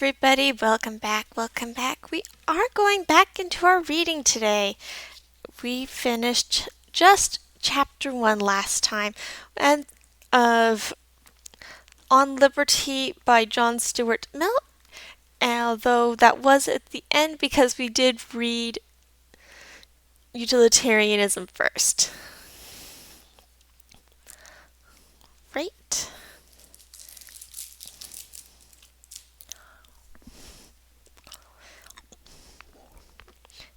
Everybody, welcome back, welcome back. We are going back into our reading today. We finished just chapter 1 last time and of On Liberty by John Stuart Mill, although that was at the end because we did read utilitarianism first. Right?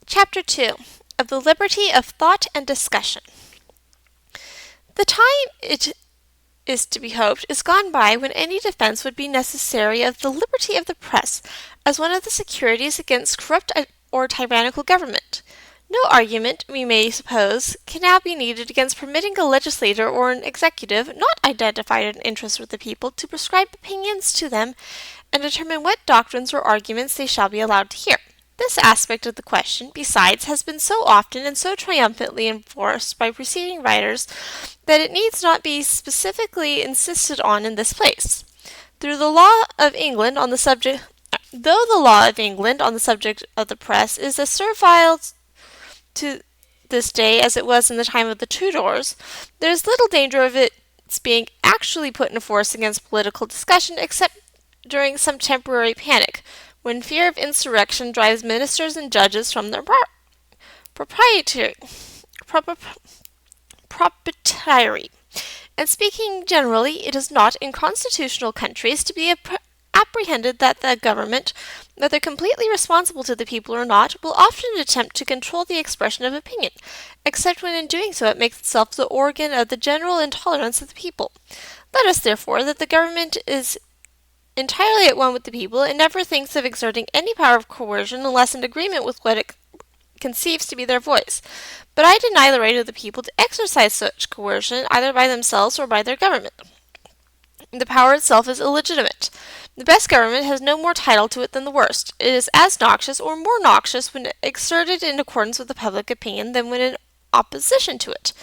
Chapter 2 of the Liberty of Thought and Discussion. The time, it is to be hoped, is gone by when any defense would be necessary of the liberty of the press as one of the securities against corrupt or tyrannical government. No argument, we may suppose, can now be needed against permitting a legislator or an executive not identified in interest with the people to prescribe opinions to them and determine what doctrines or arguments they shall be allowed to hear. This aspect of the question, besides, has been so often and so triumphantly enforced by preceding writers that it needs not be specifically insisted on in this place. Though the law of England on the subject of the press is as servile to this day as it was in the time of the Tudors, there is little danger of its being actually put in force against political discussion except during some temporary panic, when fear of insurrection drives ministers and judges from their proprietary. And speaking generally, it is not in constitutional countries to be apprehended that the government, whether completely responsible to the people or not, will often attempt to control the expression of opinion, except when in doing so it makes itself the organ of the general intolerance of the people. Let us, therefore, that the government is entirely at one with the people, and never thinks of exerting any power of coercion unless in agreement with what it conceives to be their voice. But I deny the right of the people to exercise such coercion, either by themselves or by their government. The power itself is illegitimate. The best government has no more title to it than the worst. It is as noxious, or more noxious, when exerted in accordance with the public opinion than when in opposition to it.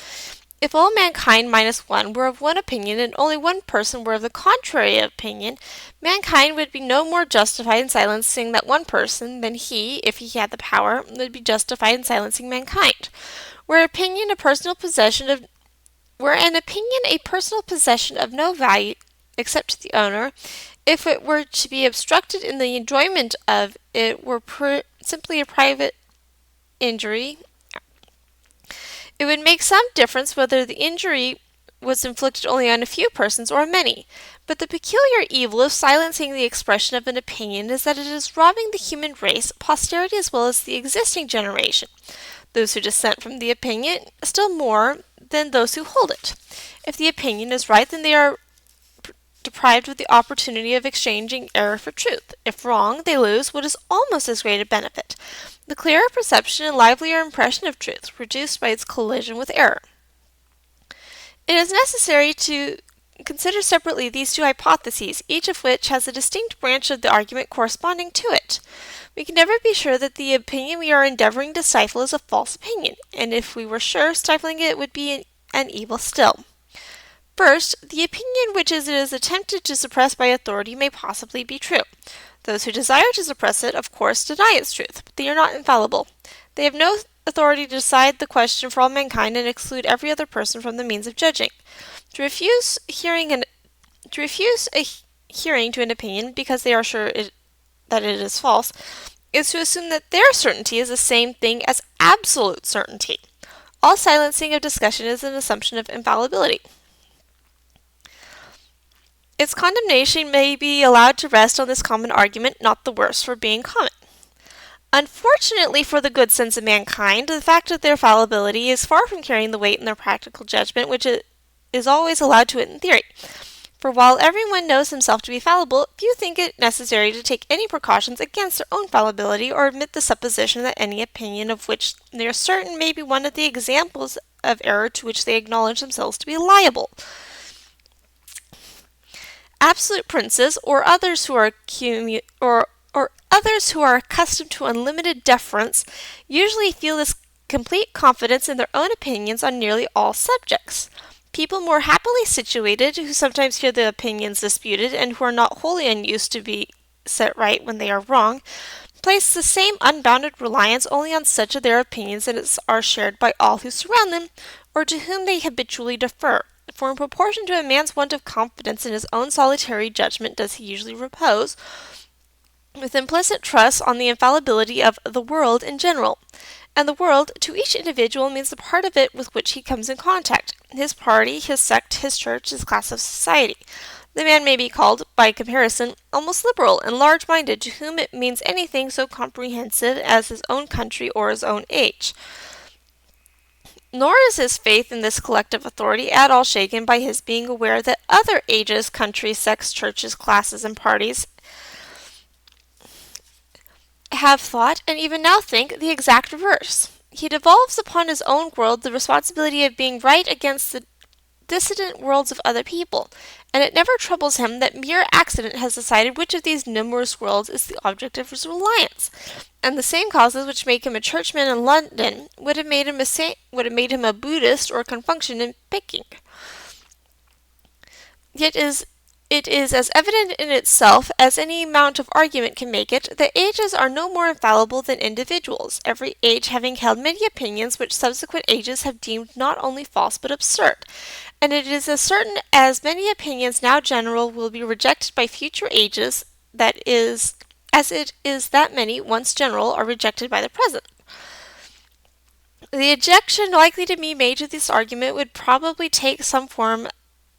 If all mankind minus one were of one opinion, and only one person were of the contrary opinion, mankind would be no more justified in silencing that one person than he, if he had the power, would be justified in silencing mankind. Were an opinion a personal possession of no value except to the owner, if it were to be obstructed in the enjoyment of it were simply a private injury, it would make some difference whether the injury was inflicted only on a few persons or on many. But the peculiar evil of silencing the expression of an opinion is that it is robbing the human race, posterity as well as the existing generation, those who dissent from the opinion, still more than those who hold it. If the opinion is right, then they are deprived of the opportunity of exchanging error for truth. If wrong, they lose what is almost as great a benefit, the clearer perception and livelier impression of truth, produced by its collision with error. It is necessary to consider separately these two hypotheses, each of which has a distinct branch of the argument corresponding to it. We can never be sure that the opinion we are endeavoring to stifle is a false opinion, and if we were sure, stifling it would be an evil still. First, the opinion which it is attempted to suppress by authority may possibly be true. Those who desire to suppress it, of course, deny its truth, but they are not infallible. They have no authority to decide the question for all mankind and exclude every other person from the means of judging. To refuse a hearing to an opinion because they are sure that it is false is to assume that their certainty is the same thing as absolute certainty. All silencing of discussion is an assumption of infallibility. Its condemnation may be allowed to rest on this common argument, not the worse for being common. Unfortunately for the good sense of mankind, the fact of their fallibility is far from carrying the weight in their practical judgment which it is always allowed to it in theory. For while everyone knows himself to be fallible, few think it necessary to take any precautions against their own fallibility or admit the supposition that any opinion of which they are certain may be one of the examples of error to which they acknowledge themselves to be liable. Absolute princes, or others who are accustomed to unlimited deference, usually feel this complete confidence in their own opinions on nearly all subjects. People more happily situated, who sometimes hear their opinions disputed, and who are not wholly unused to be set right when they are wrong, place the same unbounded reliance only on such of their opinions as are shared by all who surround them, or to whom they habitually defer. For in proportion to a man's want of confidence in his own solitary judgment does he usually repose, with implicit trust on the infallibility of the world in general. And the world, to each individual, means the part of it with which he comes in contact, his party, his sect, his church, his class of society. The man may be called, by comparison, almost liberal and large-minded, to whom it means anything so comprehensive as his own country or his own age. Nor is his faith in this collective authority at all shaken by his being aware that other ages, countries, sects, churches, classes, and parties have thought, and even now think, the exact reverse. He devolves upon his own world the responsibility of being right against the dissident worlds of other people, and it never troubles him that mere accident has decided which of these numerous worlds is the object of his reliance, and the same causes which make him a churchman in London would have made him a Buddhist or Confucian in Peking. Yet it is as evident in itself as any amount of argument can make it that ages are no more infallible than individuals, every age having held many opinions which subsequent ages have deemed not only false but absurd. And it is as certain as many opinions now general will be rejected by future ages, as it is that many once general are rejected by the present. The objection likely to be made to this argument would probably take some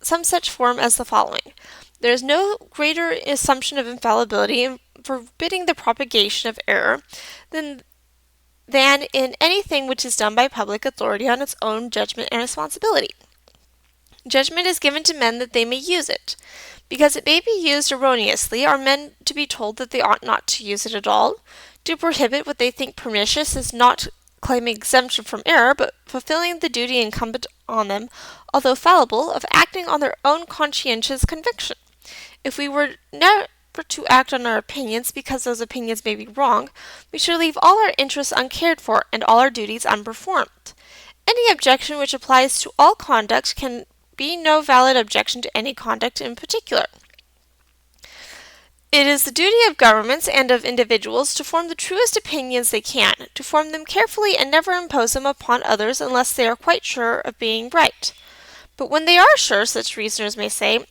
such form as the following. There is no greater assumption of infallibility in forbidding the propagation of error than in anything which is done by public authority on its own judgment and responsibility. Judgment is given to men that they may use it. Because it may be used erroneously, are men to be told that they ought not to use it at all? To prohibit what they think pernicious is not claiming exemption from error, but fulfilling the duty incumbent on them, although fallible, of acting on their own conscientious conviction. If we were never to act on our opinions because those opinions may be wrong, we should leave all our interests uncared for and all our duties unperformed. Any objection which applies to all conduct can be no valid objection to any conduct in particular. It is the duty of governments and of individuals to form the truest opinions they can, to form them carefully and never impose them upon others unless they are quite sure of being right. But when they are sure, such reasoners may say,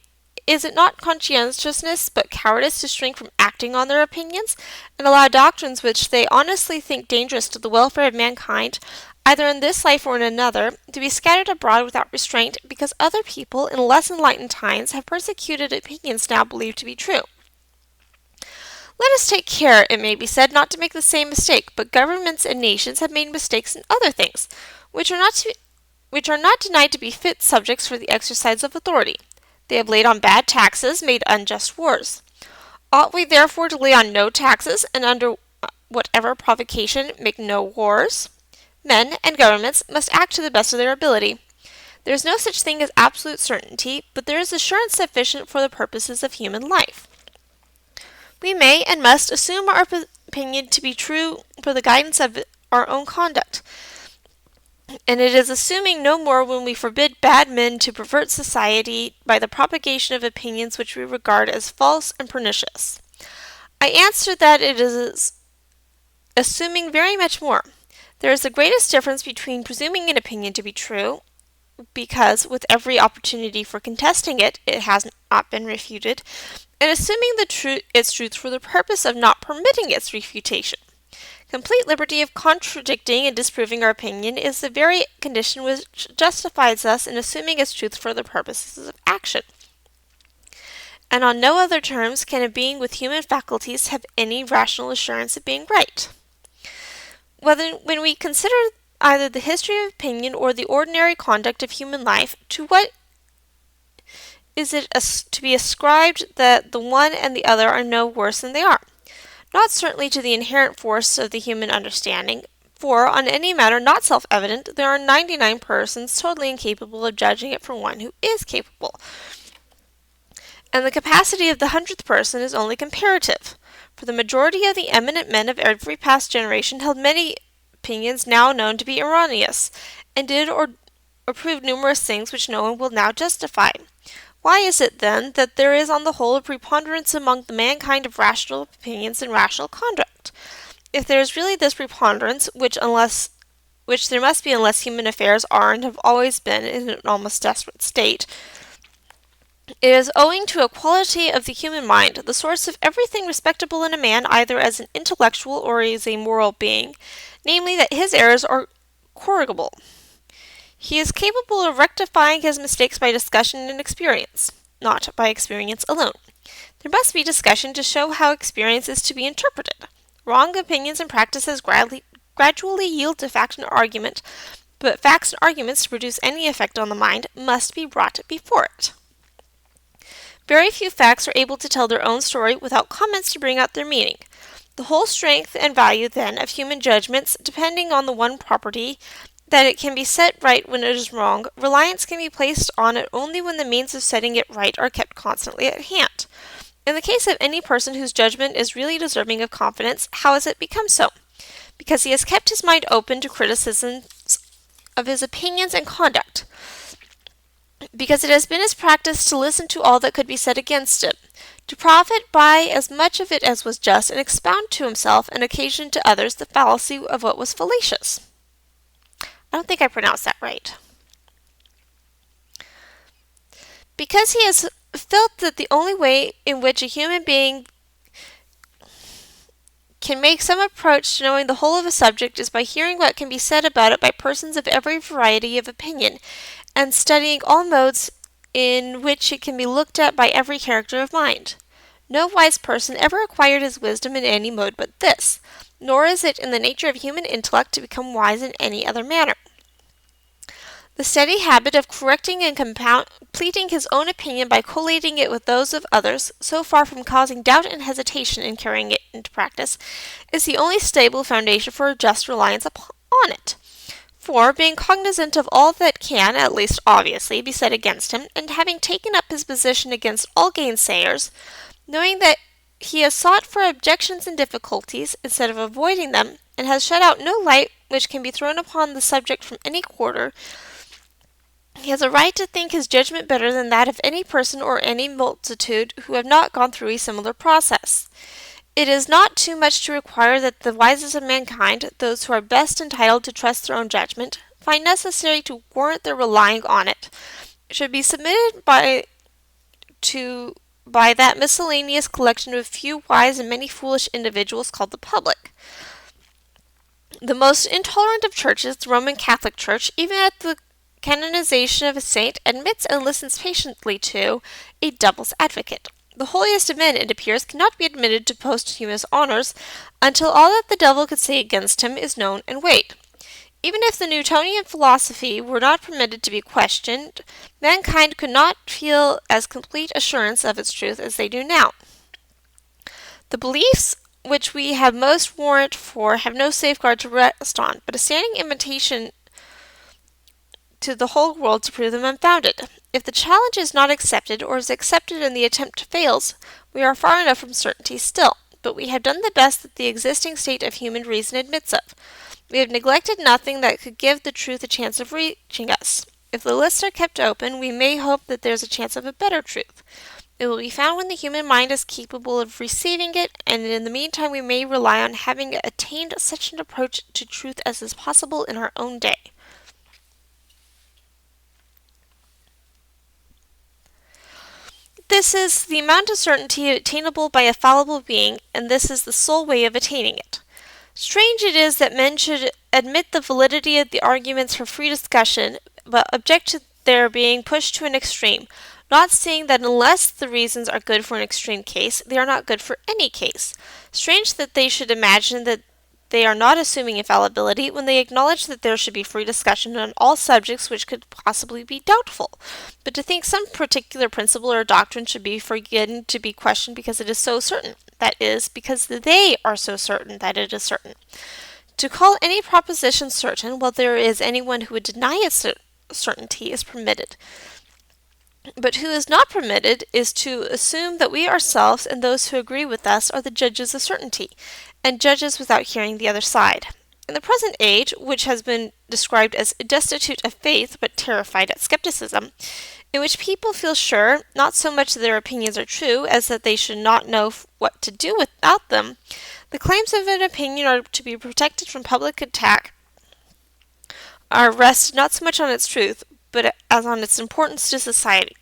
is it not conscientiousness but cowardice to shrink from acting on their opinions, and allow doctrines which they honestly think dangerous to the welfare of mankind, either in this life or in another, to be scattered abroad without restraint, because other people in less enlightened times have persecuted opinions now believed to be true? Let us take care, it may be said, not to make the same mistake, but governments and nations have made mistakes in other things, which are not denied to be fit subjects for the exercise of authority. They have laid on bad taxes, made unjust wars. Ought we therefore to lay on no taxes, and under whatever provocation make no wars? Men and governments must act to the best of their ability. There is no such thing as absolute certainty, but there is assurance sufficient for the purposes of human life. We may and must assume our opinion to be true for the guidance of our own conduct, and it is assuming no more when we forbid bad men to pervert society by the propagation of opinions which we regard as false and pernicious. I answer that it is assuming very much more. There is the greatest difference between presuming an opinion to be true, because with every opportunity for contesting it, it has not been refuted, and assuming its truth for the purpose of not permitting its refutation. Complete liberty of contradicting and disproving our opinion is the very condition which justifies us in assuming its truth for the purposes of action. And on no other terms can a being with human faculties have any rational assurance of being right. When we consider either the history of opinion or the ordinary conduct of human life, to what is it to be ascribed that the one and the other are no worse than they are? Not certainly to the inherent force of the human understanding, for on any matter not self-evident, there are 99 persons totally incapable of judging it from one who is capable. And the capacity of the 100th person is only comparative, for the majority of the eminent men of every past generation held many opinions now known to be erroneous, and did or proved numerous things which no one will now justify. Why is it, then, that there is on the whole a preponderance among the mankind of rational opinions and rational conduct? If there is really this preponderance, which there must be unless human affairs are and have always been in an almost desperate state, it is owing to a quality of the human mind, the source of everything respectable in a man either as an intellectual or as a moral being, namely that his errors are corrigible. He is capable of rectifying his mistakes by discussion and experience, not by experience alone. There must be discussion to show how experience is to be interpreted. Wrong opinions and practices gradually yield to fact and argument, but facts and arguments to produce any effect on the mind must be brought before it. Very few facts are able to tell their own story without comments to bring out their meaning. The whole strength and value, then, of human judgments, depending on the one property, that it can be set right when it is wrong, reliance can be placed on it only when the means of setting it right are kept constantly at hand. In the case of any person whose judgment is really deserving of confidence, how has it become so? Because he has kept his mind open to criticisms of his opinions and conduct. Because it has been his practice to listen to all that could be said against it, to profit by as much of it as was just, and expound to himself and occasion to others the fallacy of what was fallacious. I don't think I pronounced that right. Because he has felt that the only way in which a human being can make some approach to knowing the whole of a subject is by hearing what can be said about it by persons of every variety of opinion, and studying all modes in which it can be looked at by every character of mind. No wise person ever acquired his wisdom in any mode but this, nor is it in the nature of human intellect to become wise in any other manner. The steady habit of correcting and completing his own opinion by collating it with those of others, so far from causing doubt and hesitation in carrying it into practice, is the only stable foundation for a just reliance upon it. For, being cognizant of all that can, at least obviously, be said against him, and having taken up his position against all gainsayers, knowing that he has sought for objections and difficulties, instead of avoiding them, and has shut out no light which can be thrown upon the subject from any quarter, he has a right to think his judgment better than that of any person or any multitude who have not gone through a similar process. It is not too much to require that the wisest of mankind, those who are best entitled to trust their own judgment, find necessary to warrant their relying on it, should be submitted by that miscellaneous collection of a few wise and many foolish individuals called the public. The most intolerant of churches, the Roman Catholic Church, even at the canonization of a saint, admits and listens patiently to a devil's advocate. The holiest of men, it appears, cannot be admitted to posthumous honors until all that the devil could say against him is known and weighed. Even if the Newtonian philosophy were not permitted to be questioned, mankind could not feel as complete assurance of its truth as they do now. The beliefs which we have most warrant for have no safeguard to rest on, but a standing invitation to the whole world to prove them unfounded. If the challenge is not accepted, or is accepted and the attempt fails, we are far enough from certainty still, but we have done the best that the existing state of human reason admits of. We have neglected nothing that could give the truth a chance of reaching us. If the lists are kept open, we may hope that there is a chance of a better truth. It will be found when the human mind is capable of receiving it, and in the meantime we may rely on having attained such an approach to truth as is possible in our own day. This is the amount of certainty attainable by a fallible being, and this is the sole way of attaining it. Strange it is that men should admit the validity of the arguments for free discussion, but object to their being pushed to an extreme, not seeing that unless the reasons are good for an extreme case, they are not good for any case. Strange that they should imagine that they are not assuming infallibility when they acknowledge that there should be free discussion on all subjects which could possibly be doubtful, but to think some particular principle or doctrine should be forbidden to be questioned because it is so certain, that is, because they are so certain that it is certain. To call any proposition certain, while there is anyone who would deny its certainty, is permitted. But who is not permitted is to assume that we ourselves and those who agree with us are the judges of certainty, and judges without hearing the other side. In the present age, which has been described as destitute of faith but terrified at skepticism, in which people feel sure not so much that their opinions are true as that they should not know what to do without them. The claims of an opinion are to be protected from public attack are rested not so much on its truth, but as on its importance to society.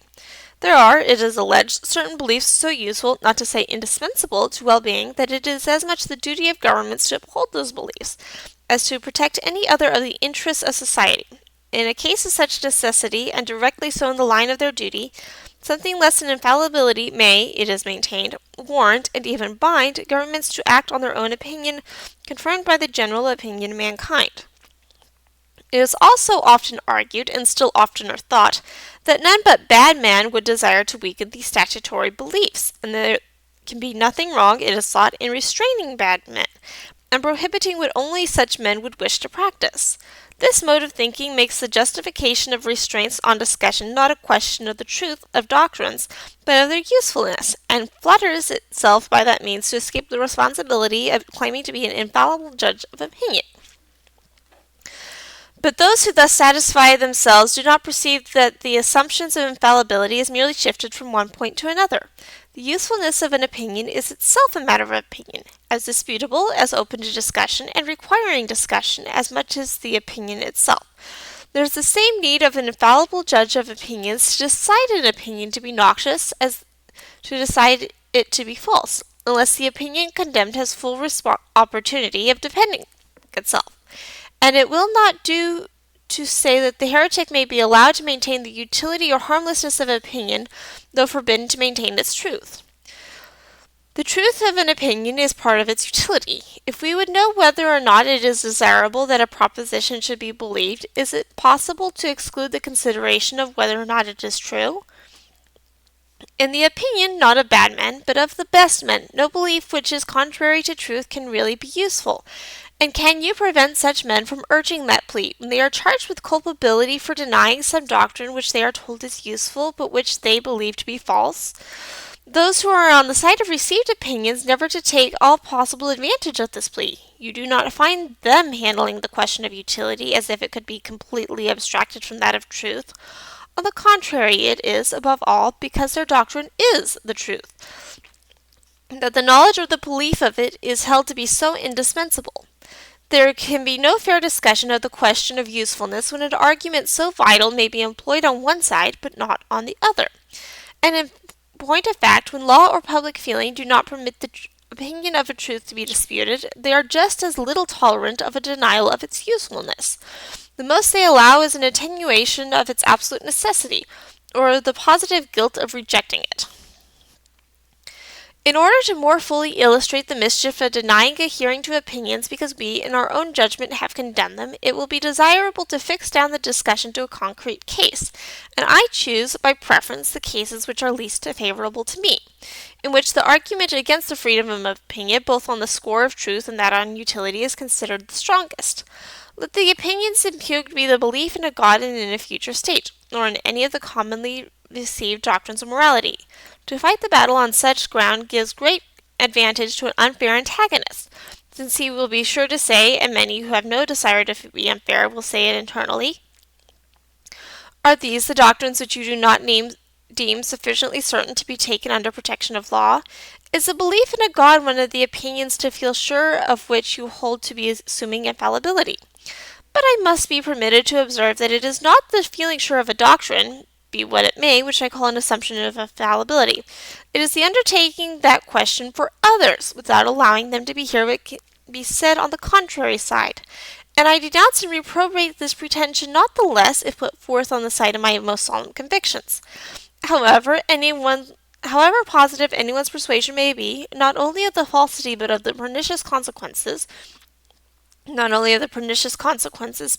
There are, it is alleged, certain beliefs so useful, not to say indispensable, to well-being that it is as much the duty of governments to uphold those beliefs as to protect any other of the interests of society. In a case of such necessity, and directly so in the line of their duty, something less than infallibility may, it is maintained, warrant and even bind governments to act on their own opinion, confirmed by the general opinion of mankind. It is also often argued, and still oftener thought, that none but bad men would desire to weaken these statutory beliefs, and there can be nothing wrong, it is thought, in restraining bad men, and prohibiting what only such men would wish to practice. This mode of thinking makes the justification of restraints on discussion not a question of the truth of doctrines, but of their usefulness, and flatters itself by that means to escape the responsibility of claiming to be an infallible judge of opinion. But those who thus satisfy themselves do not perceive that the assumptions of infallibility is merely shifted from one point to another. The usefulness of an opinion is itself a matter of opinion, as disputable, as open to discussion, and requiring discussion as much as the opinion itself. There is the same need of an infallible judge of opinions to decide an opinion to be noxious as to decide it to be false, unless the opinion condemned has full opportunity of defending itself. And it will not do to say that the heretic may be allowed to maintain the utility or harmlessness of opinion, though forbidden to maintain its truth. The truth of an opinion is part of its utility. If we would know whether or not it is desirable that a proposition should be believed, is it possible to exclude the consideration of whether or not it is true? In the opinion not of bad men, but of the best men, no belief which is contrary to truth can really be useful. And can you prevent such men from urging that plea when they are charged with culpability for denying some doctrine which they are told is useful, but which they believe to be false? Those who are on the side of received opinions never to take all possible advantage of this plea. You do not find them handling the question of utility as if it could be completely abstracted from that of truth. On the contrary, it is, above all, because their doctrine is the truth, that the knowledge or the belief of it is held to be so indispensable. There can be no fair discussion of the question of usefulness when an argument so vital may be employed on one side but not on the other. And in point of fact, when law or public feeling do not permit the opinion of a truth to be disputed, they are just as little tolerant of a denial of its usefulness. The most they allow is an attenuation of its absolute necessity, or the positive guilt of rejecting it. In order to more fully illustrate the mischief of denying a hearing to opinions because we, in our own judgment, have condemned them, it will be desirable to fix down the discussion to a concrete case, and I choose, by preference, the cases which are least favorable to me, in which the argument against the freedom of opinion, both on the score of truth and that on utility, is considered the strongest. Let the opinions impugned be the belief in a God and in a future state, nor in any of the commonly received doctrines of morality. To fight the battle on such ground gives great advantage to an unfair antagonist, since he will be sure to say, and many who have no desire to be unfair will say it internally, "Are these the doctrines which you do not deem sufficiently certain to be taken under protection of law? Is the belief in a God one of the opinions to feel sure of which you hold to be assuming infallibility? But I must be permitted to observe that it is not the feeling sure of a doctrine, be what it may, which I call an assumption of infallibility. It is the undertaking that question for others, without allowing them to hear what can be said on the contrary side. And I denounce and reprobate this pretension not the less if put forth on the side of my most solemn convictions. However positive anyone's persuasion may be, not only of the falsity but of the pernicious consequences,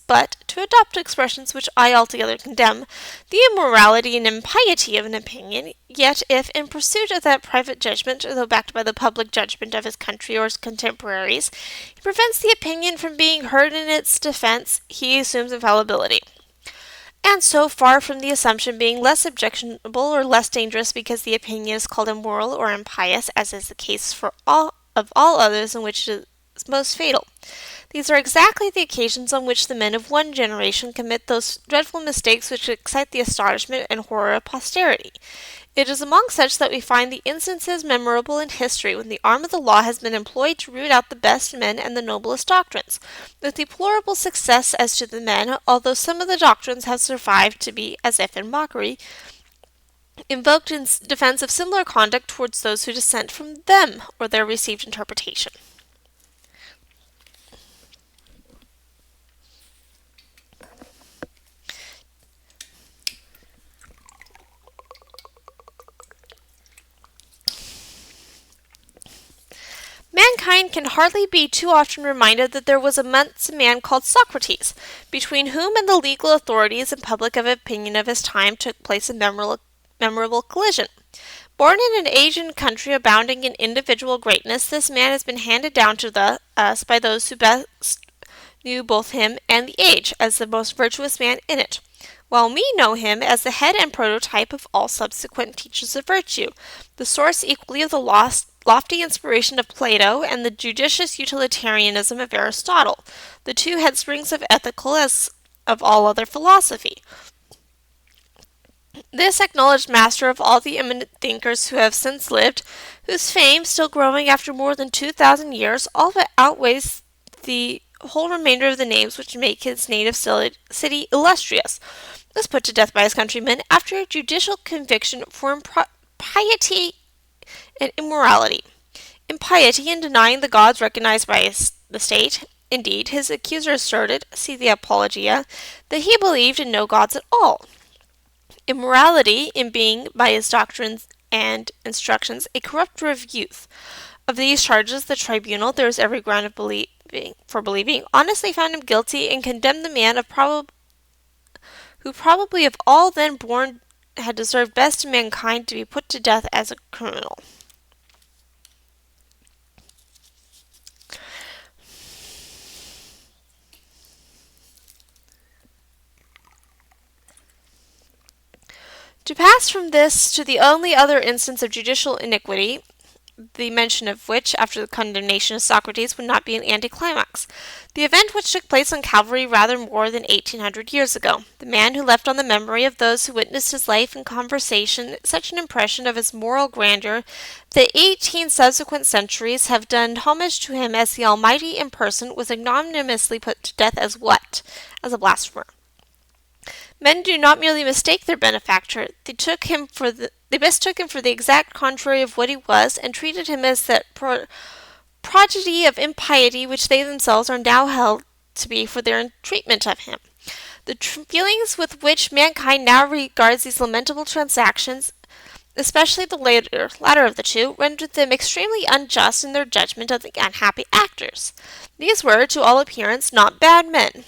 but, to adopt expressions which I altogether condemn, the immorality and impiety of an opinion, yet if, in pursuit of that private judgment, though backed by the public judgment of his country or his contemporaries, he prevents the opinion from being heard in its defense, he assumes infallibility. And so far from the assumption being less objectionable or less dangerous because the opinion is called immoral or impious, as is the case for all others in which it is most fatal, These are exactly the occasions on which the men of one generation commit those dreadful mistakes which excite the astonishment and horror of posterity. It is among such that we find the instances memorable in history when the arm of the law has been employed to root out the best men and the noblest doctrines, with deplorable success as to the men, although some of the doctrines have survived to be, as if in mockery, invoked in defense of similar conduct towards those who dissent from them or their received interpretation. Mankind can hardly be too often reminded that there was once a man called Socrates, between whom and the legal authorities and public opinion of his time took place a memorable collision. Born in an age and country abounding in individual greatness, this man has been handed down to us by those who best knew both him and the age as the most virtuous man in it, while we know him as the head and prototype of all subsequent teachers of virtue, the source equally of the lofty inspiration of Plato and the judicious utilitarianism of Aristotle, the two headsprings of ethical as of all other philosophy. This acknowledged master of all the eminent thinkers who have since lived, whose fame, still growing after more than 2,000 years, all but outweighs the whole remainder of the names which make his native city illustrious, was put to death by his countrymen after a judicial conviction for impiety and immorality. Impiety in denying the gods recognized by the state. Indeed, his accuser asserted, see the Apologia, that he believed in no gods at all. Immorality in being, by his doctrines and instructions, a corrupter of youth. Of these charges, the tribunal, there is every ground of believing, honestly found him guilty and condemned the man who probably of all then born had deserved best in mankind to be put to death as a criminal. To pass from this to the only other instance of judicial iniquity, the mention of which, after the condemnation of Socrates, would not be an anticlimax. The event which took place on Calvary rather more than 1800 years ago. The man who left on the memory of those who witnessed his life and conversation such an impression of his moral grandeur that 18 subsequent centuries have done homage to him as the Almighty in person, was ignominiously put to death as what? As a blasphemer. Men do not merely mistake their benefactor, they mistook him for the exact contrary of what he was, and treated him as that prodigy of impiety which they themselves are now held to be for their treatment of him. The feelings with which mankind now regards these lamentable transactions, especially the latter of the two, rendered them extremely unjust in their judgment of the unhappy actors. These were, to all appearance, not bad men,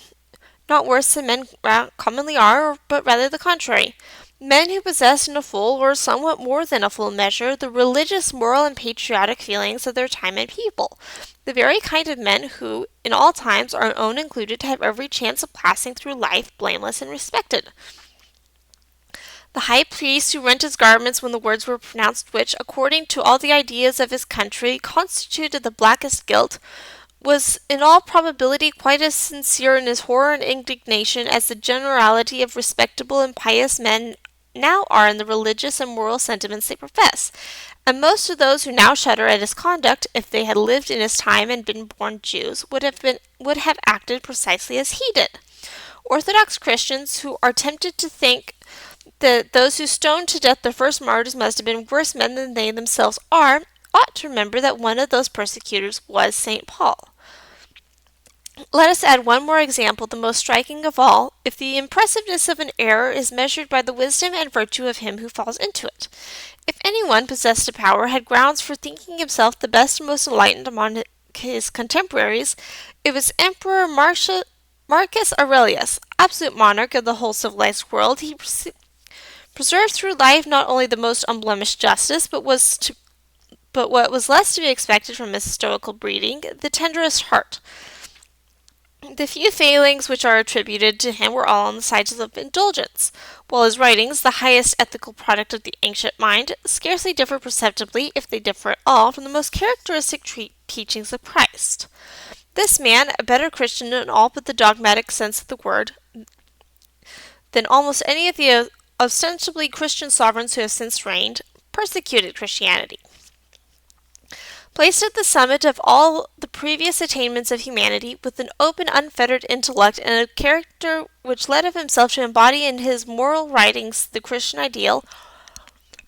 not worse than men commonly are, but rather the contrary. Men who possessed in a full, or somewhat more than a full measure, the religious, moral, and patriotic feelings of their time and people. The very kind of men who, in all times, our own included, have every chance of passing through life blameless and respected. The high priest who rent his garments when the words were pronounced which, according to all the ideas of his country, constituted the blackest guilt, was in all probability quite as sincere in his horror and indignation as the generality of respectable and pious men now are in the religious and moral sentiments they profess, and most of those who now shudder at his conduct, if they had lived in his time and been born Jews, would have acted precisely as he did. Orthodox Christians who are tempted to think that those who stoned to death the first martyrs must have been worse men than they themselves are, ought to remember that one of those persecutors was St. Paul. Let us add one more example, the most striking of all, if the impressiveness of an error is measured by the wisdom and virtue of him who falls into it. If anyone possessed of power had grounds for thinking himself the best and most enlightened among his contemporaries, it was Emperor Marcus Aurelius, absolute monarch of the whole civilized world. He preserved through life not only the most unblemished justice, but what was less to be expected from his stoical breeding, the tenderest heart. The few failings which are attributed to him were all on the side of indulgence, while his writings, the highest ethical product of the ancient mind, scarcely differ perceptibly, if they differ at all, from the most characteristic teachings of Christ. This man, a better Christian in all but the dogmatic sense of the word than almost any of the ostensibly Christian sovereigns who have since reigned, persecuted Christianity. Placed at the summit of all the previous attainments of humanity, with an open, unfettered intellect and a character which led of himself to embody in his moral writings the Christian ideal,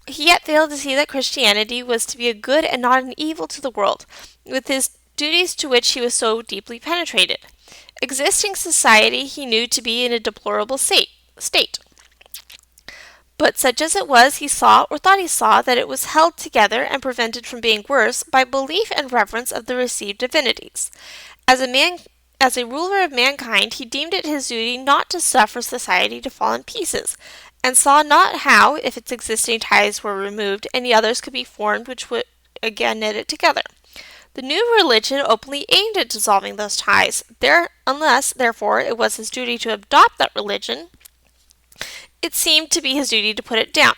he yet failed to see that Christianity was to be a good and not an evil to the world, with his duties to which he was so deeply penetrated. Existing society he knew to be in a deplorable state. But such as it was, he saw, or thought he saw, that it was held together and prevented from being worse by belief and reverence of the received divinities. As a ruler of mankind, he deemed it his duty not to suffer society to fall in pieces, and saw not how, if its existing ties were removed, any others could be formed which would again knit it together. The new religion openly aimed at dissolving those ties. Unless, therefore, it was his duty to adopt that religion, it seemed to be his duty to put it down.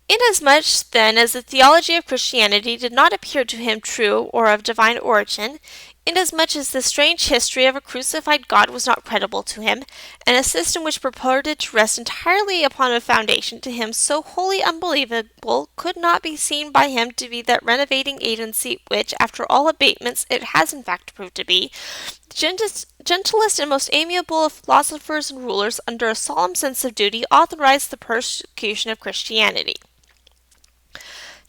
Inasmuch, then, as the theology of Christianity did not appear to him true or of divine origin, inasmuch as the strange history of a crucified God was not credible to him, and a system which purported to rest entirely upon a foundation to him so wholly unbelievable could not be seen by him to be that renovating agency which, after all abatements, it has in fact proved to be, the gentlest and most amiable of philosophers and rulers, under a solemn sense of duty, authorized the persecution of Christianity.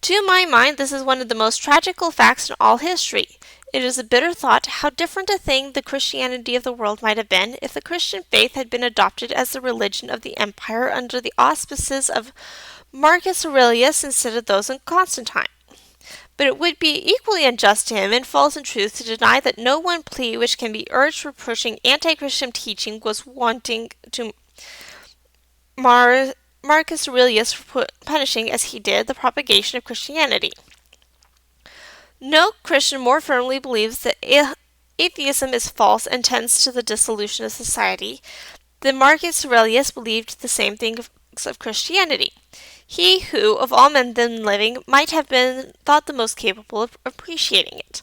To my mind, this is one of the most tragical facts in all history. It is a bitter thought how different a thing the Christianity of the world might have been if the Christian faith had been adopted as the religion of the empire under the auspices of Marcus Aurelius instead of those of Constantine. But it would be equally unjust to him and false in truth to deny that no one plea which can be urged for pushing anti-Christian teaching was wanting to Marcus Aurelius for punishing, as he did, the propagation of Christianity. No Christian more firmly believes that atheism is false and tends to the dissolution of society than Marcus Aurelius believed the same things of Christianity. He who, of all men then living, might have been thought the most capable of appreciating it,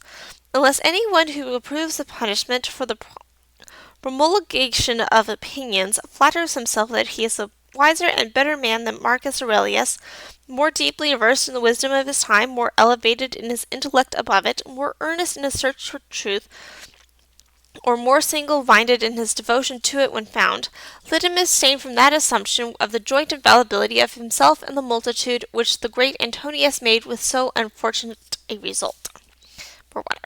unless anyone who approves the punishment for the promulgation of opinions flatters himself that he is a wiser and better man than Marcus Aurelius, more deeply versed in the wisdom of his time, more elevated in his intellect above it, more earnest in his search for truth, or more single-minded in his devotion to it when found, let him abstain from that assumption of the joint infallibility of himself and the multitude which the great Antonius made with so unfortunate a result. Or whatever.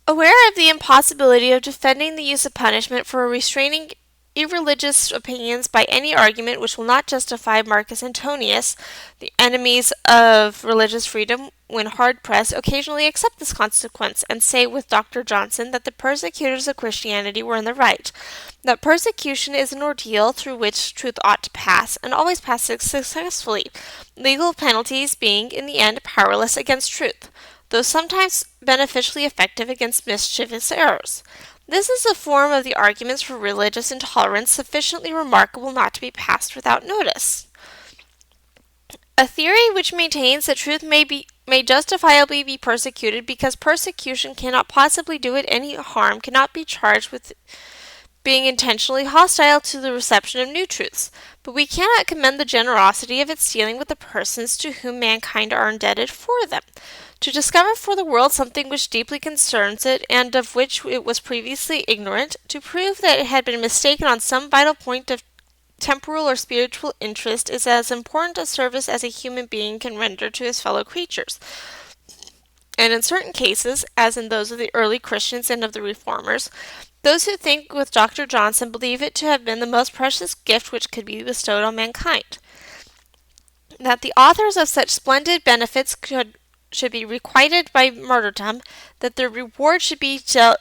Aware of the impossibility of defending the use of punishment for restraining irreligious opinions by any argument which will not justify Marcus Antonius, the enemies of religious freedom, when hard pressed, occasionally accept this consequence and say with Dr. Johnson that the persecutors of Christianity were in the right, that persecution is an ordeal through which truth ought to pass, and always passes successfully, legal penalties being in the end powerless against truth, though sometimes beneficially effective against mischievous errors. This is a form of the arguments for religious intolerance sufficiently remarkable not to be passed without notice. A theory which maintains that truth may justifiably be persecuted because persecution cannot possibly do it any harm cannot be charged with being intentionally hostile to the reception of new truths, but we cannot commend the generosity of its dealing with the persons to whom mankind are indebted for them. To discover for the world something which deeply concerns it, and of which it was previously ignorant, to prove that it had been mistaken on some vital point of temporal or spiritual interest, is as important a service as a human being can render to his fellow creatures. And in certain cases, as in those of the early Christians and of the Reformers, those who think with Dr. Johnson believe it to have been the most precious gift which could be bestowed on mankind. That the authors of such splendid benefits should be requited by martyrdom, that their reward should be to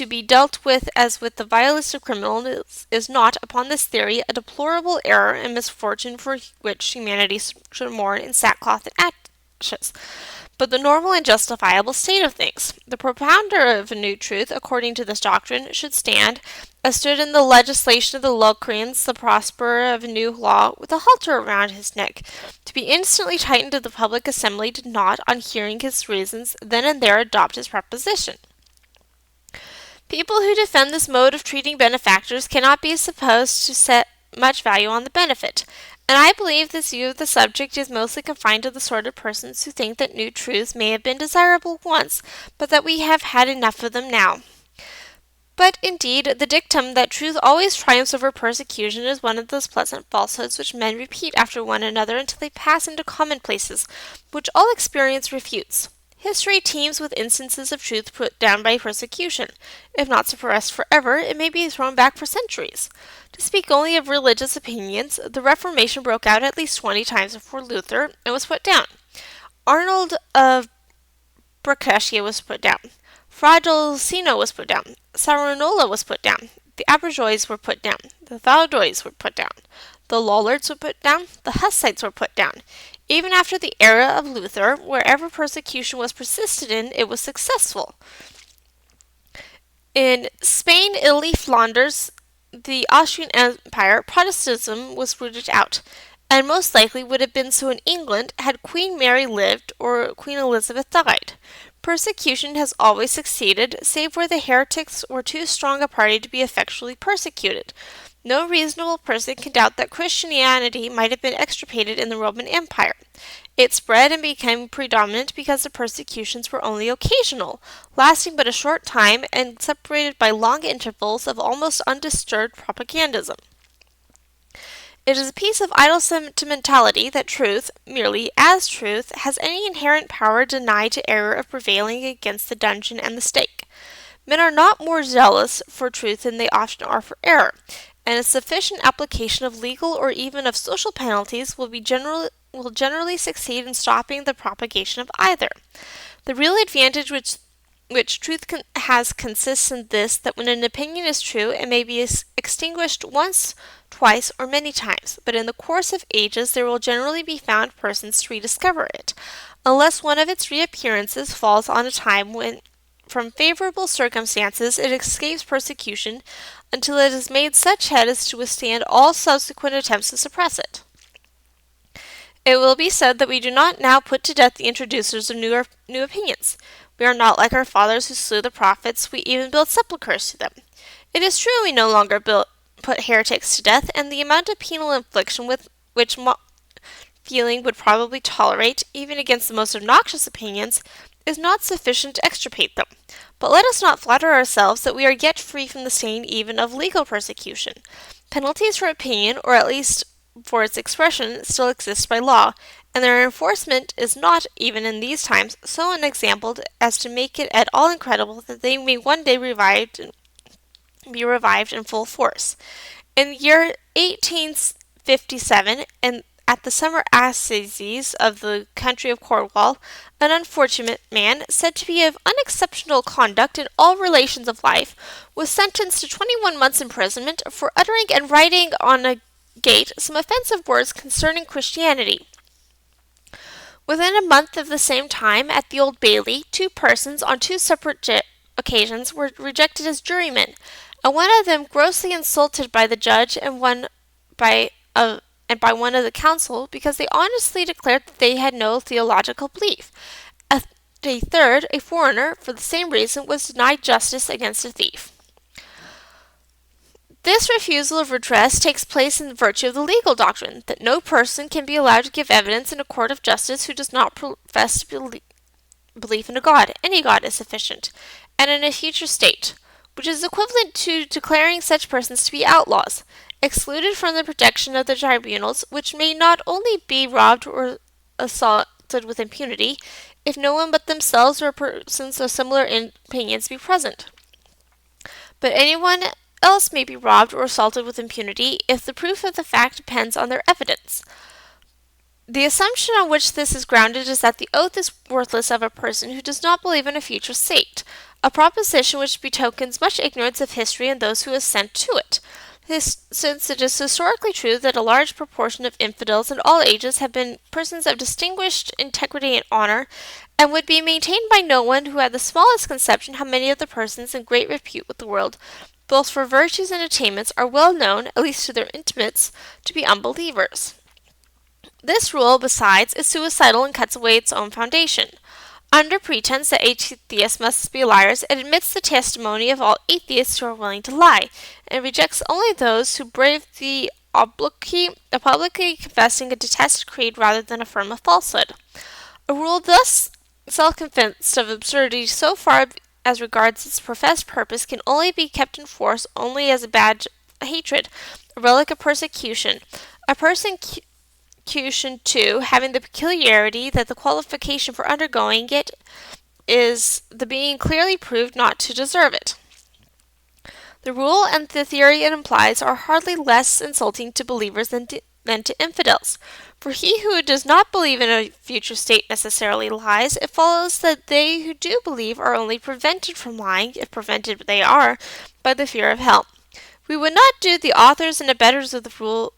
be dealt with as with the vilest of criminals, is not, upon this theory, a deplorable error and misfortune for which humanity should mourn in sackcloth and ashes, but the normal and justifiable state of things. The propounder of a new truth, according to this doctrine, should stand, as stood in the legislation of the Locrians, the prosperer of a new law, with a halter around his neck. To be instantly tightened to the public assembly did not, on hearing his reasons, then and there adopt his proposition. People who defend this mode of treating benefactors cannot be supposed to set much value on the benefit, and I believe this view of the subject is mostly confined to the sort of persons who think that new truths may have been desirable once, but that we have had enough of them now. But indeed, the dictum that truth always triumphs over persecution is one of those pleasant falsehoods which men repeat after one another until they pass into commonplaces, which all experience refutes. History teems with instances of truth put down by persecution. If not suppressed forever, it may be thrown back for centuries. To speak only of religious opinions, the Reformation broke out at least 20 times before Luther and was put down. Arnold of Brescia was put down. Fra Dolcino was put down. Savonarola was put down. The Aberjoys were put down. The Vaudois were put down. The Lollards were put down. The Hussites were put down. Even after the era of Luther, wherever persecution was persisted in, it was successful. In Spain, Italy, Flanders, the Austrian Empire, Protestantism was rooted out, and most likely would have been so in England had Queen Mary lived or Queen Elizabeth died. Persecution has always succeeded, save where the heretics were too strong a party to be effectually persecuted. No reasonable person can doubt that Christianity might have been extirpated in the Roman Empire. It spread and became predominant because the persecutions were only occasional, lasting but a short time and separated by long intervals of almost undisturbed propagandism. It is a piece of idle sentimentality that truth, merely as truth, has any inherent power denied to error of prevailing against the dungeon and the stake. Men are not more zealous for truth than they often are for error, and a sufficient application of legal or even of social penalties will generally succeed in stopping the propagation of either. The real advantage which truth has consists in this, that when an opinion is true, it may be extinguished once, twice, or many times, but in the course of ages there will generally be found persons to rediscover it, unless one of its reappearances falls on a time when, from favorable circumstances, it escapes persecution until it has made such head as to withstand all subsequent attempts to suppress it. It will be said that we do not now put to death the introducers of new opinions. We are not like our fathers who slew the prophets, we even build sepulchres to them. It is true we no longer put heretics to death, and the amount of penal infliction with which feeling would probably tolerate, even against the most obnoxious opinions, is not sufficient to extirpate them. But let us not flatter ourselves that we are yet free from the stain even of legal persecution. Penalties for opinion, or at least for its expression, still exist by law, and their enforcement is not, even in these times, so unexampled as to make it at all incredible that they may one day be revived in full force. In the year 1857, and at the summer assizes of the county of Cornwall, an unfortunate man, said to be of unexceptional conduct in all relations of life, was sentenced to 21 months' imprisonment for uttering and writing on a gate some offensive words concerning Christianity. Within a month of the same time, at the Old Bailey, 2 persons on 2 separate occasions were rejected as jurymen, and one of them grossly insulted by the judge and by one of the council, because they honestly declared that they had no theological belief. A third, a foreigner, for the same reason, was denied justice against a thief. This refusal of redress takes place in virtue of the legal doctrine, that no person can be allowed to give evidence in a court of justice who does not profess belief in a God. Any God is sufficient, and in a future state, which is equivalent to declaring such persons to be outlaws, excluded from the protection of the tribunals, which may not only be robbed or assaulted with impunity, if no one but themselves or persons of similar opinions be present, but anyone else may be robbed or assaulted with impunity if the proof of the fact depends on their evidence. The assumption on which this is grounded is that the oath is worthless of a person who does not believe in a future state, a proposition which betokens much ignorance of history in those who assent to it. Since it is historically true that a large proportion of infidels in all ages have been persons of distinguished integrity and honor, and would be maintained by no one who had the smallest conception how many of the persons in great repute with the world, both for virtues and attainments, are well known, at least to their intimates, to be unbelievers. This rule, besides, is suicidal and cuts away its own foundation. Under pretense that atheists must be liars, it admits the testimony of all atheists who are willing to lie, and rejects only those who brave the obloquy of publicly confessing a detested creed rather than affirm a falsehood. A rule thus self-convinced of absurdity so far as regards its professed purpose can only be kept in force only as a badge of hatred, a relic of persecution. A persecution, too, having the peculiarity that the qualification for undergoing it is the being clearly proved not to deserve it. The rule and the theory it implies are hardly less insulting to believers than to infidels. For he who does not believe in a future state necessarily lies. It follows that they who do believe are only prevented from lying, if prevented they are, by the fear of hell. We would not do the authors and abettors of the rule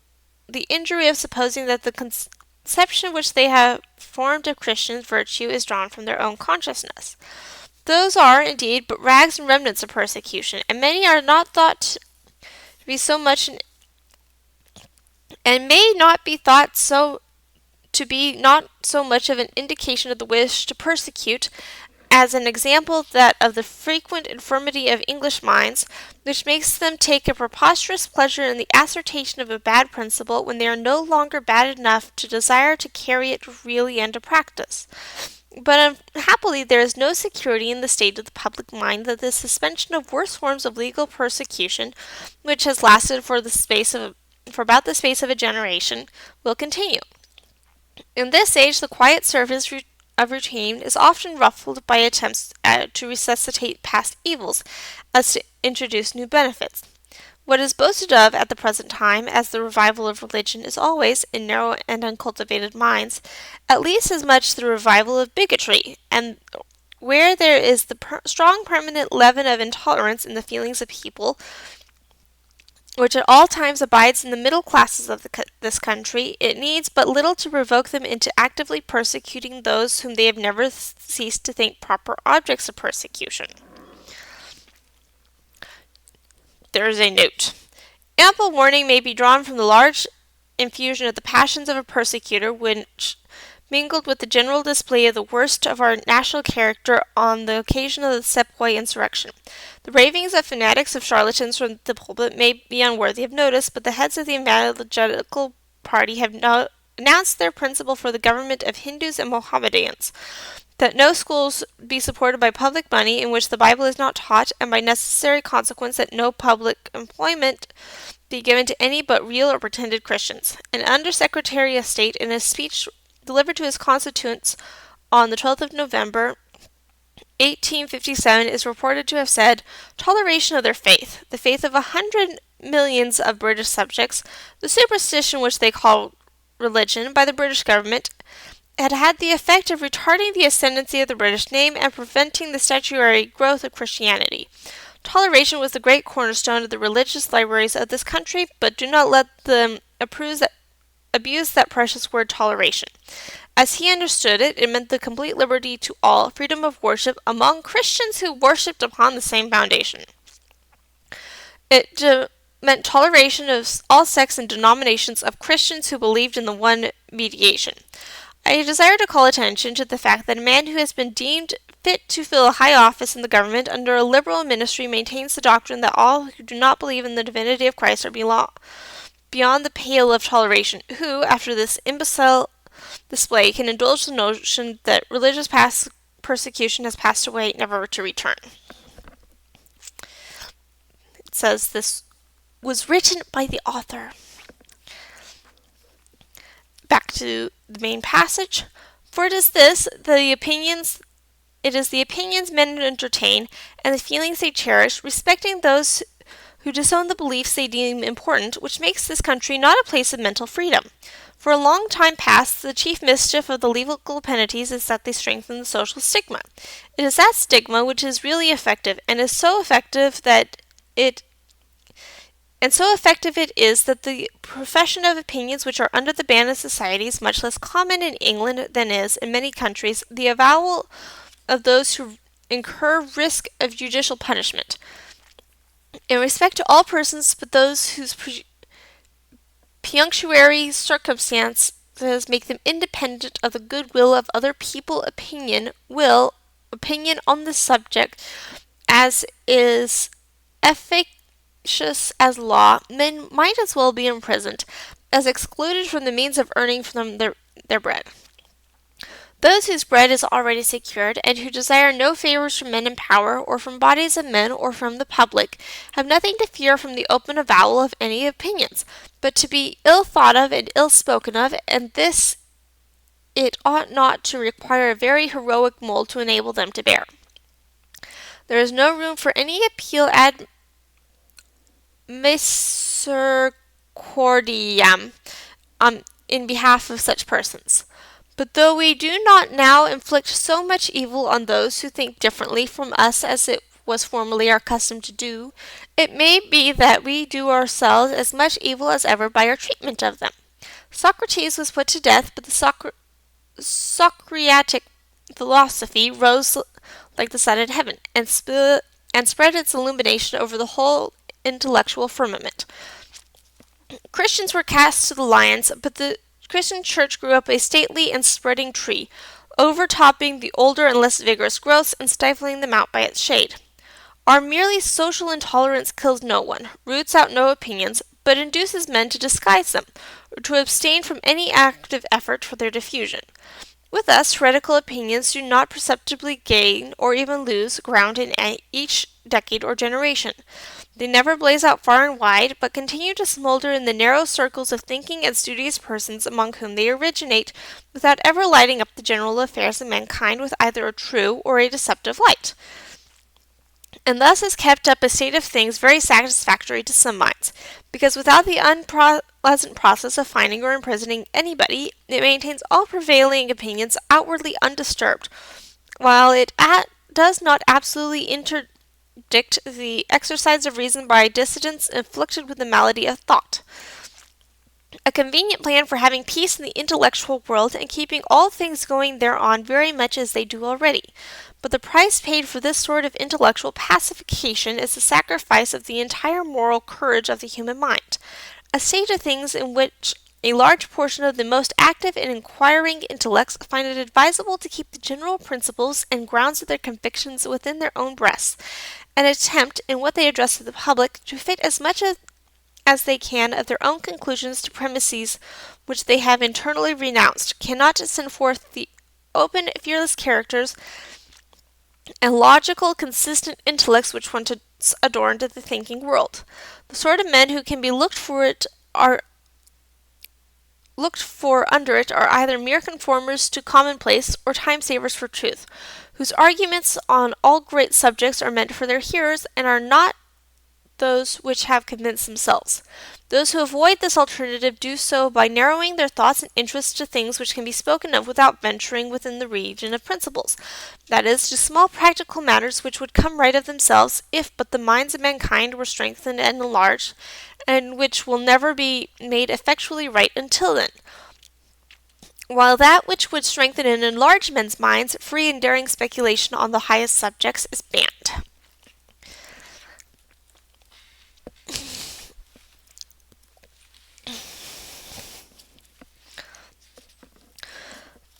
the injury of supposing that the conception which they have formed of Christian virtue is drawn from their own consciousness. Those are, indeed, but rags and remnants of persecution, and many are not thought to be so much and may not be thought so to be not so much of an indication of the wish to persecute as an example that of the frequent infirmity of English minds, which makes them take a preposterous pleasure in the assertion of a bad principle when they are no longer bad enough to desire to carry it really into practice. But unhappily there is no security in the state of the public mind that the suspension of worse forms of legal persecution, which has lasted for about the space of a generation, will continue. In this age, the quiet service of routine is often ruffled by attempts to resuscitate past evils, as to introduce new benefits. What is boasted of at the present time as the revival of religion is always, in narrow and uncultivated minds, at least as much the revival of bigotry, and where there is the strong permanent leaven of intolerance in the feelings of people, which at all times abides in the middle classes of this country, it needs but little to provoke them into actively persecuting those whom they have never ceased to think proper objects of persecution. There is a note. Ample warning may be drawn from the large infusion of the passions of a persecutor, which, mingled with the general display of the worst of our national character on the occasion of the Sepoy insurrection. The ravings of fanatics of charlatans from the pulpit may be unworthy of notice, but the heads of the evangelical party have now announced their principle for the government of Hindus and Mohammedans, that no schools be supported by public money in which the Bible is not taught, and by necessary consequence that no public employment be given to any but real or pretended Christians. An Under-Secretary of State, in a speech delivered to his constituents on the 12th of November, 1857, is reported to have said, "Toleration of their faith, the faith of 100 millions of British subjects, the superstition which they call religion by the British government, had had the effect of retarding the ascendancy of the British name and preventing the statutory growth of Christianity. Toleration was the great cornerstone of the religious libraries of this country, but do not let them abuse that precious word toleration. As he understood it, it meant the complete liberty to all, freedom of worship among Christians who worshipped upon the same foundation. It meant toleration of all sects and denominations of Christians who believed in the one mediation. I desire to call attention to the fact that a man who has been deemed fit to fill a high office in the government under a liberal ministry maintains the doctrine that all who do not believe in the divinity of Christ are beyond the pale of toleration, who, after this imbecile display, can indulge the notion that religious persecution has passed away, never to return." It says this was written by the author. Back to the main passage. "For it is the opinions men entertain, and the feelings they cherish, respecting those who disown the beliefs they deem important, which makes this country not a place of mental freedom. For a long time past, the chief mischief of the legal penalties is that they strengthen the social stigma. It is that stigma which is really effective, and is so effective that it and so effective it is that the profession of opinions which are under the ban of society is much less common in England than is, in many countries, the avowal of those who incur risk of judicial punishment. In respect to all persons but those whose pecuniary circumstances make them independent of the goodwill of other people, opinion on the subject, as is efficacious as law, men might as well be imprisoned, as excluded from the means of earning from their bread. Those whose bread is already secured, and who desire no favors from men in power, or from bodies of men, or from the public, have nothing to fear from the open avowal of any opinions, but to be ill thought of and ill spoken of, and this it ought not to require a very heroic mould to enable them to bear. There is no room for any appeal ad misericordiam in behalf of such persons. But though we do not now inflict so much evil on those who think differently from us as it was formerly our custom to do, it may be that we do ourselves as much evil as ever by our treatment of them. Socrates was put to death, but the Socratic philosophy rose like the sun in heaven, and spread its illumination over the whole intellectual firmament. Christians were cast to the lions, but the Christian church grew up a stately and spreading tree, overtopping the older and less vigorous growths and stifling them out by its shade. Our merely social intolerance kills no one, roots out no opinions, but induces men to disguise them, or to abstain from any active effort for their diffusion. With us, heretical opinions do not perceptibly gain or even lose ground in each decade or generation. They never blaze out far and wide, but continue to smolder in the narrow circles of thinking and studious persons among whom they originate, without ever lighting up the general affairs of mankind with either a true or a deceptive light. And thus is kept up a state of things very satisfactory to some minds, because without the unpleasant process of finding or imprisoning anybody, it maintains all prevailing opinions outwardly undisturbed, while it does not absolutely interdict the exercise of reason by dissidents afflicted with the malady of thought. A convenient plan for having peace in the intellectual world and keeping all things going thereon very much as they do already. But the price paid for this sort of intellectual pacification is the sacrifice of the entire moral courage of the human mind, a state of things in which a large portion of the most active and inquiring intellects find it advisable to keep the general principles and grounds of their convictions within their own breasts, and attempt, in what they address to the public, to fit as much as they can of their own conclusions to premises which they have internally renounced, cannot send forth the open, fearless characters and logical, consistent intellects which once adorned the thinking world. The sort of men who can be looked for under it are either mere conformers to commonplace or time savers for truth, whose arguments on all great subjects are meant for their hearers and are not those which have convinced themselves. Those who avoid this alternative do so by narrowing their thoughts and interests to things which can be spoken of without venturing within the region of principles, that is, to small practical matters which would come right of themselves if but the minds of mankind were strengthened and enlarged, and which will never be made effectually right until then. While that which would strengthen and enlarge men's minds, free and daring speculation on the highest subjects, is banned.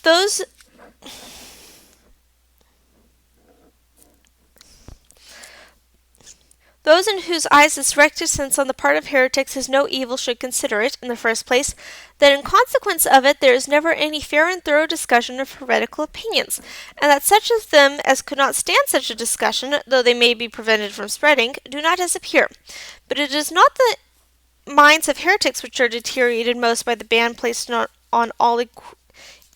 Those in whose eyes this reticence on the part of heretics is no evil should consider it, in the first place, that in consequence of it there is never any fair and thorough discussion of heretical opinions, and that such of them as could not stand such a discussion, though they may be prevented from spreading, do not disappear. But it is not the minds of heretics which are deteriorated most by the ban placed on all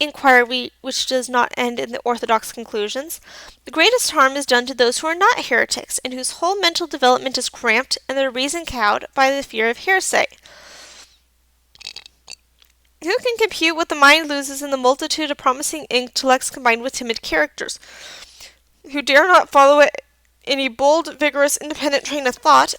inquiry which does not end in the orthodox conclusions. The greatest harm is done to those who are not heretics, and whose whole mental development is cramped and their reason cowed by the fear of hearsay. Who can compute what the mind loses in the multitude of promising intellects combined with timid characters, who dare not follow any bold, vigorous, independent train of thought,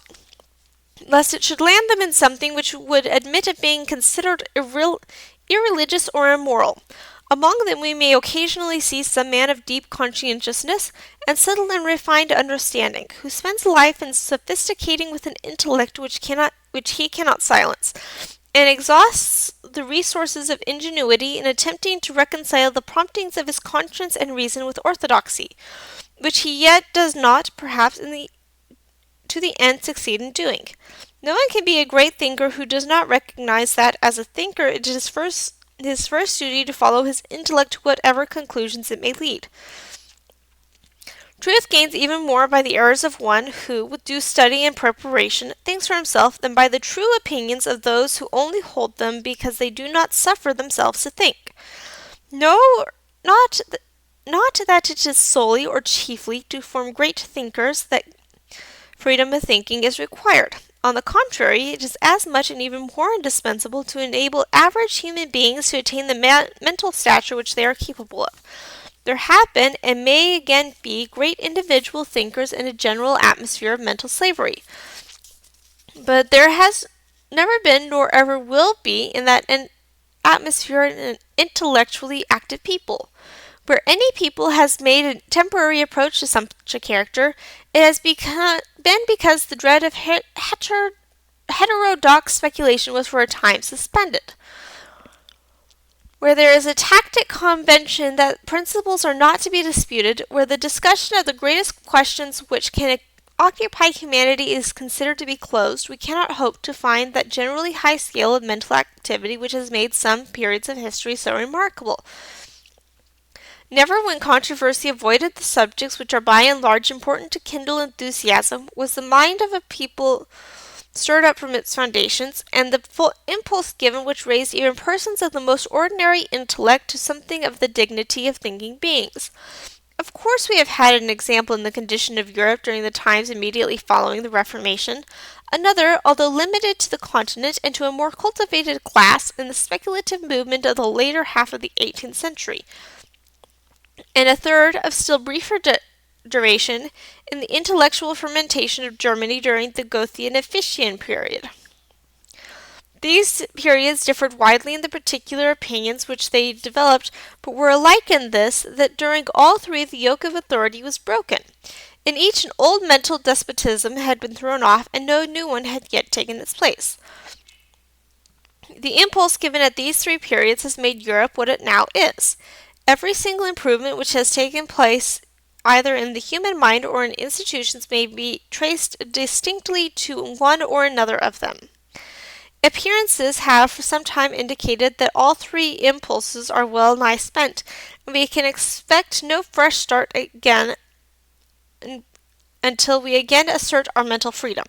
lest it should land them in something which would admit of being considered irreligious or immoral. Among them we may occasionally see some man of deep conscientiousness and subtle and refined understanding, who spends life in sophisticating with an intellect which he cannot silence, and exhausts the resources of ingenuity in attempting to reconcile the promptings of his conscience and reason with orthodoxy, which he yet does not, perhaps, to the end succeed in doing. No one can be a great thinker who does not recognize that, as a thinker, it is his first duty to follow his intellect to whatever conclusions it may lead. Truth gains even more by the errors of one who, with due study and preparation, thinks for himself than by the true opinions of those who only hold them because they do not suffer themselves to think. No, not that it is solely or chiefly to form great thinkers that freedom of thinking is required. On the contrary, it is as much and even more indispensable to enable average human beings to attain the mental stature which they are capable of. There have been, and may again be, great individual thinkers in a general atmosphere of mental slavery. But there has never been, nor ever will be, in that atmosphere an intellectually active people. Where any people has made a temporary approach to such a character, it has been because the dread of heterodox speculation was for a time suspended. Where there is a tacit convention that principles are not to be disputed, where the discussion of the greatest questions which can occupy humanity is considered to be closed, we cannot hope to find that generally high scale of mental activity which has made some periods of history so remarkable. Never, when controversy avoided the subjects which are by and large important to kindle enthusiasm, was the mind of a people stirred up from its foundations, and the full impulse given which raised even persons of the most ordinary intellect to something of the dignity of thinking beings. Of course, we have had an example in the condition of Europe during the times immediately following the Reformation, another, although limited to the continent and to a more cultivated class, in the speculative movement of the later half of the 18th century, and a third, of still briefer duration, in the intellectual fermentation of Germany during the Goethean and Fichtean period. These periods differed widely in the particular opinions which they developed, but were alike in this, that during all three the yoke of authority was broken. In each an old mental despotism had been thrown off, and no new one had yet taken its place. The impulse given at these three periods has made Europe what it now is. Every single improvement which has taken place either in the human mind or in institutions may be traced distinctly to one or another of them. Appearances have for some time indicated that all three impulses are well nigh spent, and we can expect no fresh start again until we again assert our mental freedom.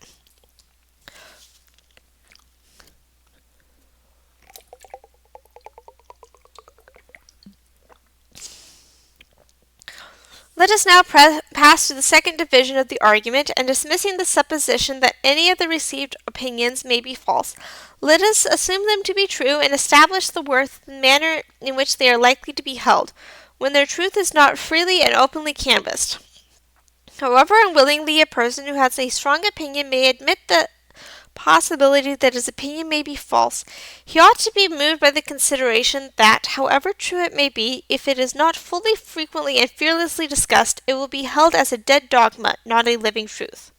Let us now pass to the second division of the argument, and dismissing the supposition that any of the received opinions may be false, let us assume them to be true and establish the worth and manner in which they are likely to be held, when their truth is not freely and openly canvassed. However unwillingly a person who has a strong opinion may admit the possibility that his opinion may be false, he ought to be moved by the consideration that, however true it may be, if it is not fully, frequently, and fearlessly discussed, it will be held as a dead dogma, not a living truth.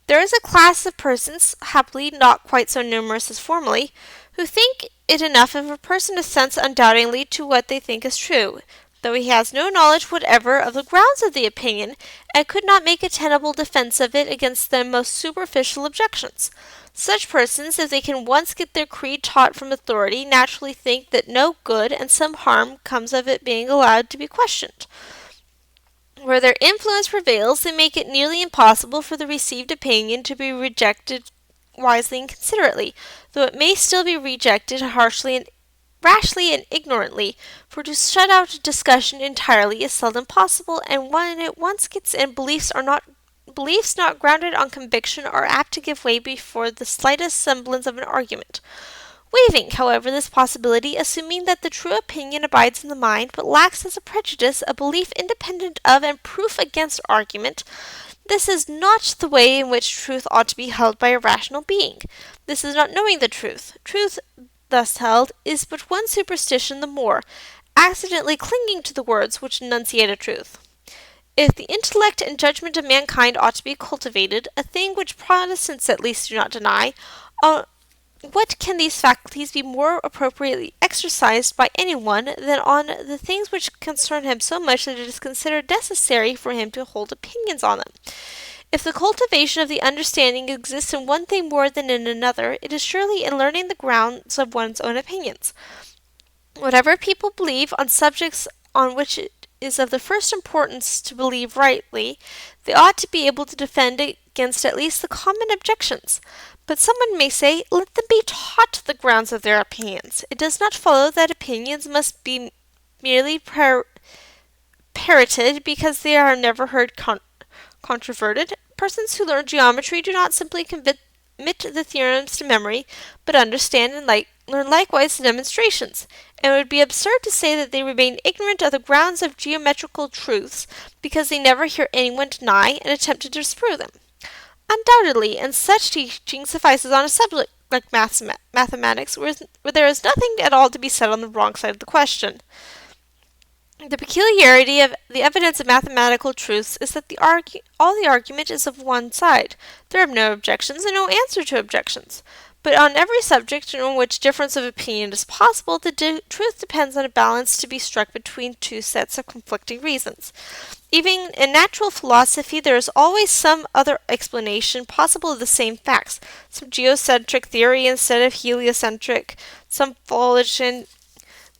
There is a class of persons, happily not quite so numerous as formerly, who think it enough if a person assents undoubtingly to what they think is true, though he has no knowledge whatever of the grounds of the opinion, and could not make a tenable defence of it against the most superficial objections. Such persons, if they can once get their creed taught from authority, naturally think that no good and some harm comes of it being allowed to be questioned. Where their influence prevails, they make it nearly impossible for the received opinion to be rejected wisely and considerately, though it may still be rejected harshly and rashly and ignorantly, for to shut out discussion entirely is seldom possible, and when it once gets in, beliefs not grounded on conviction are apt to give way before the slightest semblance of an argument. Waiving, however, this possibility, assuming that the true opinion abides in the mind, but lacks as a prejudice a belief independent of and proof against argument, This is not the way in which truth ought to be held by a rational being. This is not knowing the truth. Truth, thus held, is but one superstition the more, accidentally clinging to the words which enunciate a truth. If the intellect and judgment of mankind ought to be cultivated, a thing which Protestants at least do not deny, what can these faculties be more appropriately exercised by any one than on the things which concern him so much that it is considered necessary for him to hold opinions on them? If the cultivation of the understanding exists in one thing more than in another, it is surely in learning the grounds of one's own opinions. Whatever people believe on subjects on which it is of the first importance to believe rightly, they ought to be able to defend against at least the common objections. But someone may say, let them be taught the grounds of their opinions. It does not follow that opinions must be merely parroted because they are never heard controverted. Persons who learn geometry do not simply commit the theorems to memory, but understand and learn likewise the demonstrations, and it would be absurd to say that they remain ignorant of the grounds of geometrical truths because they never hear anyone deny and attempt to disprove them. Undoubtedly, and such teaching suffices on a subject like mathematics, where there is nothing at all to be said on the wrong side of the question. The peculiarity of the evidence of mathematical truths is that all the argument is of one side. There are no objections and no answer to objections. But on every subject on which difference of opinion is possible, the truth depends on a balance to be struck between two sets of conflicting reasons. Even in natural philosophy, there is always some other explanation possible of the same facts, some geocentric theory instead of heliocentric, some volition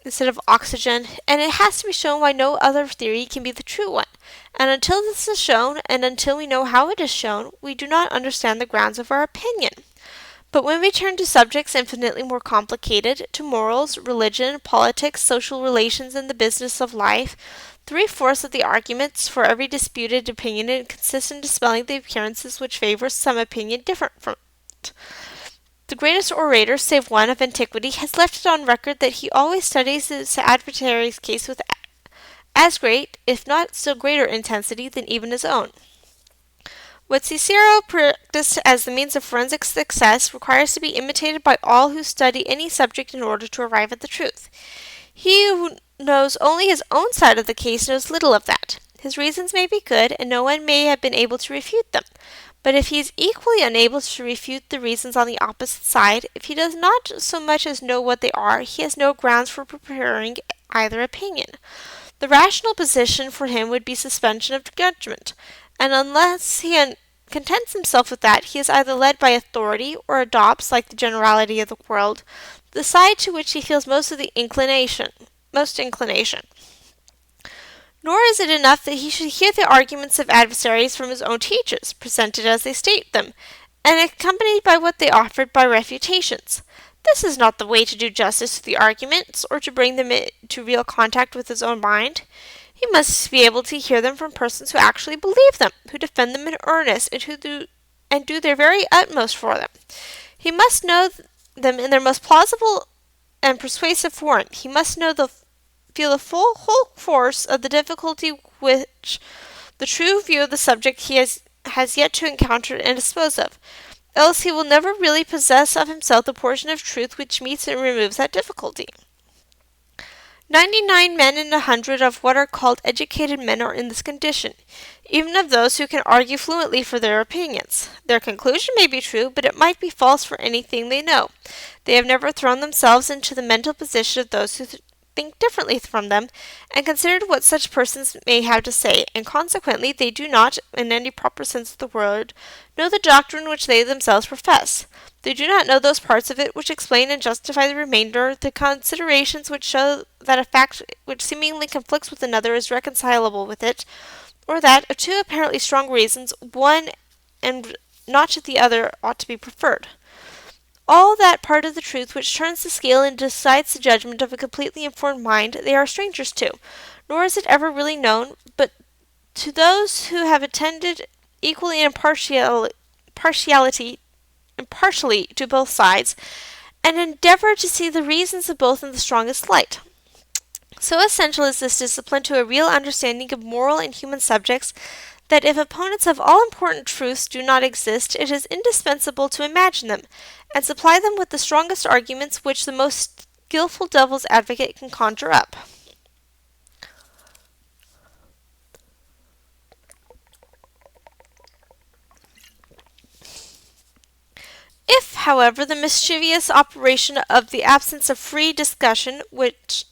instead of oxygen, and it has to be shown why no other theory can be the true one. And until this is shown, and until we know how it is shown, we do not understand the grounds of our opinion. But when we turn to subjects infinitely more complicated, to morals, religion, politics, social relations, and the business of life, 3/4 of the arguments for every disputed opinion consist in dispelling the appearances which favor some opinion different from it. The greatest orator, save one, of antiquity, has left it on record that he always studies his adversary's case with as great, if not still greater intensity than even his own. What Cicero practiced as the means of forensic success requires to be imitated by all who study any subject in order to arrive at the truth. He who knows only his own side of the case knows little of that. His reasons may be good, and no one may have been able to refute them. But if he is equally unable to refute the reasons on the opposite side, if he does not so much as know what they are, he has no grounds for preparing either opinion. The rational position for him would be suspension of judgment, and unless he contents himself with that, he is either led by authority or adopts, like the generality of the world, the side to which he feels most inclination. Nor is it enough that he should hear the arguments of adversaries from his own teachers, presented as they state them, and accompanied by what they offered by refutations. This is not the way to do justice to the arguments, or to bring them into real contact with his own mind. He must be able to hear them from persons who actually believe them, who defend them in earnest, and do their very utmost for them. He must know them in their most plausible and persuasive form. He must feel the whole force of the difficulty which the true view of the subject he has yet to encounter and dispose of. Else he will never really possess of himself the portion of truth which meets and removes that difficulty. 99 men in 100 of what are called educated men are in this condition, even of those who can argue fluently for their opinions. Their conclusion may be true, but it might be false for anything they know. They have never thrown themselves into the mental position of those who think differently from them, and considered what such persons may have to say, and consequently they do not, in any proper sense of the word, know the doctrine which they themselves profess. They do not know those parts of it which explain and justify the remainder, the considerations which show that a fact which seemingly conflicts with another is reconcilable with it, or that, of two apparently strong reasons, one and not the other ought to be preferred. All that part of the truth which turns the scale and decides the judgment of a completely informed mind they are strangers to, nor is it ever really known, but to those who have attended equally impartially to both sides, and endeavor to see the reasons of both in the strongest light. So essential is this discipline to a real understanding of moral and human subjects that if opponents of all important truths do not exist, it is indispensable to imagine them, and supply them with the strongest arguments which the most skillful devil's advocate can conjure up. If, however, the mischievous operation of the absence of free discussion, which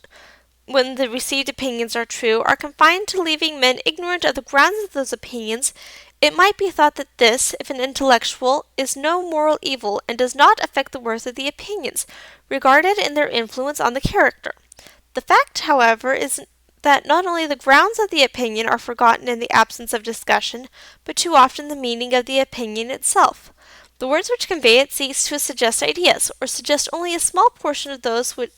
when the received opinions are true, are confined to leaving men ignorant of the grounds of those opinions, it might be thought that this, if an intellectual, is no moral evil, and does not affect the worth of the opinions, regarded in their influence on the character. The fact, however, is that not only the grounds of the opinion are forgotten in the absence of discussion, but too often the meaning of the opinion itself. The words which convey it cease to suggest ideas, or suggest only a small portion of those which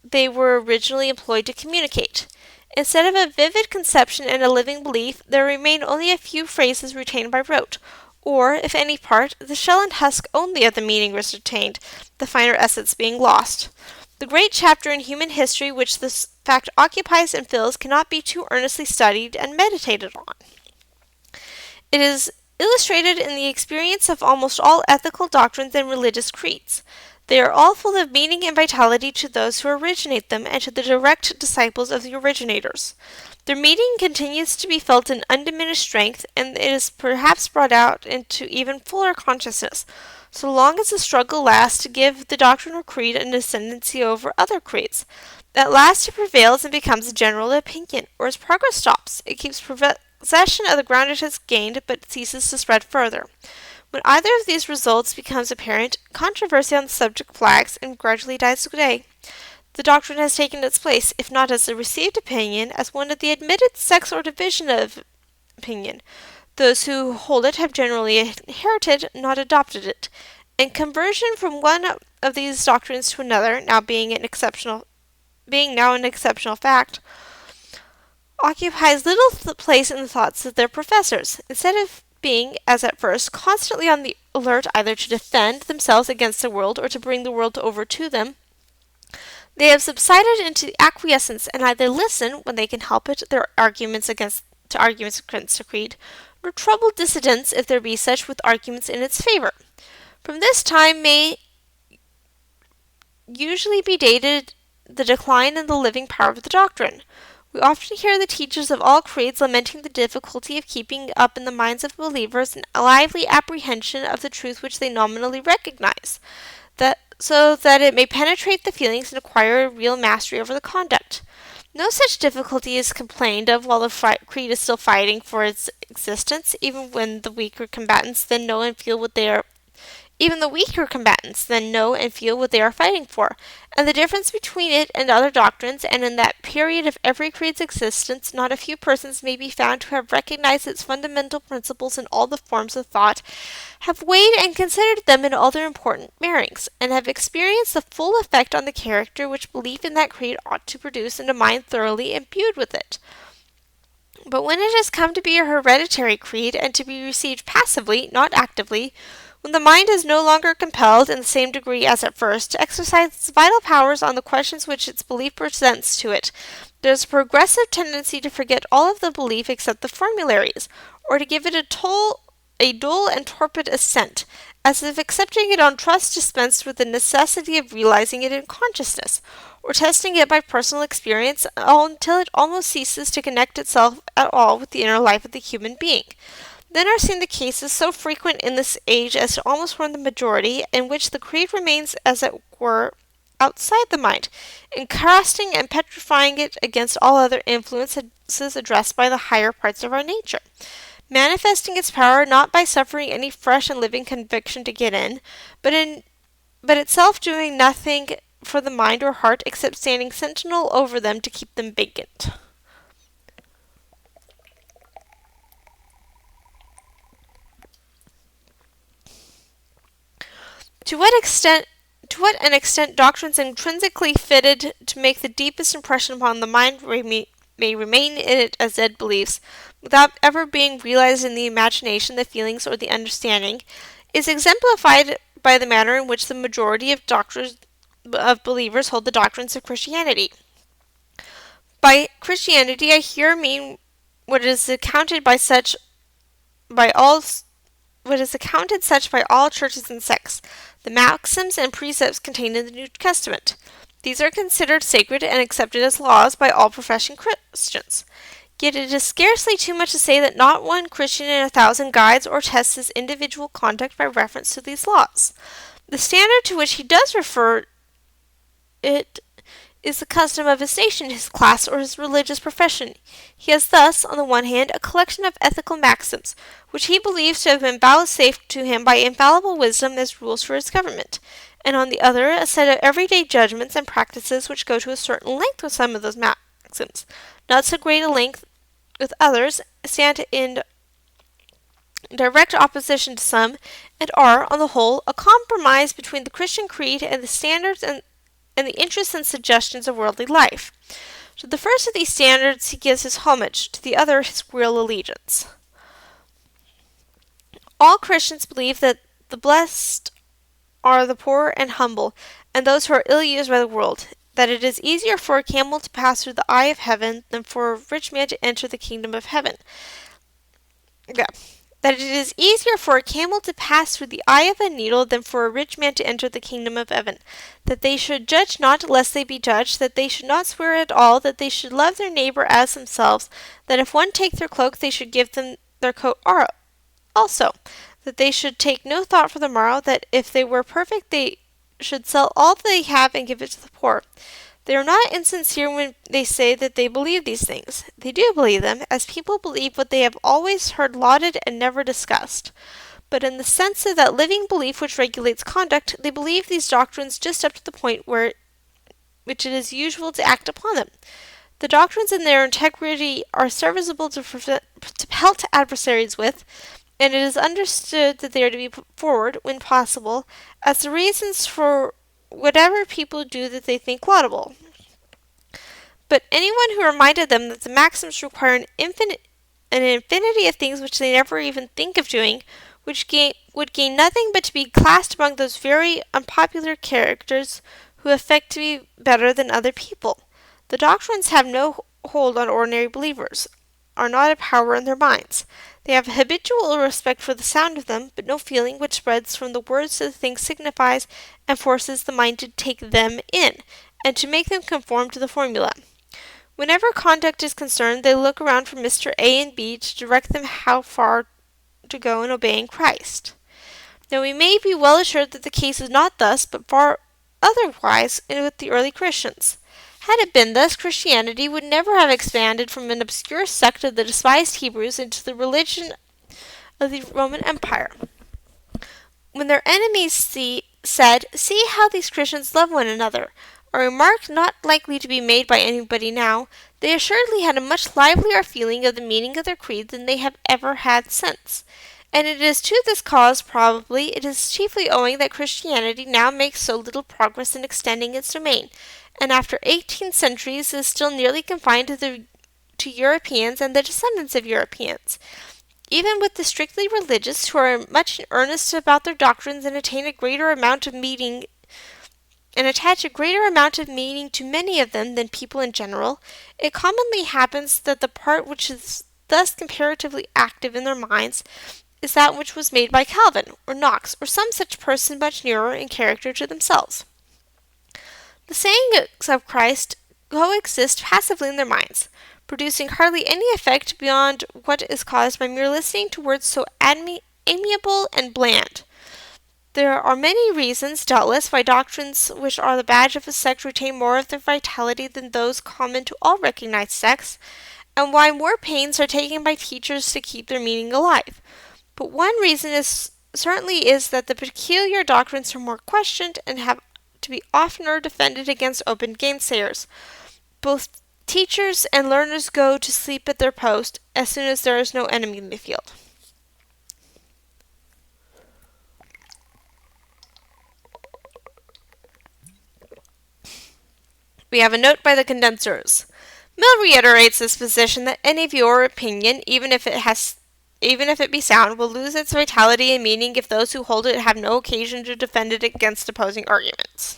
they were originally employed to communicate. Instead of a vivid conception and a living belief, there remain only a few phrases retained by rote, or, if any part, the shell and husk only of the meaning was retained, the finer essence being lost. The great chapter in human history which this fact occupies and fills cannot be too earnestly studied and meditated on. It is illustrated in the experience of almost all ethical doctrines and religious creeds. They are all full of meaning and vitality to those who originate them and to the direct disciples of the originators. Their meaning continues to be felt in undiminished strength, and it is perhaps brought out into even fuller consciousness, so long as the struggle lasts to give the doctrine or creed an ascendancy over other creeds. At last it prevails and becomes a general opinion, or as progress stops, it keeps possession of the ground it has gained, but ceases to spread further. When either of these results becomes apparent, controversy on the subject flags and gradually dies away. The doctrine has taken its place, if not as a received opinion, as one of the admitted sects or division of opinion. Those who hold it have generally inherited, not adopted it, and conversion from one of these doctrines to another, being now an exceptional fact, occupies little place in the thoughts of their professors. Instead of being, as at first, constantly on the alert either to defend themselves against the world or to bring the world over to them, they have subsided into acquiescence and either listen, when they can help it, their arguments against the creed, nor trouble dissidents, if there be such, with arguments in its favor. From this time may usually be dated the decline in the living power of the doctrine. We often hear the teachers of all creeds lamenting the difficulty of keeping up in the minds of believers an lively apprehension of the truth which they nominally recognize, so that it may penetrate the feelings and acquire a real mastery over the conduct. No such difficulty is complained of while the creed is still fighting for its existence, even when the weaker combatants then know and feel what they are fighting for, and the difference between it and other doctrines, and in that period of every creed's existence, not a few persons may be found to have recognized its fundamental principles in all the forms of thought, have weighed and considered them in all their important bearings, and have experienced the full effect on the character which belief in that creed ought to produce in a mind thoroughly imbued with it. But when it has come to be a hereditary creed, and to be received passively, not actively, when the mind is no longer compelled, in the same degree as at first, to exercise its vital powers on the questions which its belief presents to it, there is a progressive tendency to forget all of the belief except the formularies, or to give it a dull and torpid assent, as if accepting it on trust dispensed with the necessity of realizing it in consciousness, or testing it by personal experience until it almost ceases to connect itself at all with the inner life of the human being. Then are seen the cases so frequent in this age as to almost form the majority, in which the creed remains as it were outside the mind, encrusting and petrifying it against all other influences addressed by the higher parts of our nature, manifesting its power not by suffering any fresh and living conviction to get in, but itself doing nothing for the mind or heart except standing sentinel over them to keep them vacant. To what an extent doctrines intrinsically fitted to make the deepest impression upon the mind may remain in it as dead beliefs, without ever being realized in the imagination, the feelings, or the understanding, is exemplified by the manner in which the majority of believers hold the doctrines of Christianity. By Christianity I here mean what is accounted by such by all what is accounted such by all churches and sects, the maxims and precepts contained in the New Testament. These are considered sacred and accepted as laws by all professing Christians. Yet it is scarcely too much to say that not one Christian in 1,000 guides or tests his individual conduct by reference to these laws. The standard to which he does refer it is the custom of his nation, his class, or his religious profession. He has thus, on the one hand, a collection of ethical maxims, which he believes to have been vouchsafed to him by infallible wisdom as rules for his government, and on the other, a set of everyday judgments and practices which go to a certain length with some of those maxims, not so great a length with others, stand in direct opposition to some, and are, on the whole, a compromise between the Christian creed and the standards and the interests and suggestions of worldly life. To the first of these standards he gives his homage, to the other his real allegiance. All Christians believe that the blessed are the poor and humble, and those who are ill-used by the world, that it is easier for a camel to pass through the eye of heaven than for a rich man to enter the kingdom of heaven. That it is easier for a camel to pass through the eye of a needle than for a rich man to enter the kingdom of heaven, that they should judge not lest they be judged, that they should not swear at all, that they should love their neighbor as themselves, that if one take their cloak they should give them their coat also, that they should take no thought for the morrow, that if they were perfect they should sell all that they have and give it to the poor. They are not insincere when they say that they believe these things. They do believe them, as people believe what they have always heard lauded and never discussed. But in the sense of that living belief which regulates conduct, they believe these doctrines just up to the point which it is usual to act upon them. The doctrines in their integrity are serviceable to pelt adversaries with, and it is understood that they are to be put forward, when possible, as the reasons for whatever people do that they think laudable. But anyone who reminded them that the maxims require an infinity of things which they never even think of doing, would gain nothing but to be classed among those very unpopular characters who affect to be better than other people. The doctrines have no hold on ordinary believers, are not a power in their minds. They have a habitual respect for the sound of them, but no feeling which spreads from the words to the thing signifies and forces the mind to take them in, and to make them conform to the formula. Whenever conduct is concerned, they look around for Mr. A and B to direct them how far to go in obeying Christ. Now we may be well assured that the case is not thus, but far otherwise with the early Christians. Had it been thus, Christianity would never have expanded from an obscure sect of the despised Hebrews into the religion of the Roman Empire. When their enemies said, "See how these Christians love one another," a remark not likely to be made by anybody now, they assuredly had a much livelier feeling of the meaning of their creed than they have ever had since. And it is to this cause, probably, it is chiefly owing that Christianity now makes so little progress in extending its domain, and after 18 centuries is still nearly confined to Europeans and the descendants of Europeans. Even with the strictly religious, who are much in earnest about their doctrines and attach a greater amount of meaning to many of them than people in general, it commonly happens that the part which is thus comparatively active in their minds is that which was made by Calvin, or Knox, or some such person much nearer in character to themselves. The sayings of Christ coexist passively in their minds, producing hardly any effect beyond what is caused by mere listening to words so amiable and bland. There are many reasons, doubtless, why doctrines which are the badge of a sect retain more of their vitality than those common to all recognized sects, and why more pains are taken by teachers to keep their meaning alive. But one reason certainly is that the peculiar doctrines are more questioned and have to be oftener defended against open gainsayers. Both teachers and learners go to sleep at their post as soon as there is no enemy in the field. We have a note by the condensers. Mill reiterates this position that any view or opinion, even if it be sound, will lose its vitality and meaning if those who hold it have no occasion to defend it against opposing arguments.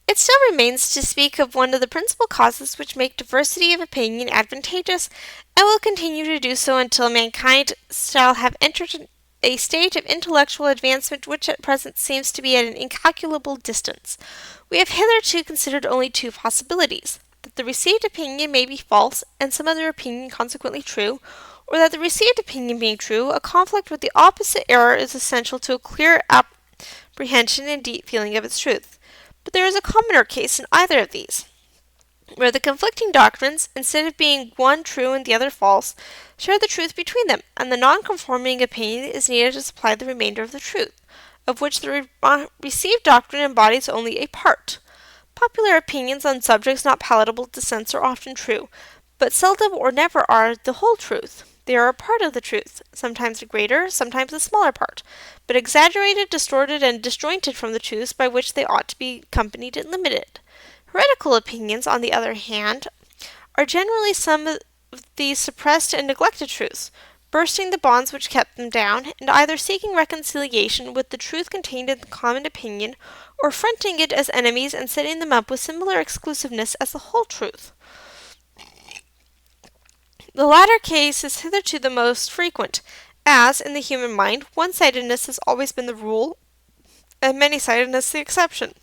It still remains to speak of one of the principal causes which make diversity of opinion advantageous, and will continue to do so until mankind shall have entered a stage of intellectual advancement which at present seems to be at an incalculable distance. We have hitherto considered only two possibilities: that the received opinion may be false, and some other opinion consequently true, or that the received opinion being true, a conflict with the opposite error is essential to a clear apprehension and deep feeling of its truth. But there is a commoner case in either of these, where the conflicting doctrines, instead of being one true and the other false, share the truth between them, and the non-conforming opinion is needed to supply the remainder of the truth, of which the received doctrine embodies only a part. Popular opinions on subjects not palatable to sense are often true, but seldom or never are the whole truth. They are a part of the truth, sometimes a greater, sometimes a smaller part, but exaggerated, distorted, and disjointed from the truths by which they ought to be accompanied and limited. Heretical opinions, on the other hand, are generally some of these suppressed and neglected truths, bursting the bonds which kept them down, and either seeking reconciliation with the truth contained in the common opinion, or fronting it as enemies and setting them up with similar exclusiveness as the whole truth. The latter case is hitherto the most frequent, as, in the human mind, one-sidedness has always been the rule, and many-sidedness the exception.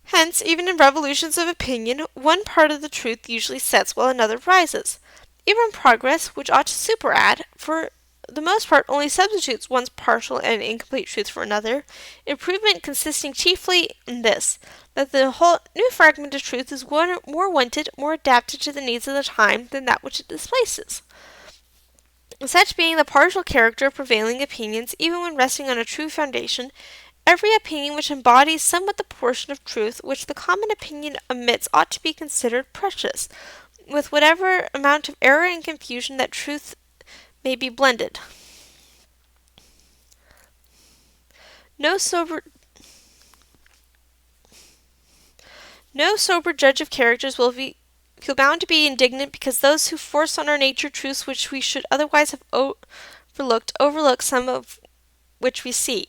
Hence, even in revolutions of opinion, one part of the truth usually sets while another rises. Even progress, which ought to superadd, for the most part only substitutes one's partial and incomplete truth for another, improvement consisting chiefly in this, that the whole new fragment of truth is more wanted, more adapted to the needs of the time than that which it displaces. Such being the partial character of prevailing opinions, even when resting on a true foundation, every opinion which embodies somewhat the portion of truth which the common opinion omits ought to be considered precious, with whatever amount of error and confusion that truth may be blended. No sober judge of characters will feel bound to be indignant because those who force on our nature truths which we should otherwise have overlook some of which we see.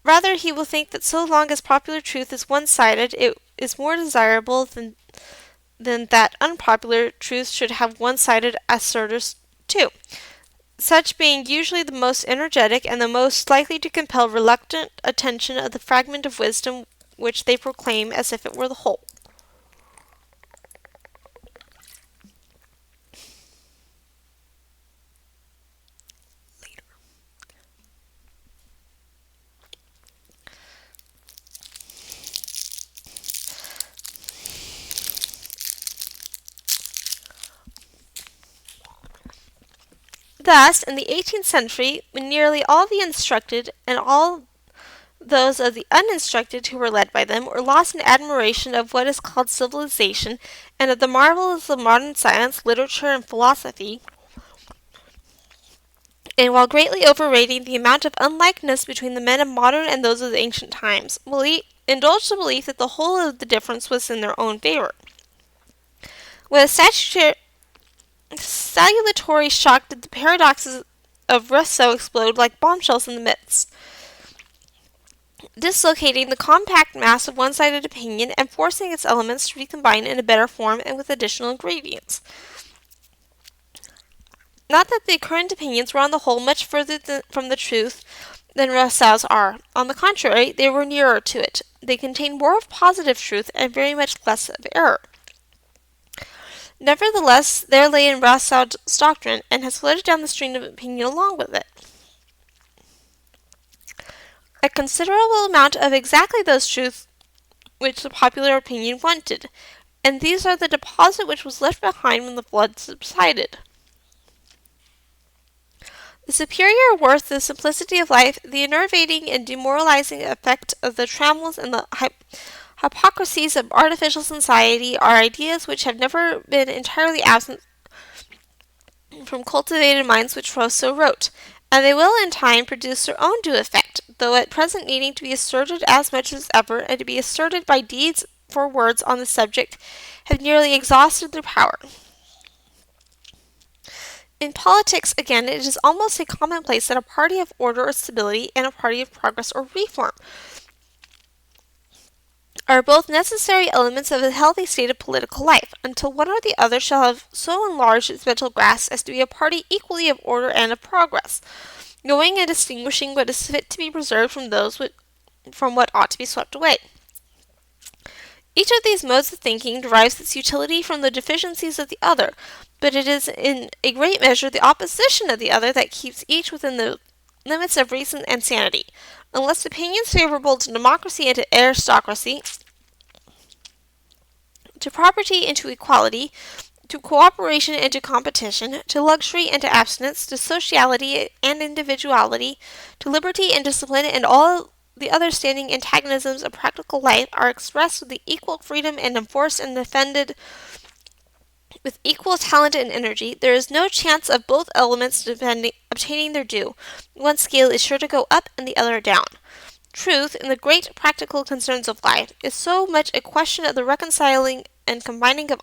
Rather, he will think that so long as popular truth is one-sided, it is more desirable than that unpopular truth should have one-sided assertors too, such being usually the most energetic and the most likely to compel reluctant attention of the fragment of wisdom which they proclaim as if it were the whole. Thus, in the 18th century, when nearly all the instructed and all those of the uninstructed who were led by them were lost in admiration of what is called civilization and of the marvels of modern science, literature, and philosophy, and while greatly overrating the amount of unlikeness between the men of modern and those of the ancient times, indulged the belief that the whole of the difference was in their own favor. With a salutary shock did the paradoxes of Rousseau explode like bombshells in the midst, dislocating the compact mass of one-sided opinion and forcing its elements to recombine in a better form and with additional ingredients. Not that the current opinions were on the whole much further from the truth than Rousseau's are. On the contrary, they were nearer to it. They contained more of positive truth and very much less of error. Nevertheless, there lay in Rousseau's doctrine, and has floated down the stream of opinion along with it, a considerable amount of exactly those truths which the popular opinion wanted, and these are the deposit which was left behind when the flood subsided. The superior worth, the simplicity of life, the enervating and demoralizing effect of the trammels and the hypocrisies of artificial society are ideas which have never been entirely absent from cultivated minds which Rousseau wrote, and they will in time produce their own due effect, though at present needing to be asserted as much as ever, and to be asserted by deeds, for words on the subject have nearly exhausted their power. In politics, again, it is almost a commonplace that a party of order or stability and a party of progress or reform are both necessary elements of a healthy state of political life, until one or the other shall have so enlarged its mental grasp as to be a party equally of order and of progress, knowing and distinguishing what is fit to be preserved from what ought to be swept away. Each of these modes of thinking derives its utility from the deficiencies of the other, but it is in a great measure the opposition of the other that keeps each within the limits of reason and sanity. Unless opinions favorable to democracy and to aristocracy, to property and to equality, to cooperation and to competition, to luxury and to abstinence, to sociality and individuality, to liberty and discipline, and all the other standing antagonisms of practical life are expressed with equal freedom and enforced and defended with equal talent and energy, there is no chance of both elements obtaining their due. One scale is sure to go up and the other down. Truth, in the great practical concerns of life, is so much a question of the reconciling and combining of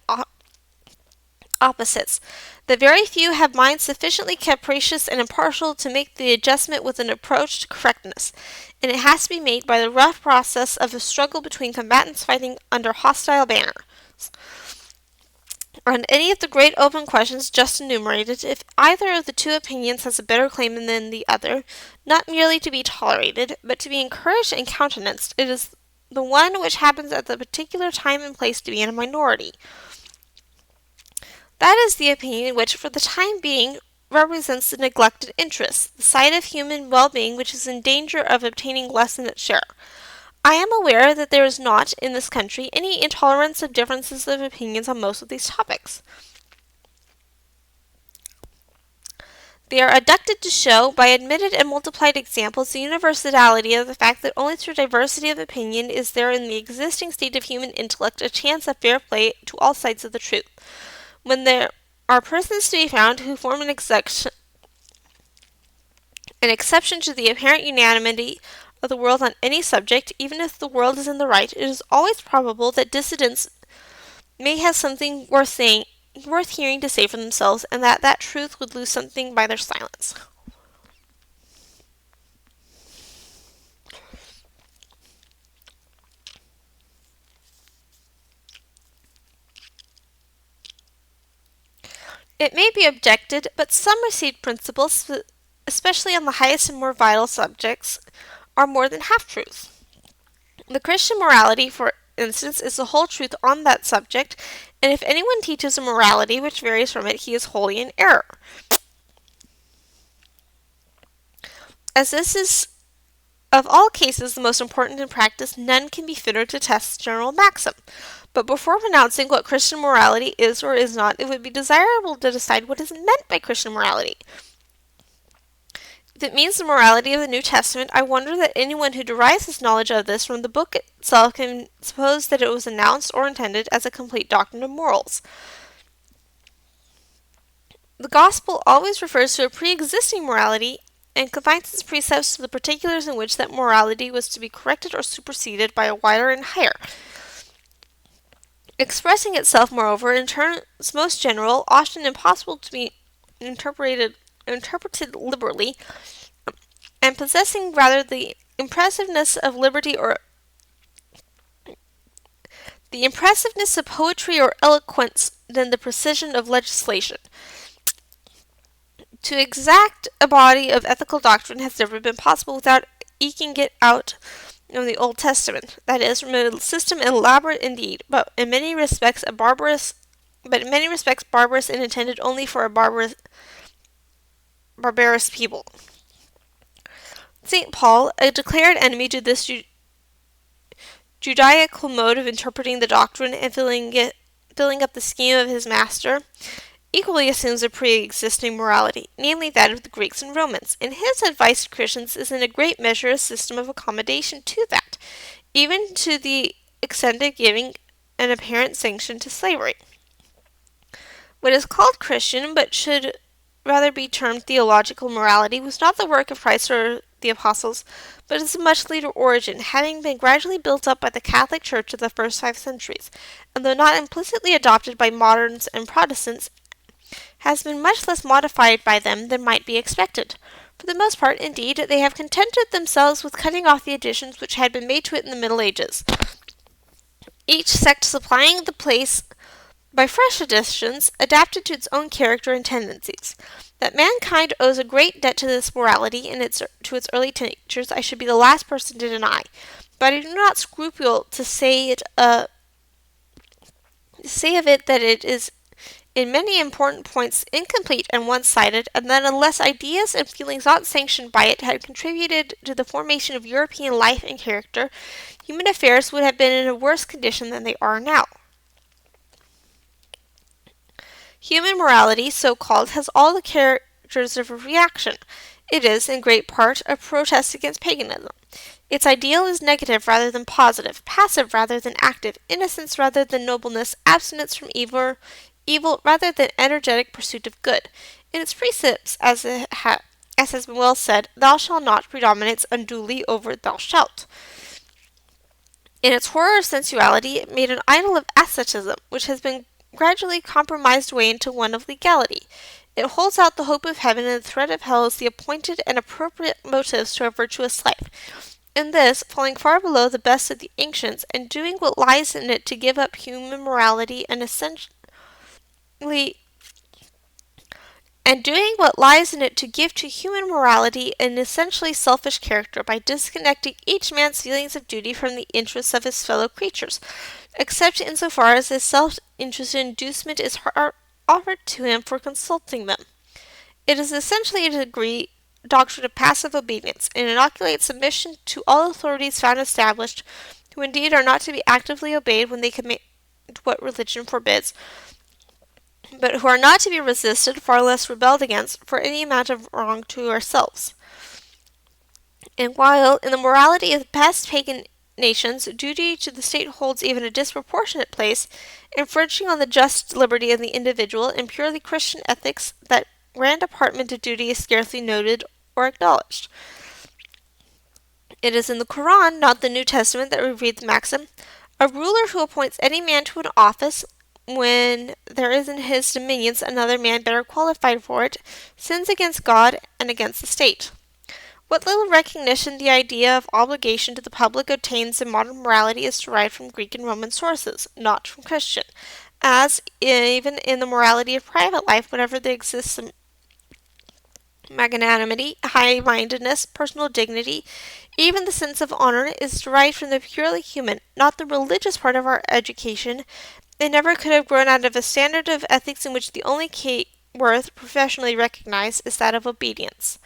opposites, that very few have minds sufficiently capricious and impartial to make the adjustment with an approach to correctness, and it has to be made by the rough process of a struggle between combatants fighting under hostile banners. On any of the great open questions just enumerated, if either of the two opinions has a better claim than the other, not merely to be tolerated, but to be encouraged and countenanced, it is the one which happens at the particular time and place to be in a minority. That is the opinion which, for the time being, represents the neglected interest, the side of human well-being which is in danger of obtaining less than its share. I am aware that there is not, in this country, any intolerance of differences of opinions on most of these topics. They are adduced to show, by admitted and multiplied examples, the universality of the fact that only through diversity of opinion is there in the existing state of human intellect a chance of fair play to all sides of the truth. When there are persons to be found who form an exception to the apparent unanimity of the world on any subject, even if the world is in the right, it is always probable that dissidents may have something worth hearing to say for themselves, and that truth would lose something by their silence. It may be objected, but some received principles, especially on the highest and more vital subjects, are more than half-truths. The Christian morality, for instance, is the whole truth on that subject, and if anyone teaches a morality which varies from it, he is wholly in error. As this is of all cases the most important in practice, none can be fitter to test the general maxim. But before pronouncing what Christian morality is or is not, it would be desirable to decide what is meant by Christian morality. If it means the morality of the New Testament, I wonder that anyone who derives his knowledge of this from the book itself can suppose that it was announced or intended as a complete doctrine of morals. The Gospel always refers to a pre-existing morality and confines its precepts to the particulars in which that morality was to be corrected or superseded by a wider and higher, expressing itself, moreover, in terms most general, often impossible to be interpreted liberally, and possessing rather the impressiveness of poetry or eloquence than the precision of legislation. To exact a body of ethical doctrine has never been possible without eking it out of the Old Testament, that is, from a system elaborate indeed, but in many respects barbarous and intended only for a barbarous people. St. Paul, a declared enemy to this Judaical mode of interpreting the doctrine and filling up the scheme of his master, equally assumes a pre-existing morality, namely that of the Greeks and Romans, and his advice to Christians is in a great measure a system of accommodation to that, even to the extent of giving an apparent sanction to slavery. What is called Christian, but should rather be termed theological morality, was not the work of Christ or the apostles, but is of much later origin, having been gradually built up by the Catholic Church of the first 5 centuries, and though not implicitly adopted by moderns and Protestants, has been much less modified by them than might be expected. For the most part, indeed, they have contented themselves with cutting off the additions which had been made to it in the Middle Ages. each sect supplying the place by fresh additions adapted to its own character and tendencies. That mankind owes a great debt to this morality and to its early teachers, I should be the last person to deny. But I do not scruple to say of it that it is in many important points incomplete and one-sided, and that unless ideas and feelings not sanctioned by it had contributed to the formation of European life and character, human affairs would have been in a worse condition than they are now. Human morality, so called, has all the characters of a reaction. It is, in great part, a protest against paganism. Its ideal is negative rather than positive, passive rather than active, innocence rather than nobleness, abstinence from evil rather than energetic pursuit of good. In its precepts, as has been well said, thou shalt not predominates unduly over thou shalt. In its horror of sensuality, it made an idol of asceticism, which has been gradually compromised away into one of legality. It holds out the hope of heaven and the threat of hell as the appointed and appropriate motives to a virtuous life. In this, falling far below the best of the ancients, and doing what lies in it to give up human morality and doing what lies in it to give to human morality an essentially selfish character by disconnecting each man's feelings of duty from the interests of his fellow creatures, except insofar as his self-interested inducement is offered to him for consulting them. It is essentially a doctrine of passive obedience, and inoculates submission to all authorities found established, who indeed are not to be actively obeyed when they command what religion forbids, but who are not to be resisted, far less rebelled against, for any amount of wrong to ourselves. And while, in the morality of the past pagan nations, duty to the state holds even a disproportionate place, infringing on the just liberty of the individual, in purely Christian ethics, that grand department of duty is scarcely noted or acknowledged. It is in the Quran, not the New Testament, that we read the maxim, a ruler who appoints any man to an office, when there is in his dominions another man better qualified for it, sins against God and against the state. What little recognition the idea of obligation to the public obtains in modern morality is derived from Greek and Roman sources, not from Christian, as even in the morality of private life, whenever there exists some magnanimity, high-mindedness, personal dignity, even the sense of honor is derived from the purely human, not the religious part of our education. It never could have grown out of a standard of ethics in which the only worth professionally recognized is that of obedience.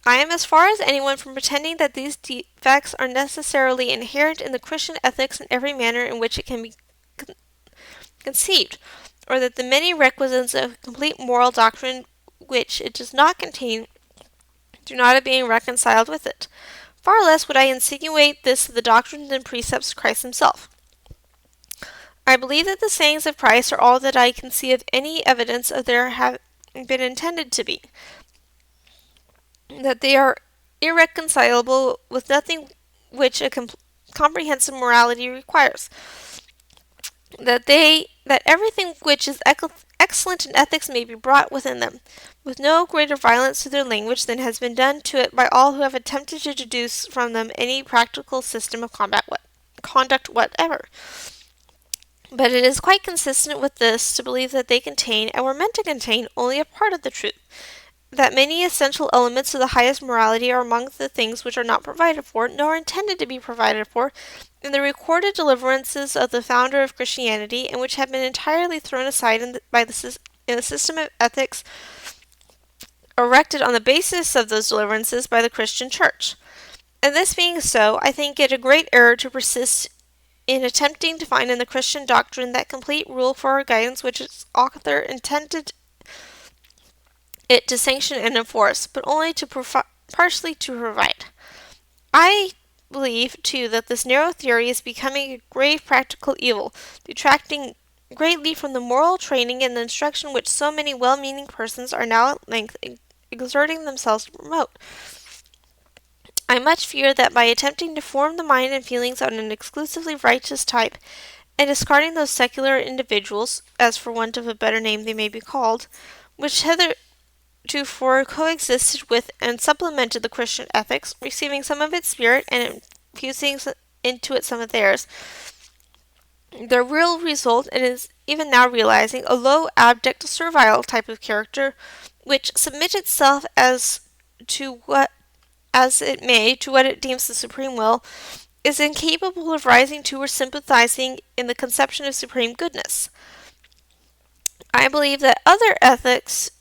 I am as far as anyone from pretending that these defects are necessarily inherent in the Christian ethics in every manner in which it can be conceived, or that the many requisites of complete moral doctrine which it does not contain do not being reconciled with it. Far less would I insinuate this of the doctrines and precepts of Christ himself. I believe that the sayings of Christ are all that I can see of any evidence of their having been intended to be, that they are irreconcilable with nothing which a comprehensive morality requires, that everything which is excellent in ethics may be brought within them, with no greater violence to their language than has been done to it by all who have attempted to deduce from them any practical system of conduct whatever. But it is quite consistent with this to believe that they contain, and were meant to contain, only a part of the truth, that many essential elements of the highest morality are among the things which are not provided for, nor intended to be provided for, in the recorded deliverances of the founder of Christianity, and which have been entirely thrown aside in the system of ethics erected on the basis of those deliverances by the Christian Church. And this being so, I think it a great error to persist in attempting to find in the Christian doctrine that complete rule for our guidance which its author intended it to sanction and enforce, but only to partially to provide. I believe, too, that this narrow theory is becoming a grave practical evil, detracting greatly from the moral training and the instruction which so many well-meaning persons are now at length exerting themselves to promote. I much fear that by attempting to form the mind and feelings on an exclusively righteous type, and discarding those secular individuals, as for want of a better name they may be called, which hitherto heretofore coexisted with and supplemented the Christian ethics, receiving some of its spirit and infusing into it some of theirs. The real result is even now realizing a low, abject, servile type of character, which submits itself as it may to what it deems the supreme will, is incapable of rising to or sympathizing in the conception of supreme goodness. I believe that other ethics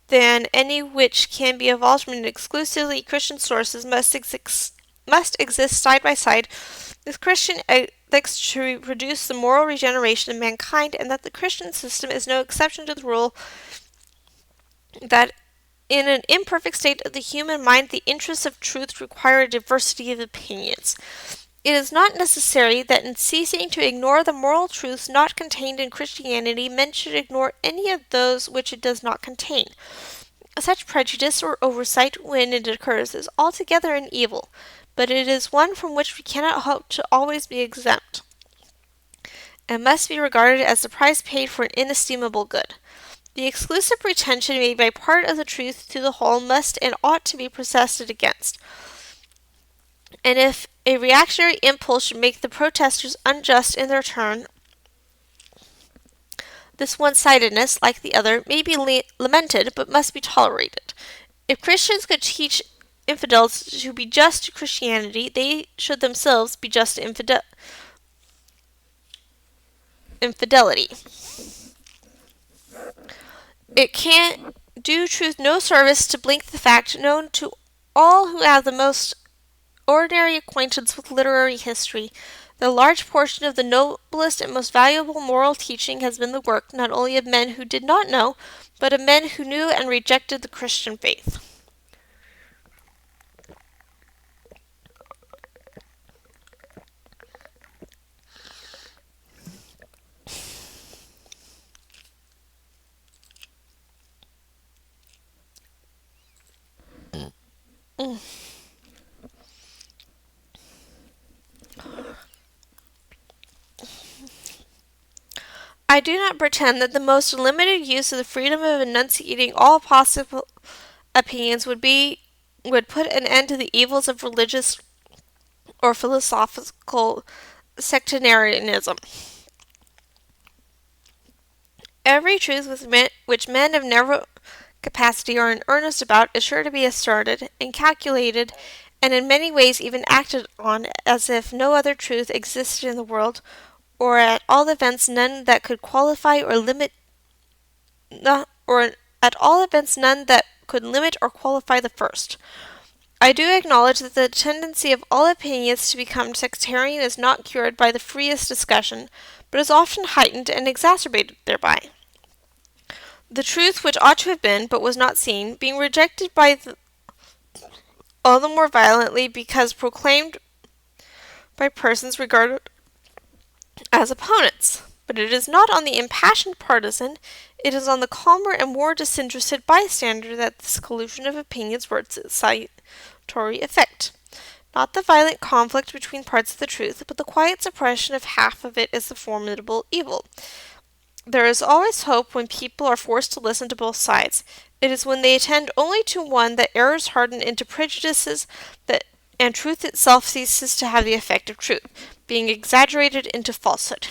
than any which can be evolved from exclusively Christian sources must exist side by side with Christian ethics to produce the moral regeneration of mankind, and that the Christian system is no exception to the rule that in an imperfect state of the human mind, the interests of truth require a diversity of opinions. It is not necessary that in ceasing to ignore the moral truths not contained in Christianity, men should ignore any of those which it does not contain. Such prejudice or oversight, when it occurs, is altogether an evil, but it is one from which we cannot hope to always be exempt, and must be regarded as the price paid for an inestimable good. The exclusive pretension made by part of the truth to the whole must and ought to be protested against. And if a reactionary impulse should make the protesters unjust in their turn, this one-sidedness, like the other, may be lamented, but must be tolerated. If Christians could teach infidels to be just to Christianity, they should themselves be just to infidelity. It can do truth no service to blink the fact known to all who have the most ordinary acquaintance with literary history. The large portion of the noblest and most valuable moral teaching has been the work not only of men who did not know, but of men who knew and rejected the Christian faith. I do not pretend that the most limited use of the freedom of enunciating all possible opinions would put an end to the evils of religious or philosophical sectarianism. Every truth which men of narrow capacity are in earnest about is sure to be asserted and calculated, and in many ways even acted on as if no other truth existed in the world, or at all events none that could qualify or limit or at all events none that could limit or qualify the first. I do acknowledge that the tendency of all opinions to become sectarian is not cured by the freest discussion, but is often heightened and exacerbated thereby. The truth which ought to have been, but was not seen, being rejected all the more violently because proclaimed by persons regarded as opponents. But it is not on the impassioned partisan, it is on the calmer and more disinterested bystander that this collusion of opinions works its salutary effect. Not the violent conflict between parts of the truth, but the quiet suppression of half of it is the formidable evil. There is always hope when people are forced to listen to both sides. It is when they attend only to one that errors harden into prejudices and truth itself ceases to have the effect of truth, being exaggerated into falsehood.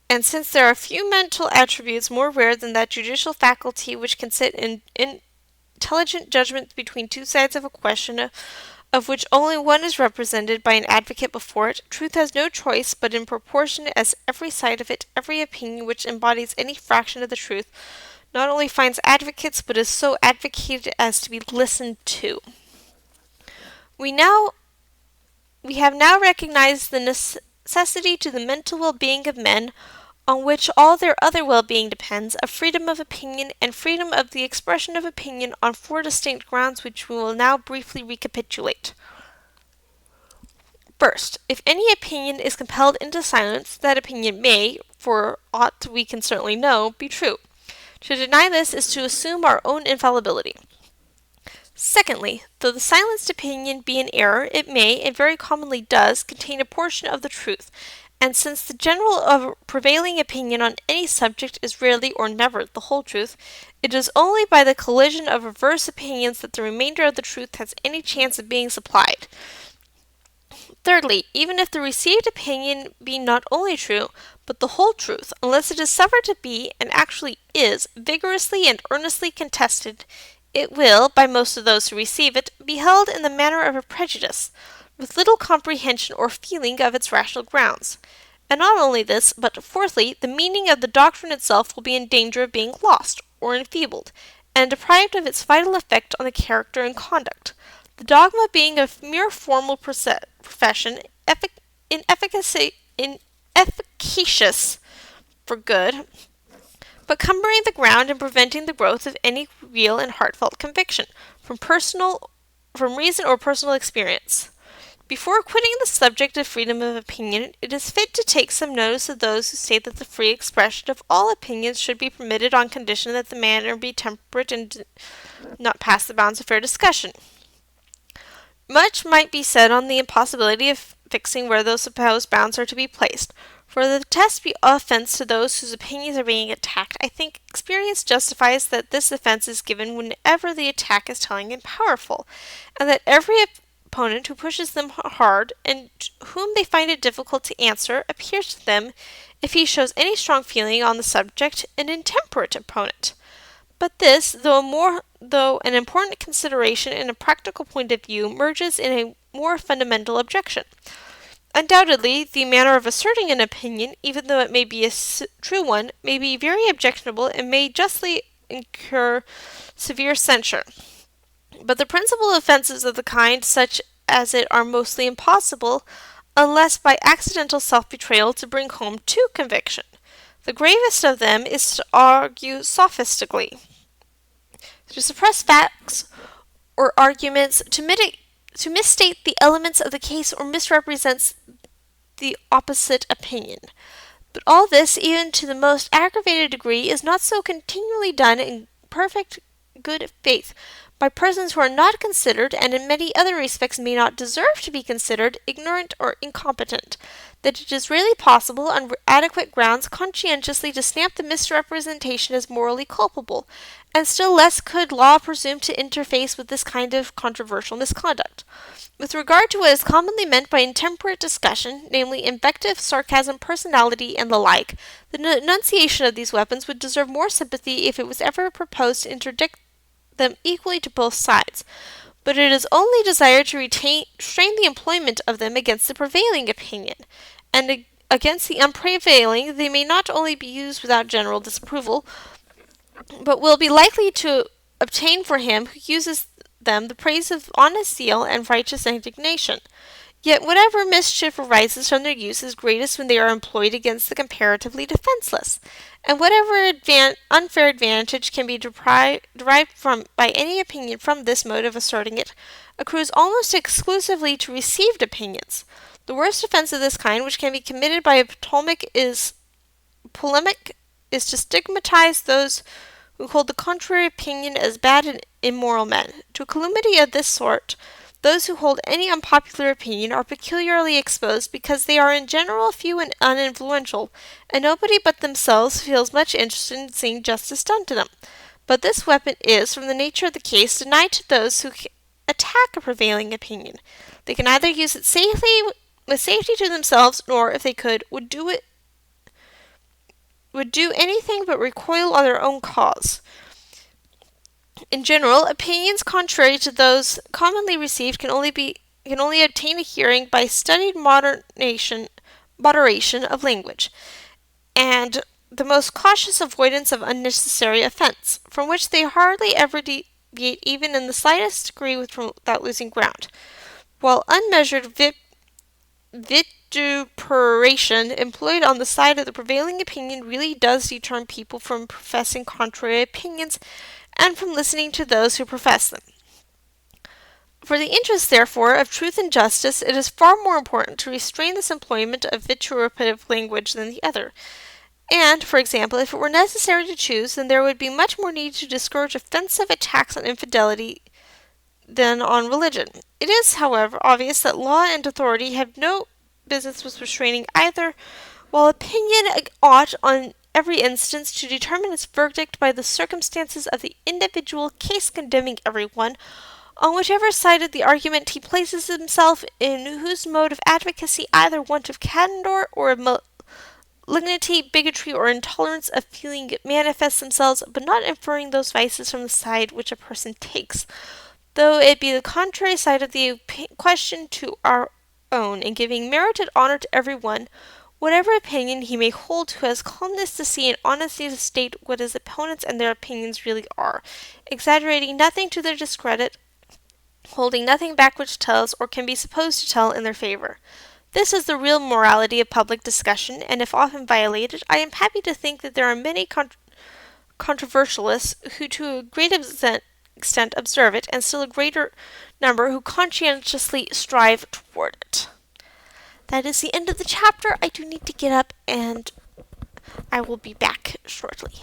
And since there are few mental attributes more rare than that judicial faculty which can sit in intelligent judgment between two sides of a question of which only one is represented by an advocate before it, truth has no choice but in proportion as every side of it, every opinion which embodies any fraction of the truth, not only finds advocates but is so advocated as to be listened to. We have now recognized the necessity to the mental well-being of men, on which all their other well-being depends, of freedom of opinion and freedom of the expression of opinion on four distinct grounds which we will now briefly recapitulate. First, if any opinion is compelled into silence, that opinion may, for aught we can certainly know, be true. To deny this is to assume our own infallibility. Secondly, though the silenced opinion be an error, it may, and very commonly does, contain a portion of the truth, And since the general prevailing opinion on any subject is rarely or never the whole truth, it is only by the collision of reverse opinions that the remainder of the truth has any chance of being supplied. Thirdly, even if the received opinion be not only true, but the whole truth, unless it is suffered to be, and actually is, vigorously and earnestly contested, it will, by most of those who receive it, be held in the manner of a prejudice, with little comprehension or feeling of its rational grounds. And not only this, but fourthly, the meaning of the doctrine itself will be in danger of being lost, or enfeebled, and deprived of its vital effect on the character and conduct. The dogma being a mere formal profession, inefficacious for good, but cumbering the ground and preventing the growth of any real and heartfelt conviction from reason or personal experience. Before quitting the subject of freedom of opinion, it is fit to take some notice of those who say that the free expression of all opinions should be permitted on condition that the manner be temperate and not pass the bounds of fair discussion. Much might be said on the impossibility of fixing where those supposed bounds are to be placed. For the test be offense to those whose opinions are being attacked, I think experience justifies that this offense is given whenever the attack is telling and powerful, and that every opponent who pushes them hard, and whom they find it difficult to answer, appears to them, if he shows any strong feeling on the subject, an intemperate opponent. But this, though an important consideration in a practical point of view, merges in a more fundamental objection. Undoubtedly, the manner of asserting an opinion, even though it may be a true one, may be very objectionable and may justly incur severe censure. But the principal offences of the kind, such as it are mostly impossible, unless by accidental self-betrayal, to bring home to conviction. The gravest of them is to argue sophistically, to suppress facts or arguments, to misstate the elements of the case or misrepresent the opposite opinion. But all this, even to the most aggravated degree, is not so continually done in perfect good faith by persons who are not considered, and in many other respects may not deserve to be considered, ignorant or incompetent, that it is really possible, on adequate grounds, conscientiously to stamp the misrepresentation as morally culpable, and still less could law presume to interface with this kind of controversial misconduct. With regard to what is commonly meant by intemperate discussion, namely invective, sarcasm, personality, and the like, the enunciation of these weapons would deserve more sympathy if it was ever proposed to interdict them equally to both sides. But it is only desired to restrain the employment of them against the prevailing opinion, and against the unprevailing they may not only be used without general disapproval, but will be likely to obtain for him who uses them the praise of honest zeal and righteous indignation. Yet whatever mischief arises from their use is greatest when they are employed against the comparatively defenseless, and whatever unfair advantage can be derived by any opinion from this mode of asserting it accrues almost exclusively to received opinions. The worst offense of this kind which can be committed by a polemic is to stigmatize those who hold the contrary opinion as bad and immoral men. To a calumny of this sort, those who hold any unpopular opinion are peculiarly exposed because they are in general few and uninfluential, and nobody but themselves feels much interested in seeing justice done to them. But this weapon is, from the nature of the case, denied to those who attack a prevailing opinion. They can neither use it with safety to themselves, nor, if they could, would do anything but recoil on their own cause. In general, opinions contrary to those commonly received can only obtain a hearing by studied moderation of language, and the most cautious avoidance of unnecessary offence, from which they hardly ever deviate even in the slightest degree without losing ground, while unmeasured vituperation employed on the side of the prevailing opinion really does deter people from professing contrary opinions and from listening to those who profess them. For the interest, therefore, of truth and justice, it is far more important to restrain this employment of vituperative language than the other. And, for example, if it were necessary to choose, then there would be much more need to discourage offensive attacks on infidelity than on religion. It is, however, obvious that law and authority have no business with restraining either, while opinion ought on every instance to determine its verdict by the circumstances of the individual case, condemning everyone, on whichever side of the argument he places himself, in whose mode of advocacy either want of candor or malignity, bigotry, or intolerance of feeling manifest themselves, but not inferring those vices from the side which a person takes, though it be the contrary side of the question to our own, and giving merited honor to every one, whatever opinion he may hold, who has calmness to see and honesty to state what his opponents and their opinions really are, exaggerating nothing to their discredit, holding nothing back which tells, or can be supposed to tell, in their favor. This is the real morality of public discussion, and if often violated, I am happy to think that there are many controversialists who to a great extent observe it, and still a greater number who conscientiously strive toward it. That is the end of the chapter. I do need to get up, and I will be back shortly.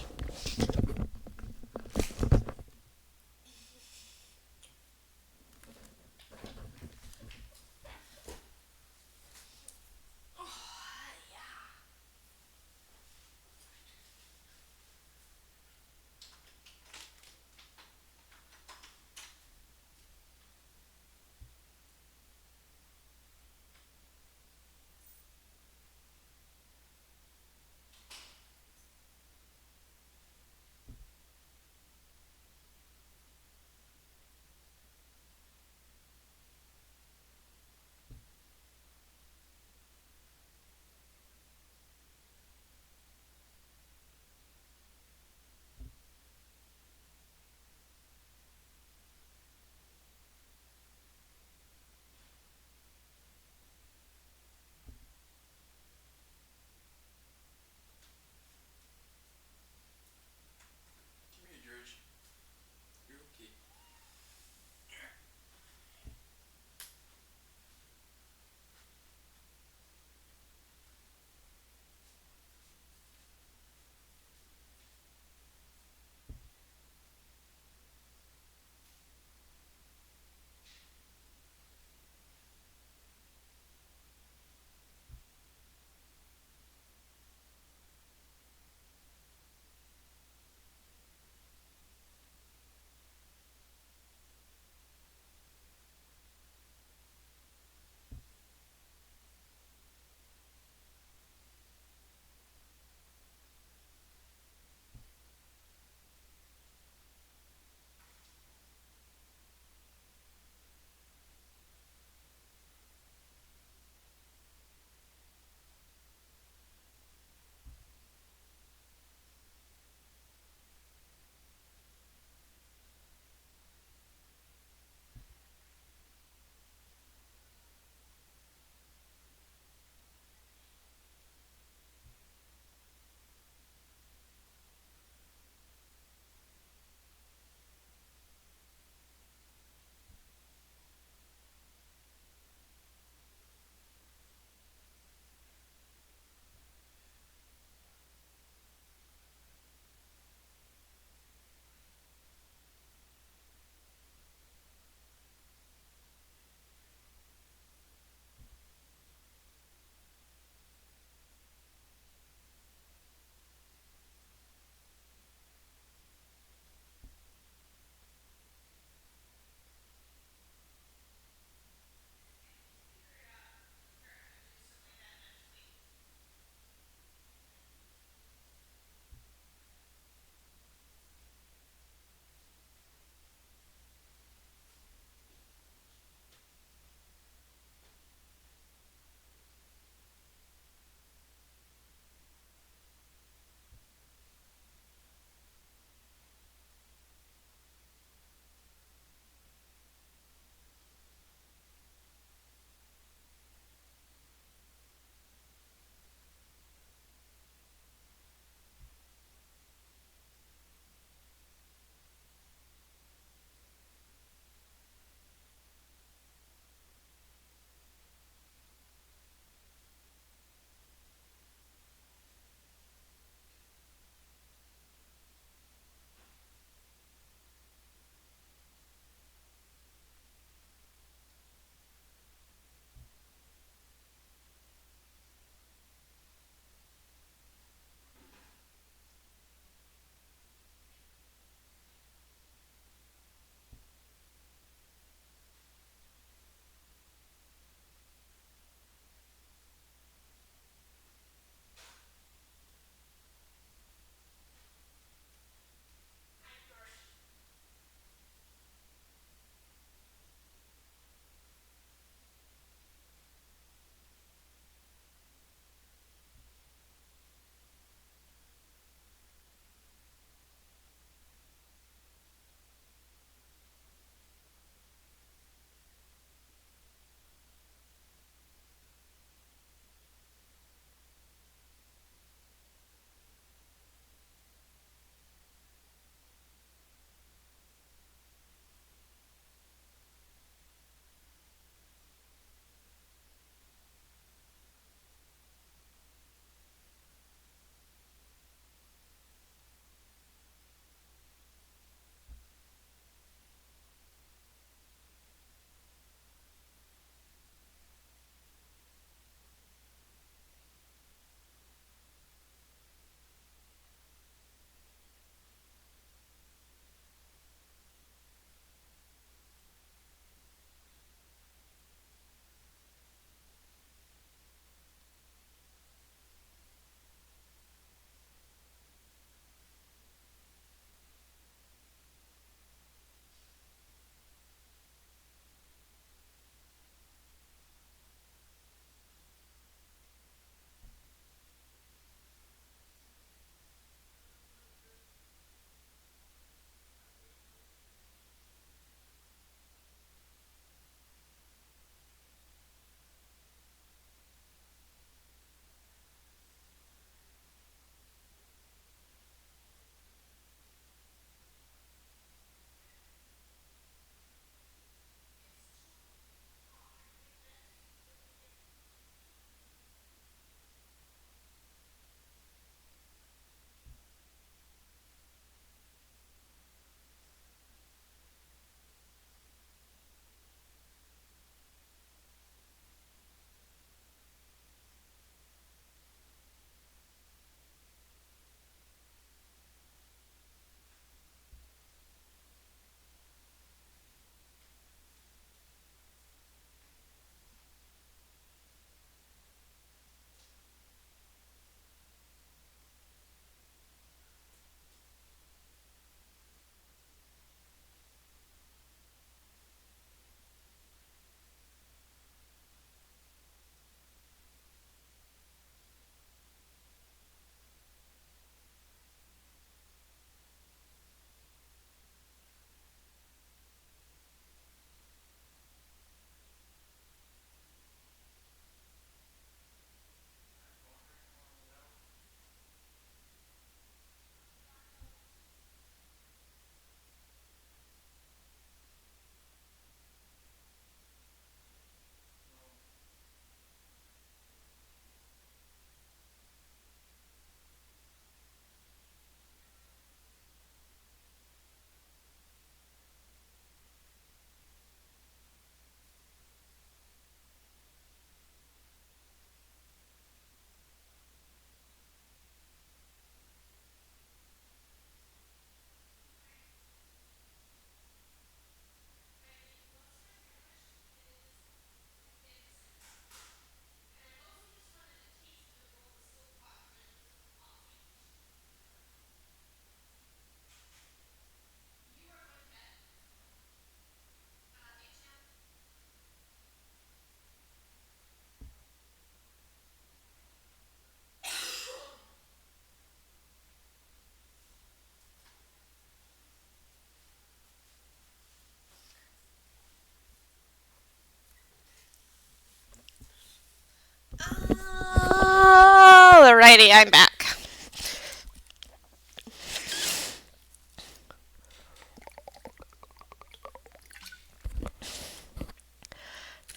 Alrighty, I'm back.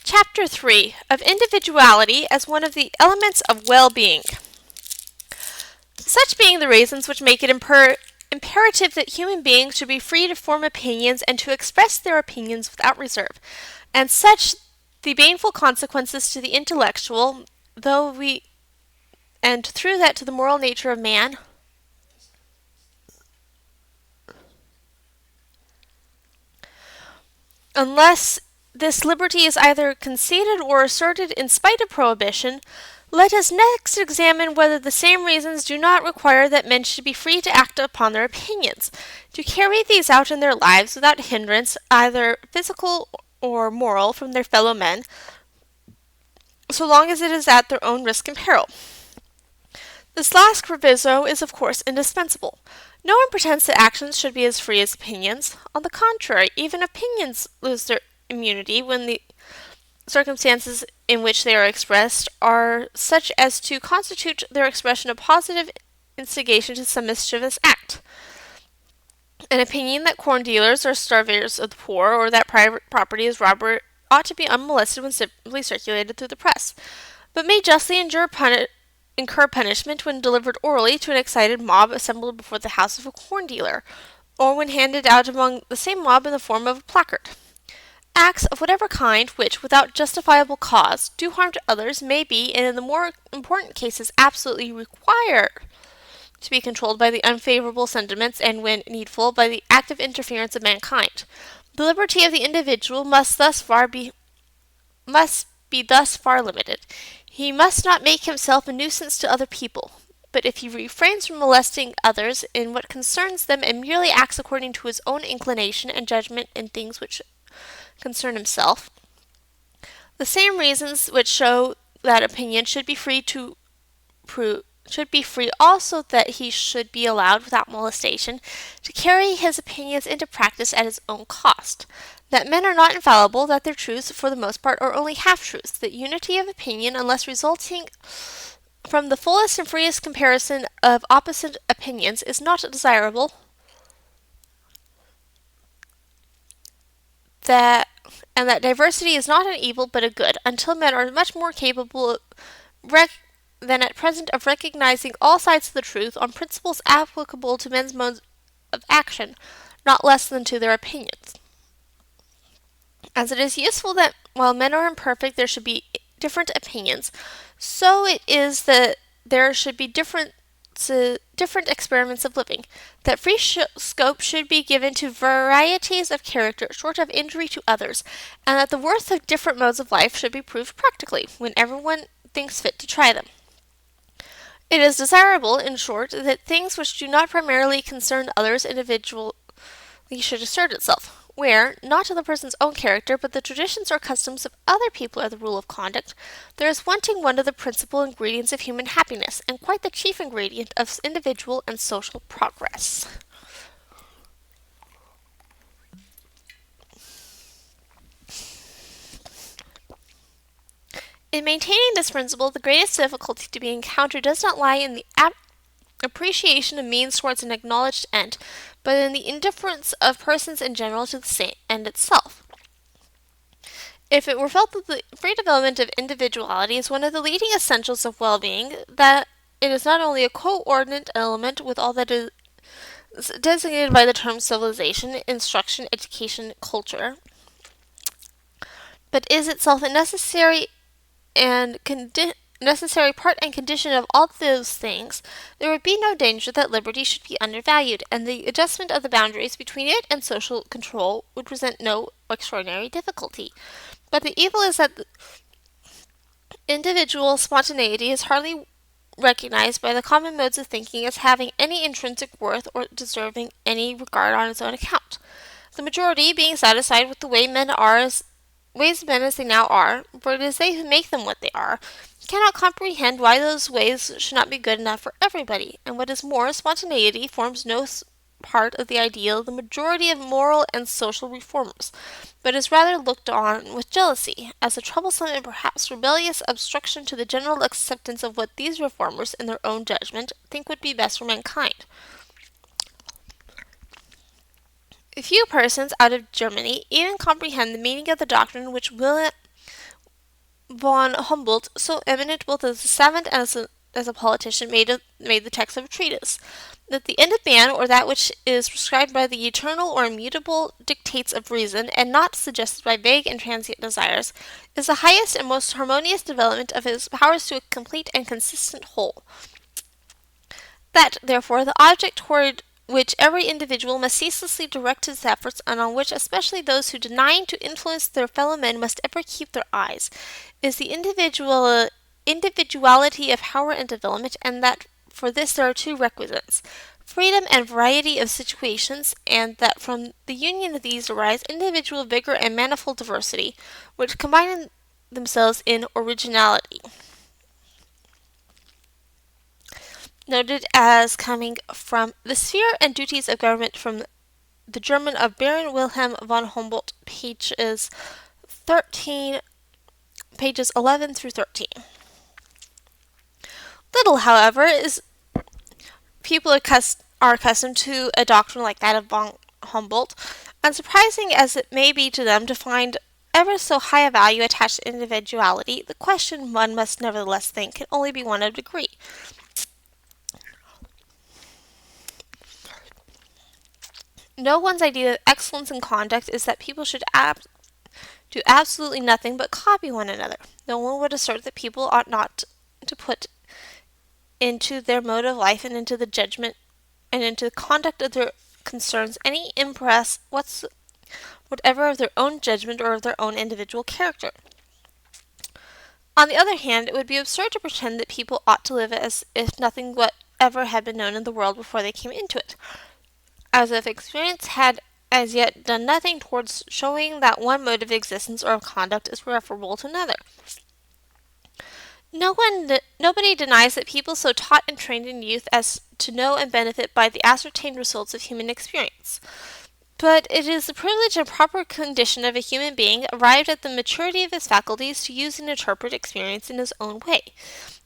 Chapter 3 of Individuality as one of the elements of well-being. Such being the reasons which make it imperative that human beings should be free to form opinions and to express their opinions without reserve, and such the baneful consequences to the intellectual, and through that to the moral nature of man, unless this liberty is either conceded or asserted in spite of prohibition, let us next examine whether the same reasons do not require that men should be free to act upon their opinions, to carry these out in their lives without hindrance, either physical or moral, from their fellow men, so long as it is at their own risk and peril. This last proviso is of course indispensable. No one pretends that actions should be as free as opinions. On the contrary, even opinions lose their immunity when the circumstances in which they are expressed are such as to constitute their expression a positive instigation to some mischievous act. An opinion that corn dealers are starvers of the poor, or that private property is robbery, ought to be unmolested when simply circulated through the press, but may justly incur punishment when delivered orally to an excited mob assembled before the house of a corn dealer, or when handed out among the same mob in the form of a placard. Acts of whatever kind which, without justifiable cause, do harm to others may be, and in the more important cases absolutely require to be controlled by the unfavorable sentiments, and, when needful, by the active interference of mankind. The liberty of the individual must be thus far limited. He must not make himself a nuisance to other people, but if he refrains from molesting others in what concerns them, and merely acts according to his own inclination and judgment in things which concern himself, the same reasons which show that opinion should be free also that he should be allowed, without molestation, to carry his opinions into practice at his own cost. That men are not infallible, that their truths, for the most part, are only half-truths, that unity of opinion, unless resulting from the fullest and freest comparison of opposite opinions, is not desirable, and that diversity is not an evil but a good, until men are much more capable than at present of recognizing all sides of the truth on principles applicable to men's modes of action, not less than to their opinions. As it is useful that while men are imperfect there should be different opinions, so it is that there should be different experiments of living, that free scope should be given to varieties of character short of injury to others, and that the worth of different modes of life should be proved practically, when everyone thinks fit to try them. It is desirable, in short, that things which do not primarily concern others individually should assert itself, where, not the person's own character, but the traditions or customs of other people are the rule of conduct, there is wanting one of the principal ingredients of human happiness, and quite the chief ingredient of individual and social progress. In maintaining this principle, the greatest difficulty to be encountered does not lie in the appreciation of means towards an acknowledged end, but in the indifference of persons in general to the same end itself. If it were felt that the free development of individuality is one of the leading essentials of well-being, that it is not only a co-ordinate element with all that is designated by the term civilization, instruction, education, culture, but is itself a necessary part and condition of all those things, there would be no danger that liberty should be undervalued, and the adjustment of the boundaries between it and social control would present no extraordinary difficulty. But the evil is that individual spontaneity is hardly recognized by the common modes of thinking as having any intrinsic worth or deserving any regard on its own account. The majority, being satisfied with the way men as they now are, for it is they who make them what they are, cannot comprehend why those ways should not be good enough for everybody, and what is more, spontaneity forms no part of the ideal of the majority of moral and social reformers, but is rather looked on with jealousy as a troublesome and perhaps rebellious obstruction to the general acceptance of what these reformers, in their own judgment, think would be best for mankind. Few persons out of Germany even comprehend the meaning of the doctrine which Wilhelm von Humboldt, so eminent both as a savant and as a politician, made the text of a treatise, that the end of man, or that which is prescribed by the eternal or immutable dictates of reason, and not suggested by vague and transient desires, is the highest and most harmonious development of his powers to a complete and consistent whole. That, therefore, the object toward which every individual must ceaselessly direct his efforts, and on which especially those who denying to influence their fellow men must ever keep their eyes, is the individuality of power and development, and that for this there are two requisites: freedom and variety of situations, and that from the union of these arise individual vigor and manifold diversity, which combine themselves in originality. Noted as coming from The Sphere and Duties of Government from the German of Baron Wilhelm von Humboldt, pages 11 through 13. Little, however, is people are accustomed to a doctrine like that of von Humboldt, and surprising as it may be to them to find ever so high a value attached to individuality, the question one must nevertheless think can only be one of degree. No one's idea of excellence in conduct is that people should do absolutely nothing but copy one another. No one would assert that people ought not to put into their mode of life and into the judgment and into the conduct of their concerns any impress whatever of their own judgment or of their own individual character. On the other hand, it would be absurd to pretend that people ought to live as if nothing whatever had been known in the world before they came into it, as if experience had as yet done nothing towards showing that one mode of existence or of conduct is preferable to another. Nobody denies that people so taught and trained in youth as to know and benefit by the ascertained results of human experience. But it is the privilege and proper condition of a human being, arrived at the maturity of his faculties, to use and interpret experience in his own way.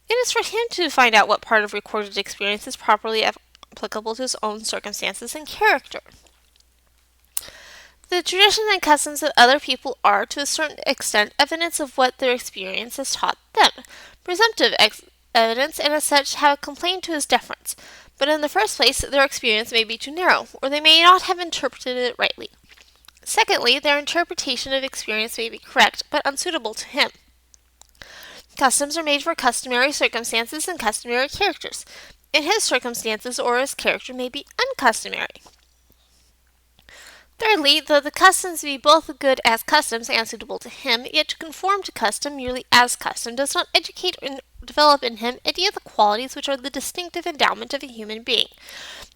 It is for him to find out what part of recorded experience is properly applicable to his own circumstances and character. The tradition and customs of other people are, to a certain extent, evidence of what their experience has taught them, presumptive evidence, and as such have a claim to his deference. But in the first place, their experience may be too narrow, or they may not have interpreted it rightly. Secondly, their interpretation of experience may be correct, but unsuitable to him. Customs are made for customary circumstances and customary characters. In his circumstances or his character may be uncustomary. Thirdly, though the customs be both good as customs and suitable to him, yet to conform to custom merely as custom does not educate or develop in him any of the qualities which are the distinctive endowment of a human being.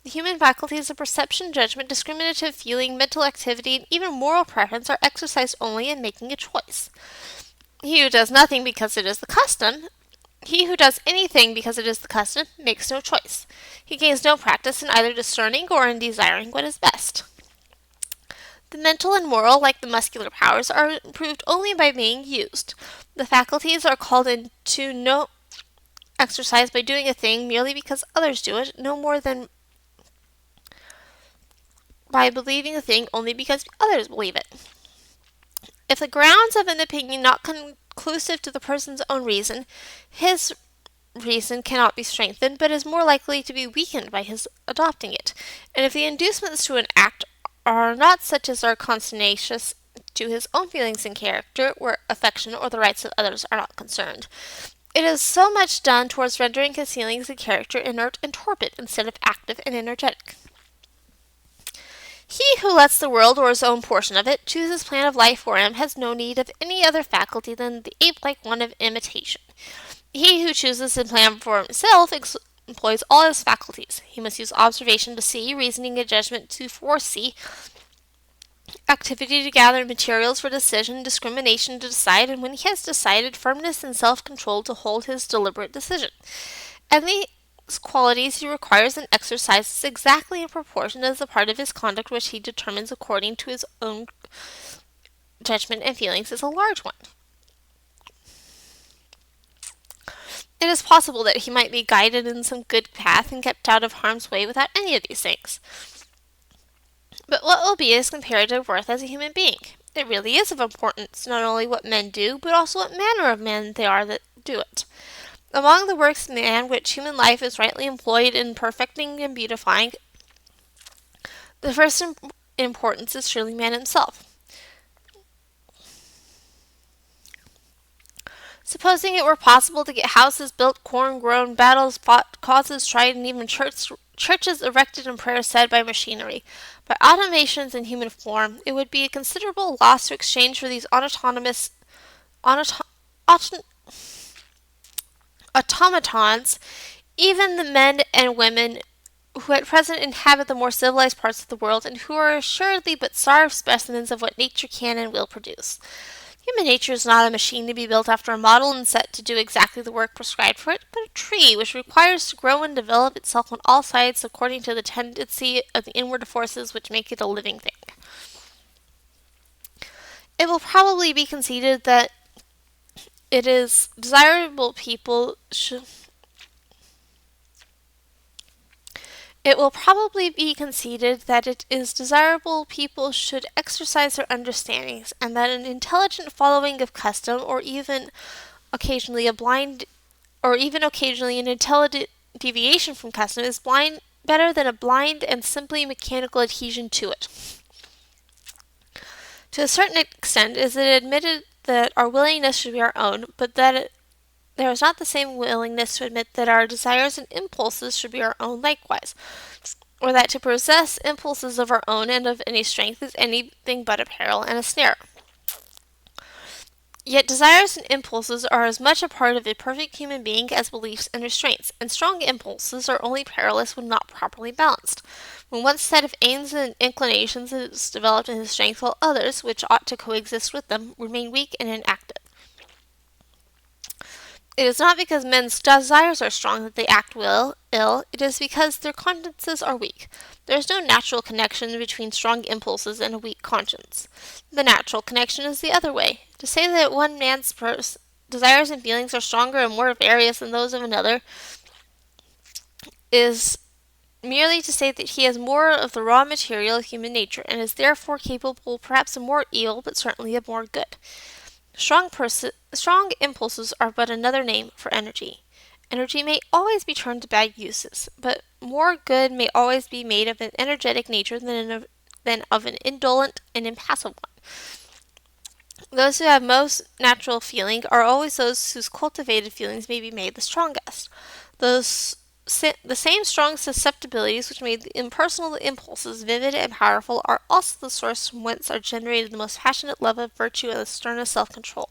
The human faculties of perception, judgment, discriminative feeling, mental activity, and even moral preference are exercised only in making a choice. He who does nothing because it is the custom, he who does anything because it is the custom, makes no choice. He gains no practice in either discerning or in desiring what is best. The mental and moral, like the muscular powers, are improved only by being used. The faculties are called into no exercise by doing a thing merely because others do it, no more than by believing a thing only because others believe it. If the grounds of an opinion not conclusive to the person's own reason, his reason cannot be strengthened, but is more likely to be weakened by his adopting it. And if the inducements to an act are not such as are consonatious to his own feelings and character, where affection or the rights of others are not concerned, it is so much done towards rendering his feelings and character inert and torpid, instead of active and energetic. He who lets the world, or his own portion of it, choose his plan of life for him, has no need of any other faculty than the ape-like one of imitation. He who chooses his plan for himself employs all his faculties. He must use observation to see, reasoning and judgment to foresee, activity to gather materials for decision, discrimination to decide, and when he has decided, firmness and self-control to hold his deliberate decision. And qualities he requires and exercises exactly in proportion as the part of his conduct which he determines according to his own judgment and feelings is a large one. It is possible that he might be guided in some good path and kept out of harm's way without any of these things. But what will be his comparative worth as a human being? It really is of importance not only what men do, but also what manner of men they are that do it. Among the works of man which human life is rightly employed in perfecting and beautifying, the first in importance is surely man himself. Supposing it were possible to get houses built, corn grown, battles fought, causes tried, and even churches erected and prayers said by machinery, by automations in human form, it would be a considerable loss to exchange for these automatons, even the men and women who at present inhabit the more civilized parts of the world, and who are assuredly but starved specimens of what nature can and will produce. Human nature is not a machine to be built after a model and set to do exactly the work prescribed for it, but a tree which requires to grow and develop itself on all sides according to the tendency of the inward forces which make it a living thing. It will probably be conceded that it is desirable people should exercise their understandings, and that an intelligent following of custom, or even occasionally an intelligent deviation from custom, is better than a blind and simply mechanical adhesion to it. To a certain extent, is it admitted that our willingness should be our own, but that there is not the same willingness to admit that our desires and impulses should be our own likewise, or that to possess impulses of our own and of any strength is anything but a peril and a snare. Yet desires and impulses are as much a part of a perfect human being as beliefs and restraints, and strong impulses are only perilous when not properly balanced. When one set of aims and inclinations is developed in his strength, while others, which ought to coexist with them, remain weak and inactive. It is not because men's desires are strong that they act ill, it is because their consciences are weak. There is no natural connection between strong impulses and a weak conscience. The natural connection is the other way. To say that one man's desires and feelings are stronger and more various than those of another is merely to say that he has more of the raw material of human nature, and is therefore capable perhaps of more evil, but certainly of more good. Strong impulses are but another name for energy. Energy may always be turned to bad uses, but more good may always be made of an energetic nature than of an indolent and impassive one. Those who have most natural feeling are always those whose cultivated feelings may be made the strongest. The same strong susceptibilities which made the impersonal impulses vivid and powerful are also the source from whence are generated the most passionate love of virtue and the sternest self-control.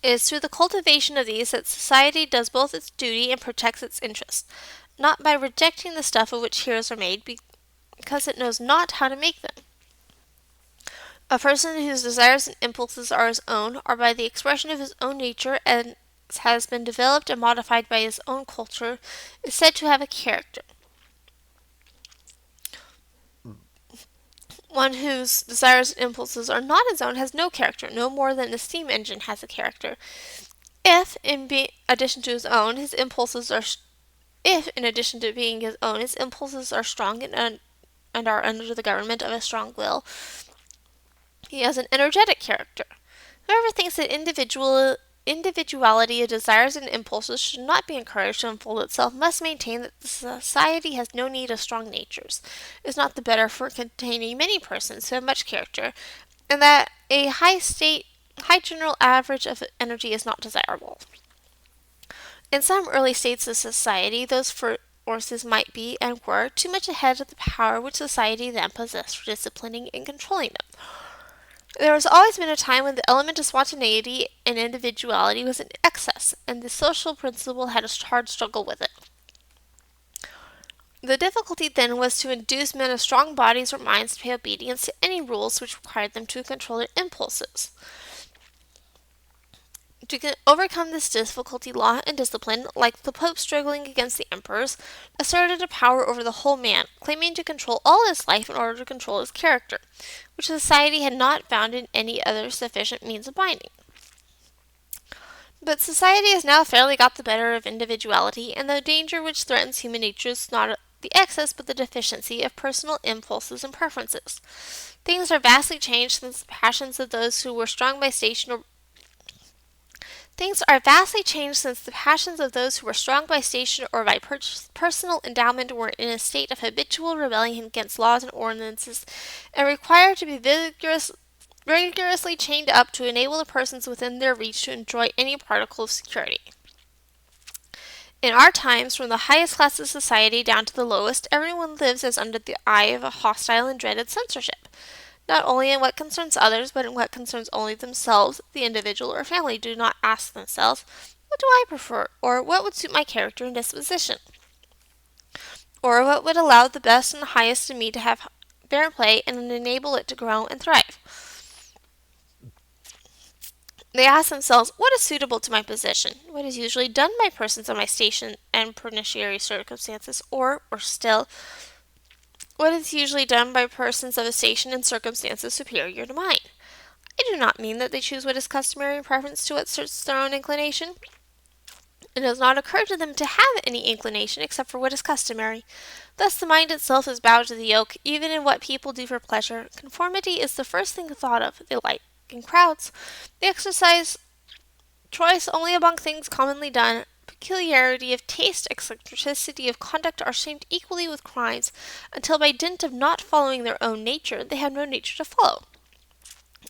It is through the cultivation of these that society does both its duty and protects its interests, not by rejecting the stuff of which heroes are made, because it knows not how to make them. A person whose desires and impulses are his own, are by the expression of his own nature, and has been developed and modified by his own culture, is said to have a character. One whose desires and impulses are not his own has no character, no more than a steam engine has a character. If, in addition to being his own, his impulses are strong and are under the government of a strong will, he has an energetic character. Whoever thinks that individuality of desires and impulses should not be encouraged to unfold itself must maintain that the society has no need of strong natures, is not the better for containing many persons who have much character, and that a high general average of energy is not desirable. In some early states of society, those forces might be, and were, too much ahead of the power which society then possessed for disciplining and controlling them. There has always been a time when the element of spontaneity and individuality was in excess, and the social principle had a hard struggle with it. The difficulty then was to induce men of strong bodies or minds to pay obedience to any rules which required them to control their impulses. To overcome this difficulty, law and discipline, like the Pope struggling against the emperors, asserted a power over the whole man, claiming to control all his life in order to control his character, which society had not found in any other sufficient means of binding. But society has now fairly got the better of individuality, and the danger which threatens human nature is not the excess but the deficiency of personal impulses and preferences. Things are vastly changed since the passions of those who were strong by station or Things are vastly changed since the passions of those who were strong by station or by personal endowment were in a state of habitual rebellion against laws and ordinances, and required to be rigorously chained up to enable the persons within their reach to enjoy any particle of security. In our times, from the highest class of society down to the lowest, everyone lives as under the eye of a hostile and dreaded censorship, not only in what concerns others, but in what concerns only themselves. The individual or family do not ask themselves, what do I prefer, or what would suit my character and disposition, or what would allow the best and the highest in me to have fair play and enable it to grow and thrive. They ask themselves, what is suitable to my position, what is usually done by persons of my station and pernicious circumstances, or still, what is usually done by persons of a station and circumstances superior to mine. I do not mean that they choose what is customary in preference to what suits their own inclination. It does not occur to them to have any inclination except for what is customary. Thus the mind itself is bowed to the yoke, even in what people do for pleasure. Conformity is the first thing thought of. They like in crowds. They exercise choice only among things commonly done. Peculiarity of taste, eccentricity of conduct are shamed equally with crimes, until by dint of not following their own nature, they have no nature to follow.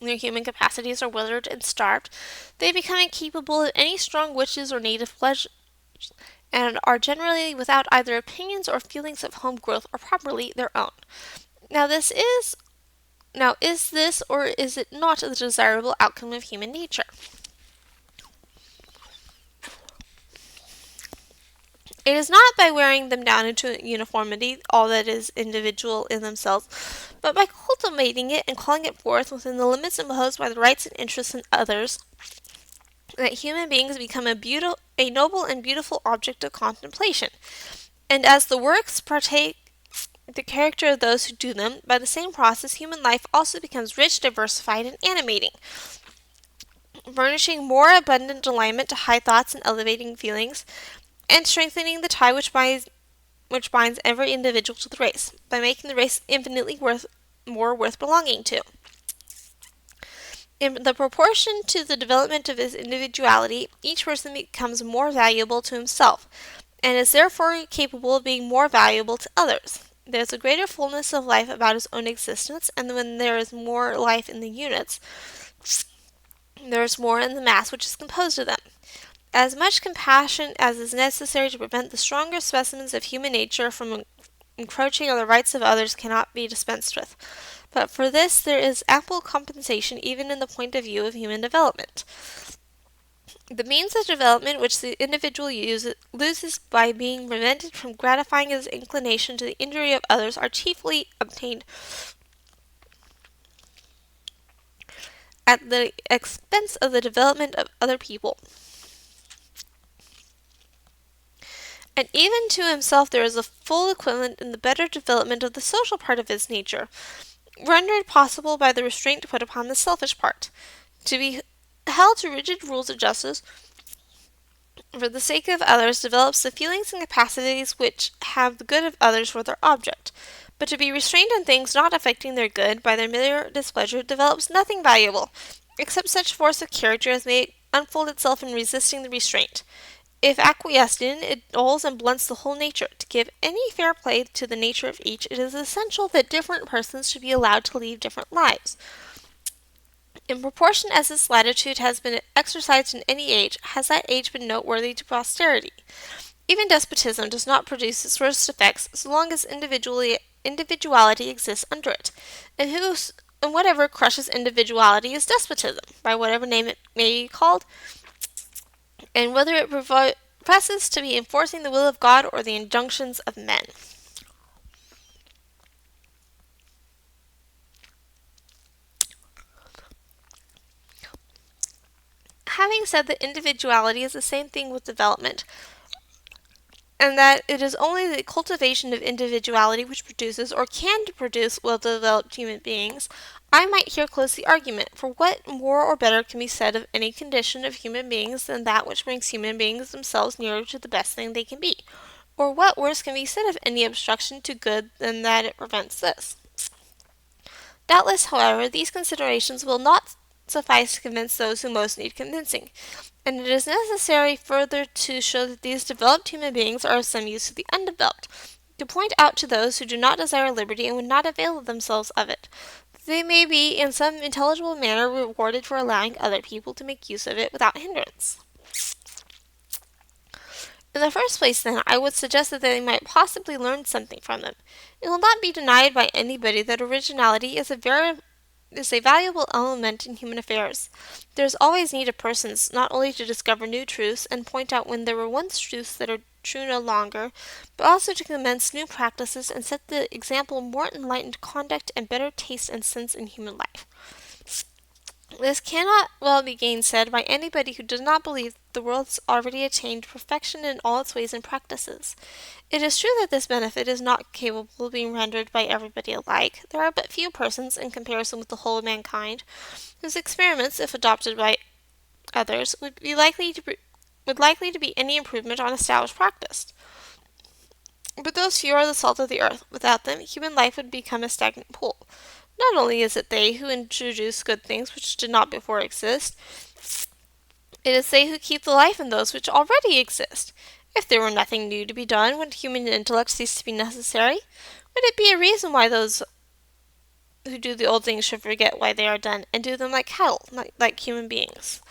Their human capacities are withered and starved. They become incapable of any strong wishes or native pleasures, and are generally without either opinions or feelings of home growth or properly their own. Now is this or is it not the desirable outcome of human nature? It is not by wearing them down into uniformity, all that is individual in themselves, but by cultivating it and calling it forth within the limits imposed by the rights and interests of others, that human beings become a noble and beautiful object of contemplation. And as the works partake the character of those who do them, by the same process human life also becomes rich, diversified, and animating, furnishing more abundant alignment to high thoughts and elevating feelings, and strengthening the tie which binds every individual to the race, by making the race infinitely more worth belonging to. In the proportion to the development of his individuality, each person becomes more valuable to himself, and is therefore capable of being more valuable to others. There is a greater fullness of life about his own existence, and when there is more life in the units, there is more in the mass which is composed of them. As much compassion as is necessary to prevent the stronger specimens of human nature from encroaching on the rights of others cannot be dispensed with. But for this there is ample compensation even in the point of view of human development. The means of development which the individual loses by being prevented from gratifying his inclination to the injury of others are chiefly obtained at the expense of the development of other people. And even to himself there is a full equivalent in the better development of the social part of his nature, rendered possible by the restraint put upon the selfish part. To be held to rigid rules of justice for the sake of others develops the feelings and capacities which have the good of others for their object. But to be restrained on things not affecting their good by their mere displeasure develops nothing valuable, except such force of character as may unfold itself in resisting the restraint. If acquiesced in, it dulls and blunts the whole nature. To give any fair play to the nature of each, it is essential that different persons should be allowed to lead different lives. In proportion as this latitude has been exercised in any age, has that age been noteworthy to posterity. Even despotism does not produce its worst effects so long as individuality exists under it, and whatever crushes individuality is despotism, by whatever name it may be called, and whether it professes to be enforcing the will of God or the injunctions of men. Having said that individuality is the same thing with development, and that it is only the cultivation of individuality which produces or can produce well-developed human beings, I might here close the argument, for what more or better can be said of any condition of human beings than that which brings human beings themselves nearer to the best thing they can be? Or what worse can be said of any obstruction to good than that it prevents this? Doubtless, however, these considerations will not suffice to convince those who most need convincing, and it is necessary further to show that these developed human beings are of some use to the undeveloped, to point out to those who do not desire liberty and would not avail themselves of it, that they may be in some intelligible manner rewarded for allowing other people to make use of it without hindrance. In the first place, then, I would suggest that they might possibly learn something from them. It will not be denied by anybody that originality is a valuable element in human affairs. There is always need of persons not only to discover new truths and point out when there were once truths that are true no longer, but also to commence new practices and set the example of more enlightened conduct and better taste and sense in human life. This cannot well be gainsaid by anybody who does not believe that the world has already attained perfection in all its ways and practices. It is true that this benefit is not capable of being rendered by everybody alike. There are but few persons, in comparison with the whole of mankind, whose experiments, if adopted by others, would likely to be any improvement on established practice. But those few are the salt of the earth. Without them, human life would become a stagnant pool. Not only is it they who introduce good things which did not before exist, it is they who keep the life in those which already exist. If there were nothing new to be done, would human intellect cease to be necessary? Would it be a reason why those who do the old things should forget why they are done, and do them like cattle, like human beings?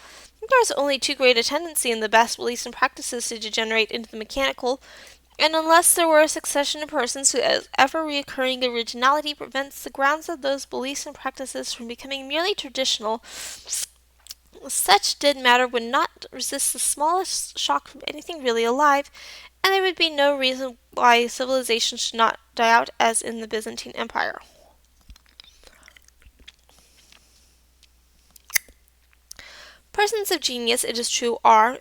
There is only too great a tendency in the best beliefs and practices to degenerate into the mechanical, and unless there were a succession of persons whose ever-recurring originality prevents the grounds of those beliefs and practices from becoming merely traditional, such dead matter would not resist the smallest shock from anything really alive, and there would be no reason why civilization should not die out as in the Byzantine Empire. Persons of genius, it is true, are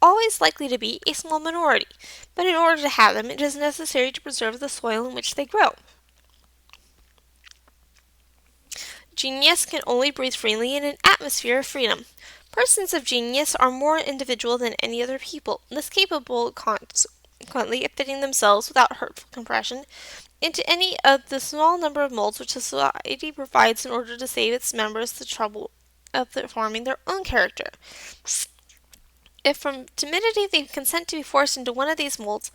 always likely to be a small minority, but in order to have them, it is necessary to preserve the soil in which they grow. Genius can only breathe freely in an atmosphere of freedom. Persons of genius are more individual than any other people, thus capable, consequently, of fitting themselves, without hurtful compression, into any of the small number of molds which society provides in order to save its members the trouble of forming their own character. If from timidity they consent to be forced into one of these molds,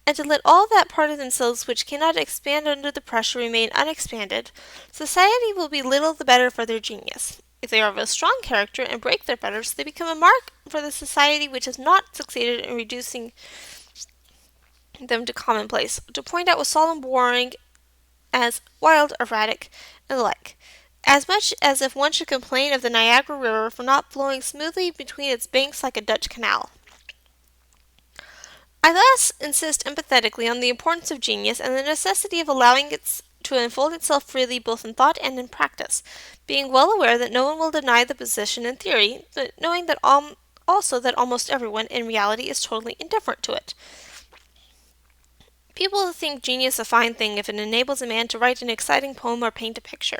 and to let all that part of themselves which cannot expand under the pressure remain unexpanded, society will be little the better for their genius. If they are of a strong character and break their fetters, they become a mark for the society which has not succeeded in reducing them to commonplace, to point out with solemn warning as wild, erratic, and the like. As much as if one should complain of the Niagara River for not flowing smoothly between its banks like a Dutch canal. I thus insist emphatically on the importance of genius and the necessity of allowing it to unfold itself freely both in thought and in practice, being well aware that no one will deny the position in theory, but knowing that also that almost everyone in reality is totally indifferent to it. People think genius a fine thing if it enables a man to write an exciting poem or paint a picture.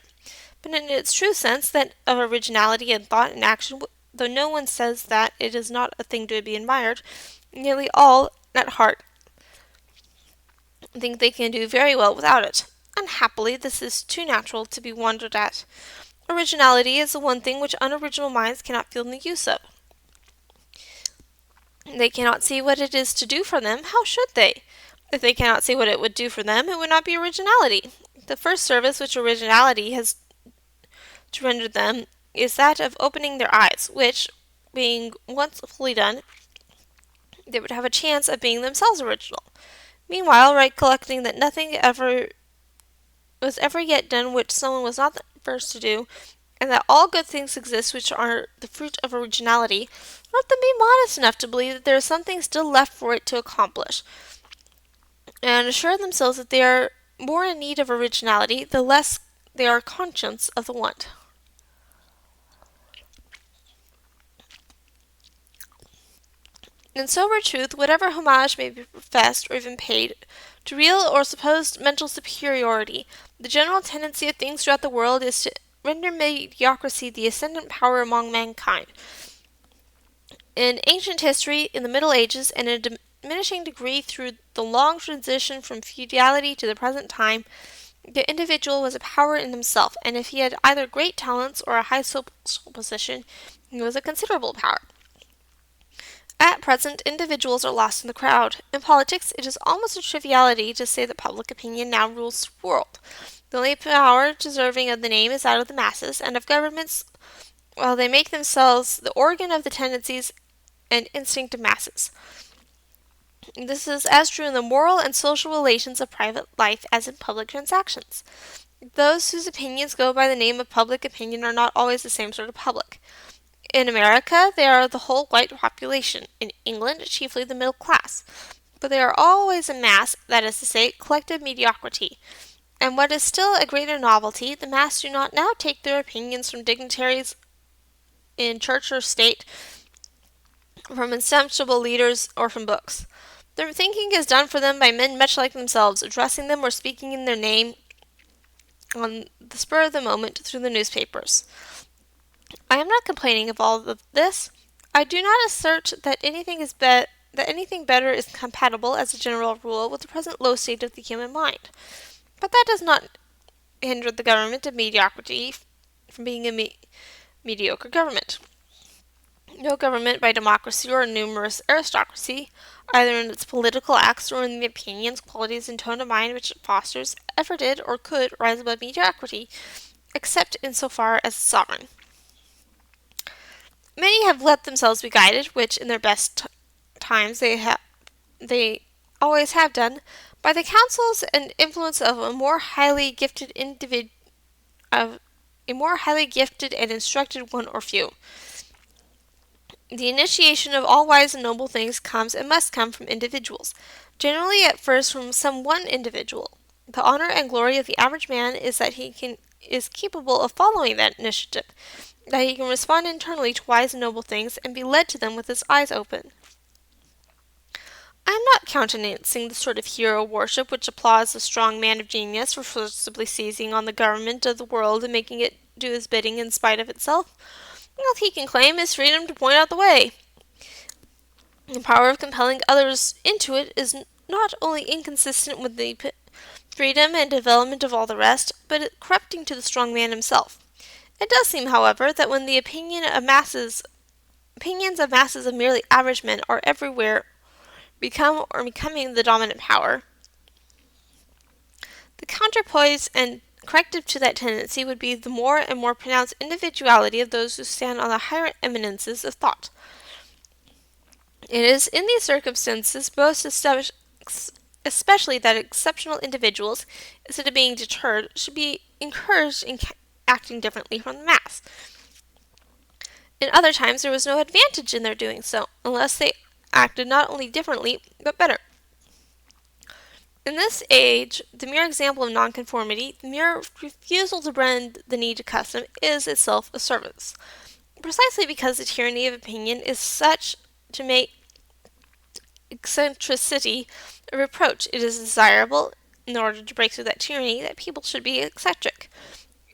But in its true sense, that of originality in thought and action, though no one says that it is not a thing to be admired, nearly all, at heart, think they can do very well without it. Unhappily, this is too natural to be wondered at. Originality is the one thing which unoriginal minds cannot feel the use of. They cannot see what it is to do for them. How should they? If they cannot see what it would do for them, it would not be originality. The first service which originality has to render them is that of opening their eyes, which, being once fully done, they would have a chance of being themselves original. Meanwhile, recollecting that nothing was ever yet done which someone was not the first to do, and that all good things exist which are the fruit of originality, let them be modest enough to believe that there is something still left for it to accomplish, and assure themselves that they are more in need of originality the less they are conscious of the want. In sober truth, whatever homage may be professed or even paid to real or supposed mental superiority, the general tendency of things throughout the world is to render mediocrity the ascendant power among mankind. In ancient history, in the Middle Ages, and in a diminishing degree through the long transition from feudality to the present time, the individual was a power in himself, and if he had either great talents or a high social position, he was a considerable power. At present, individuals are lost in the crowd. In politics, it is almost a triviality to say that public opinion now rules the world. The only power deserving of the name is that of the masses, and of governments, while they make themselves the organ of the tendencies and instinct of masses. This is as true in the moral and social relations of private life as in public transactions. Those whose opinions go by the name of public opinion are not always the same sort of public. In America, they are the whole white population. In England, chiefly the middle class. But they are always a mass, that is to say, collective mediocrity. And what is still a greater novelty, the mass do not now take their opinions from dignitaries in church or state, from insensible leaders, or from books. Their thinking is done for them by men much like themselves, addressing them or speaking in their name on the spur of the moment through the newspapers. I am not complaining of all of this. I do not assert that anything better is compatible, as a general rule, with the present low state of the human mind. But that does not hinder the government of mediocrity from being a mediocre government. No government by democracy or a numerous aristocracy, either in its political acts or in the opinions, qualities, and tone of mind which it fosters, ever did or could rise above mediocrity, except in so far as a sovereign. Many have let themselves be guided, which in their best times they always have done, by the counsels and influence of a more highly gifted and instructed one or few. The initiation of all wise and noble things comes and must come from individuals, generally at first from some one individual. The honor and glory of the average man is that is capable of following that initiative, that he can respond internally to wise and noble things and be led to them with his eyes open. I am not countenancing the sort of hero worship which applauds the strong man of genius for forcibly seizing on the government of the world and making it do his bidding in spite of itself. All he can claim is freedom to point out the way. The power of compelling others into it is not only inconsistent with the freedom and development of all the rest, but corrupting to the strong man himself. It does seem, however, that when the opinions of masses of merely average men are everywhere becoming the dominant power, the counterpoise and corrective to that tendency would be the more and more pronounced individuality of those who stand on the higher eminences of thought. It is in these circumstances most especially that exceptional individuals, instead of being deterred, should be encouraged in acting differently from the mass. In other times there was no advantage in their doing so, unless they acted not only differently, but better. In this age, the mere example of nonconformity, the mere refusal to bend the knee to custom, is itself a service, precisely because the tyranny of opinion is such to make eccentricity a reproach. It is desirable, in order to break through that tyranny, that people should be eccentric.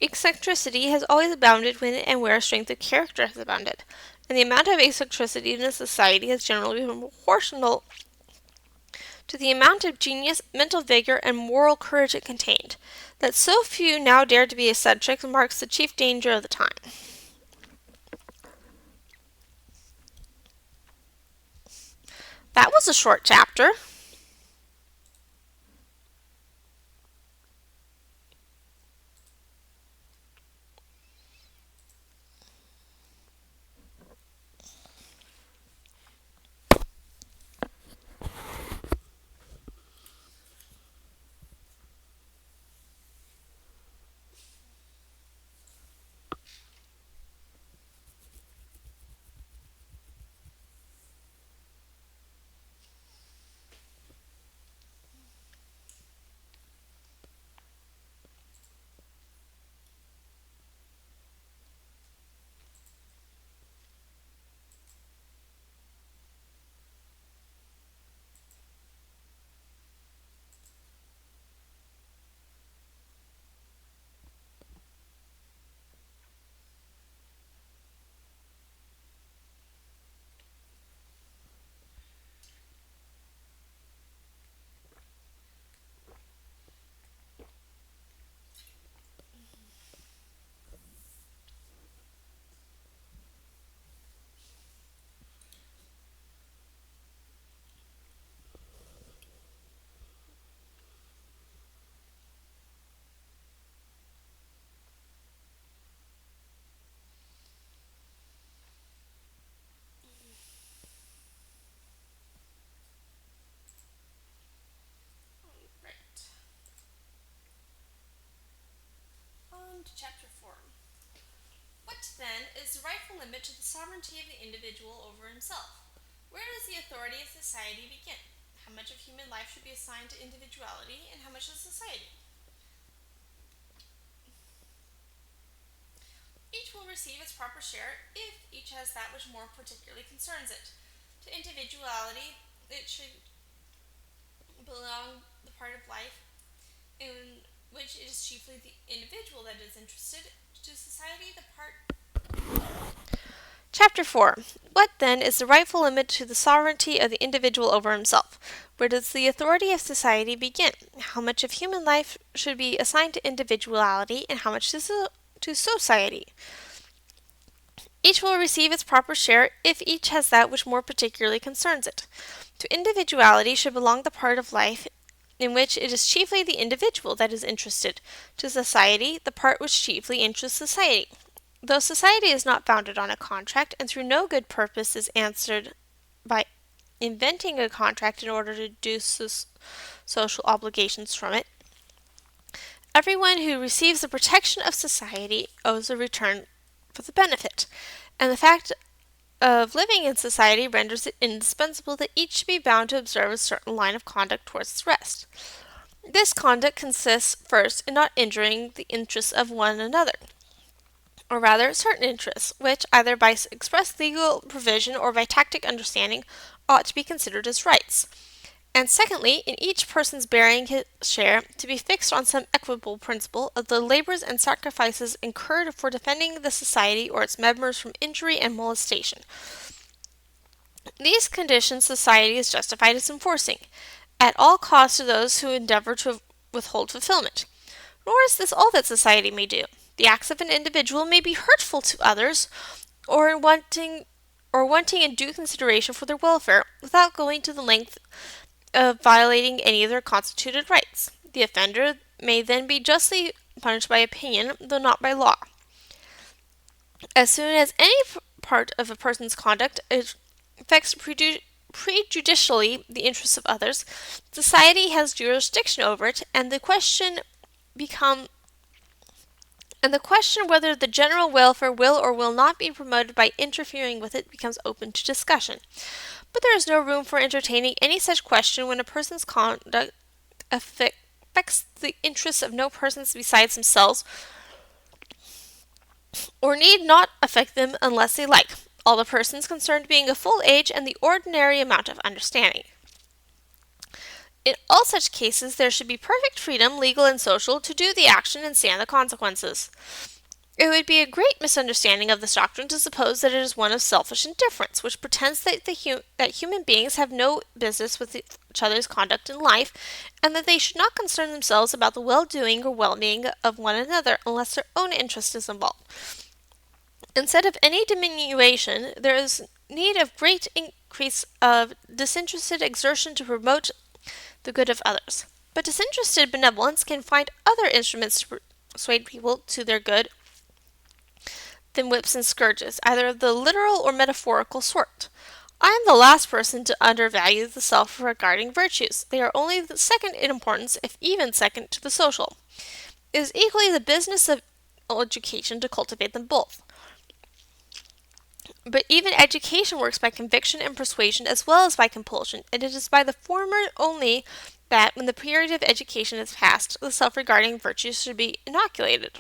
Eccentricity has always abounded when and where strength of character has abounded, and the amount of eccentricity in a society has generally been proportional to the amount of genius, mental vigor, and moral courage it contained. That so few now dare to be eccentric marks the chief danger of the time. That was a short chapter. to Chapter 4. What, then, is the rightful limit to the sovereignty of the individual over himself? Where does the authority of society begin? How much of human life should be assigned to individuality, and how much to society? Each will receive its proper share if each has that which more particularly concerns it. To individuality, it should belong the part of life in which it is chiefly the individual that is interested. To society, the part. Chapter 4. What, then, is the rightful limit to the sovereignty of the individual over himself? Where does the authority of society begin? How much of human life should be assigned to individuality, and how much to society? Each will receive its proper share if each has that which more particularly concerns it. To individuality should belong the part of life in which it is chiefly the individual that is interested. To society, the part which chiefly interests society. Though society is not founded on a contract, and through no good purpose is answered by inventing a contract in order to deduce social obligations from it, everyone who receives the protection of society owes a return for the benefit, and the fact of living in society renders it indispensable that each should be bound to observe a certain line of conduct towards the rest. This conduct consists, first, in not injuring the interests of one another, or rather certain interests, which, either by express legal provision or by tacit understanding, ought to be considered as rights. And secondly, in each person's bearing his share to be fixed on some equitable principle of the labors and sacrifices incurred for defending the society or its members from injury and molestation. These conditions society is justified as enforcing, at all costs to those who endeavor to withhold fulfillment. Nor is this all that society may do. The acts of an individual may be hurtful to others, or wanting in due consideration for their welfare, without going to the length of violating any of their constituted rights. The offender may then be justly punished by opinion, though not by law. As soon as any part of a person's conduct affects prejudicially the interests of others, society has jurisdiction over it, and the question whether the general welfare will or will not be promoted by interfering with it becomes open to discussion. But there is no room for entertaining any such question when a person's conduct affects the interests of no persons besides themselves, or need not affect them unless they like, all the persons concerned being of full age and the ordinary amount of understanding. In all such cases, there should be perfect freedom, legal and social, to do the action and stand the consequences. It would be a great misunderstanding of this doctrine to suppose that it is one of selfish indifference, which pretends that human beings have no business with each other's conduct in life, and that they should not concern themselves about the well-doing or well-being of one another unless their own interest is involved. Instead of any diminution, there is need of great increase of disinterested exertion to promote the good of others. But disinterested benevolence can find other instruments to persuade people to their good than whips and scourges, either of the literal or metaphorical sort. I am the last person to undervalue the self-regarding virtues. They are only the second in importance, if even second, to the social. It is equally the business of education to cultivate them both. But even education works by conviction and persuasion as well as by compulsion, and it is by the former only that, when the period of education is past, the self-regarding virtues should be inoculated.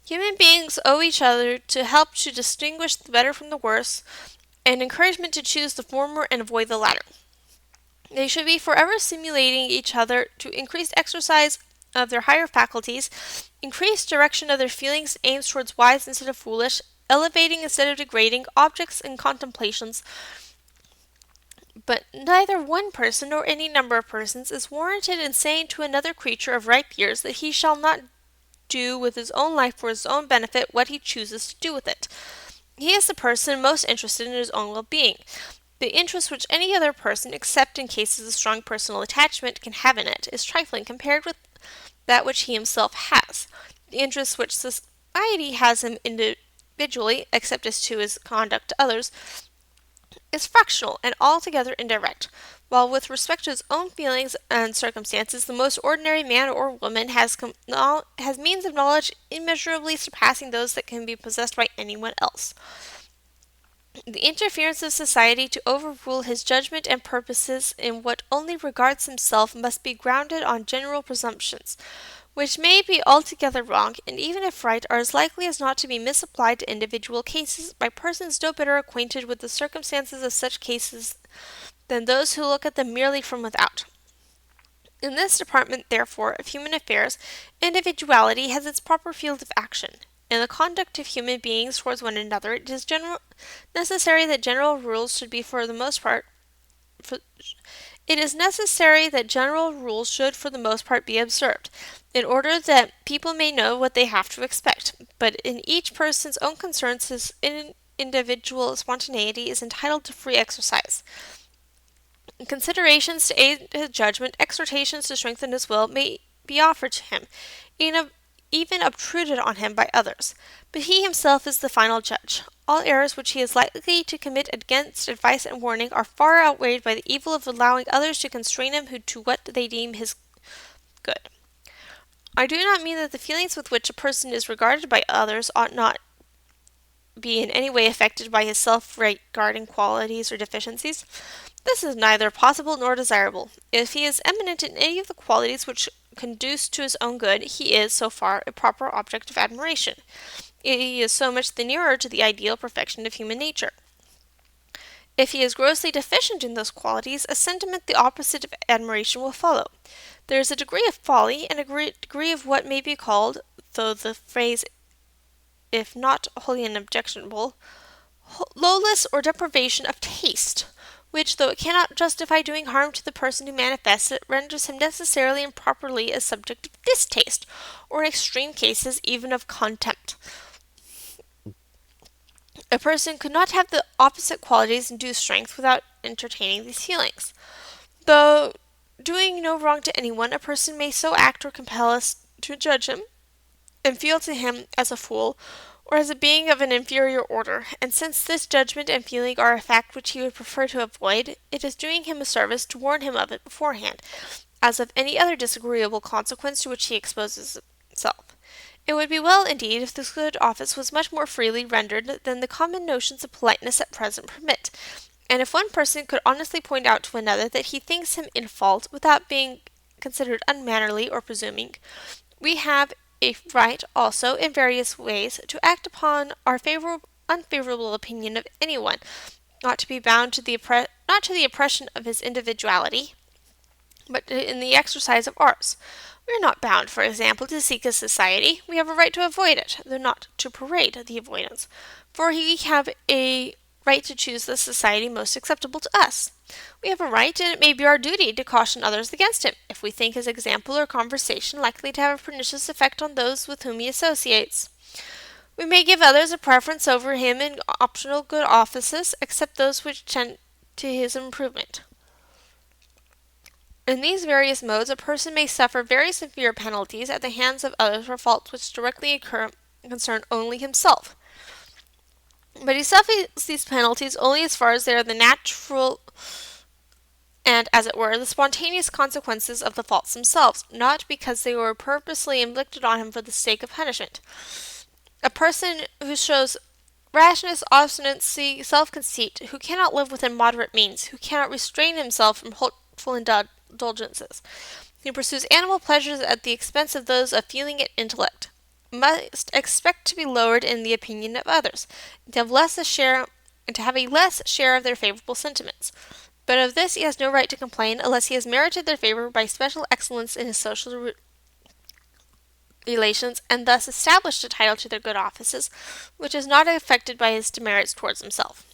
Human beings owe each other to help to distinguish the better from the worse, and encouragement to choose the former and avoid the latter. They should be forever stimulating each other to increased exercise of their higher faculties, increased direction of their feelings, aims towards wise instead of foolish, elevating instead of degrading objects and contemplations. But neither one person nor any number of persons is warranted in saying to another creature of ripe years that he shall not do with his own life for his own benefit what he chooses to do with it. He is the person most interested in his own well-being. The interest which any other person, except in cases of strong personal attachment, can have in it, is trifling compared with that which he himself has. The interest which society has in him individually, except as to his conduct to others, is fractional and altogether indirect. while with respect to his own feelings and circumstances, the most ordinary man or woman has means of knowledge immeasurably surpassing those that can be possessed by anyone else. The interference of society to overrule his judgment and purposes in what only regards himself must be grounded on general presumptions, which may be altogether wrong, and even if right, are as likely as not to be misapplied to individual cases by persons no better acquainted with the circumstances of such cases than those who look at them merely from without. In this department, therefore, of human affairs, individuality has its proper field of action. In the conduct of human beings towards one another, it is necessary that general rules should for the most part be observed, in order that people may know what they have to expect. But in each person's own concerns, his individual spontaneity is entitled to free exercise. Considerations to aid his judgment, exhortations to strengthen his will, may be offered to him, even obtruded on him by others. But he himself is the final judge. All errors which he is likely to commit against advice and warning are far outweighed by the evil of allowing others to constrain him to what they deem his good. I do not mean that the feelings with which a person is regarded by others ought not be in any way affected by his self-regarding qualities or deficiencies. This is neither possible nor desirable. If he is eminent in any of the qualities which conduce to his own good, he is, so far, a proper object of admiration. He is so much the nearer to the ideal perfection of human nature. If he is grossly deficient in those qualities, a sentiment the opposite of admiration will follow. There is a degree of folly and a degree of what may be called, though the phrase, if not wholly unobjectionable, lowness or deprivation of taste, which, though it cannot justify doing harm to the person who manifests it, renders him necessarily and properly a subject of distaste, or in extreme cases even of contempt. A person could not have the opposite qualities in due strength without entertaining these feelings. Though doing no wrong to anyone, a person may so act or compel us to judge him, and feel to him as a fool, or as a being of an inferior order, and since this judgment and feeling are a fact which he would prefer to avoid, it is doing him a service to warn him of it beforehand, as of any other disagreeable consequence to which he exposes himself. It would be well, indeed, if this good office was much more freely rendered than the common notions of politeness at present permit, and if one person could honestly point out to another that he thinks him in fault without being considered unmannerly or presuming. We have a right also, in various ways, to act upon our unfavorable opinion of anyone, not to be bound to the oppression of his individuality, but in the exercise of ours. We are not bound, for example, to seek his society. We have a right to avoid it, though not to parade the avoidance, for we have a right to choose the society most acceptable to us. We have a right, and it may be our duty, to caution others against him, if we think his example or conversation likely to have a pernicious effect on those with whom he associates. We may give others a preference over him in optional good offices, except those which tend to his improvement. In these various modes, a person may suffer very severe penalties at the hands of others for faults which directly concern only himself. But he suffers these penalties only as far as they are the natural and, as it were, the spontaneous consequences of the faults themselves, not because they were purposely inflicted on him for the sake of punishment. A person who shows rashness, obstinacy, self-conceit, who cannot live within moderate means, who cannot restrain himself from hurtful indulgences, who pursues animal pleasures at the expense of those of feeling and intellect, must expect to be lowered in the opinion of others, and to have a less share of their favorable sentiments. But of this he has no right to complain, unless he has merited their favor by special excellence in his social relations, and thus established a title to their good offices, which is not affected by his demerits towards himself.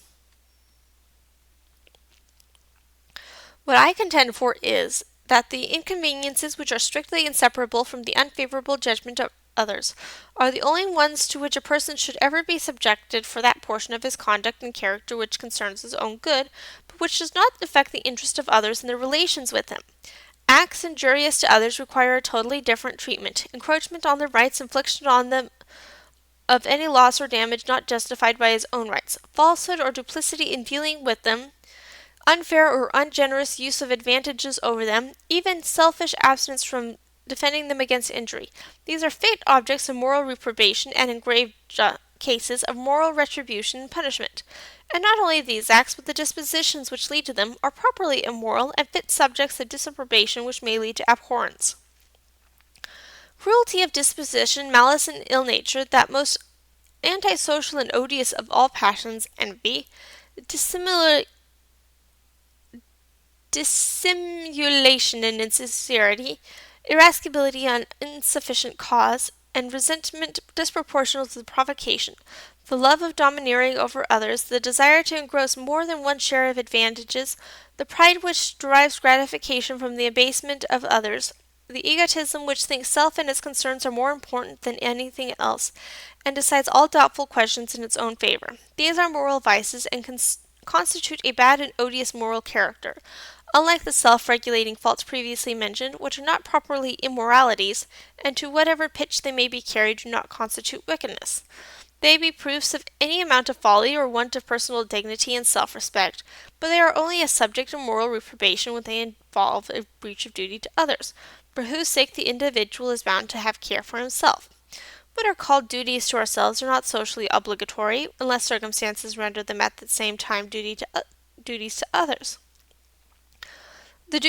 What I contend for is, that the inconveniences which are strictly inseparable from the unfavorable judgment of others are the only ones to which a person should ever be subjected for that portion of his conduct and character which concerns his own good, but which does not affect the interest of others and their relations with him. Acts injurious to others require a totally different treatment. Encroachment on their rights, infliction on them of any loss or damage not justified by his own rights, falsehood or duplicity in dealing with them, unfair or ungenerous use of advantages over them, even selfish abstinence from defending them against injury. These are fit objects of moral reprobation and in grave cases of moral retribution and punishment. And not only these acts, but the dispositions which lead to them are properly immoral and fit subjects of disapprobation which may lead to abhorrence. Cruelty of disposition, malice, and ill nature, that most antisocial and odious of all passions, envy, dissimulation and insincerity, irascibility on insufficient cause, and resentment disproportional to the provocation, the love of domineering over others, the desire to engross more than one share of advantages, the pride which derives gratification from the abasement of others, the egotism which thinks self and its concerns are more important than anything else, and decides all doubtful questions in its own favor. These are moral vices and constitute a bad and odious moral character, unlike the self-regulating faults previously mentioned, which are not properly immoralities, and to whatever pitch they may be carried do not constitute wickedness. They be proofs of any amount of folly or want of personal dignity and self-respect, but they are only a subject of moral reprobation when they involve a breach of duty to others, for whose sake the individual is bound to have care for himself. What are called duties to ourselves are not socially obligatory, unless circumstances render them at the same time duties to others. The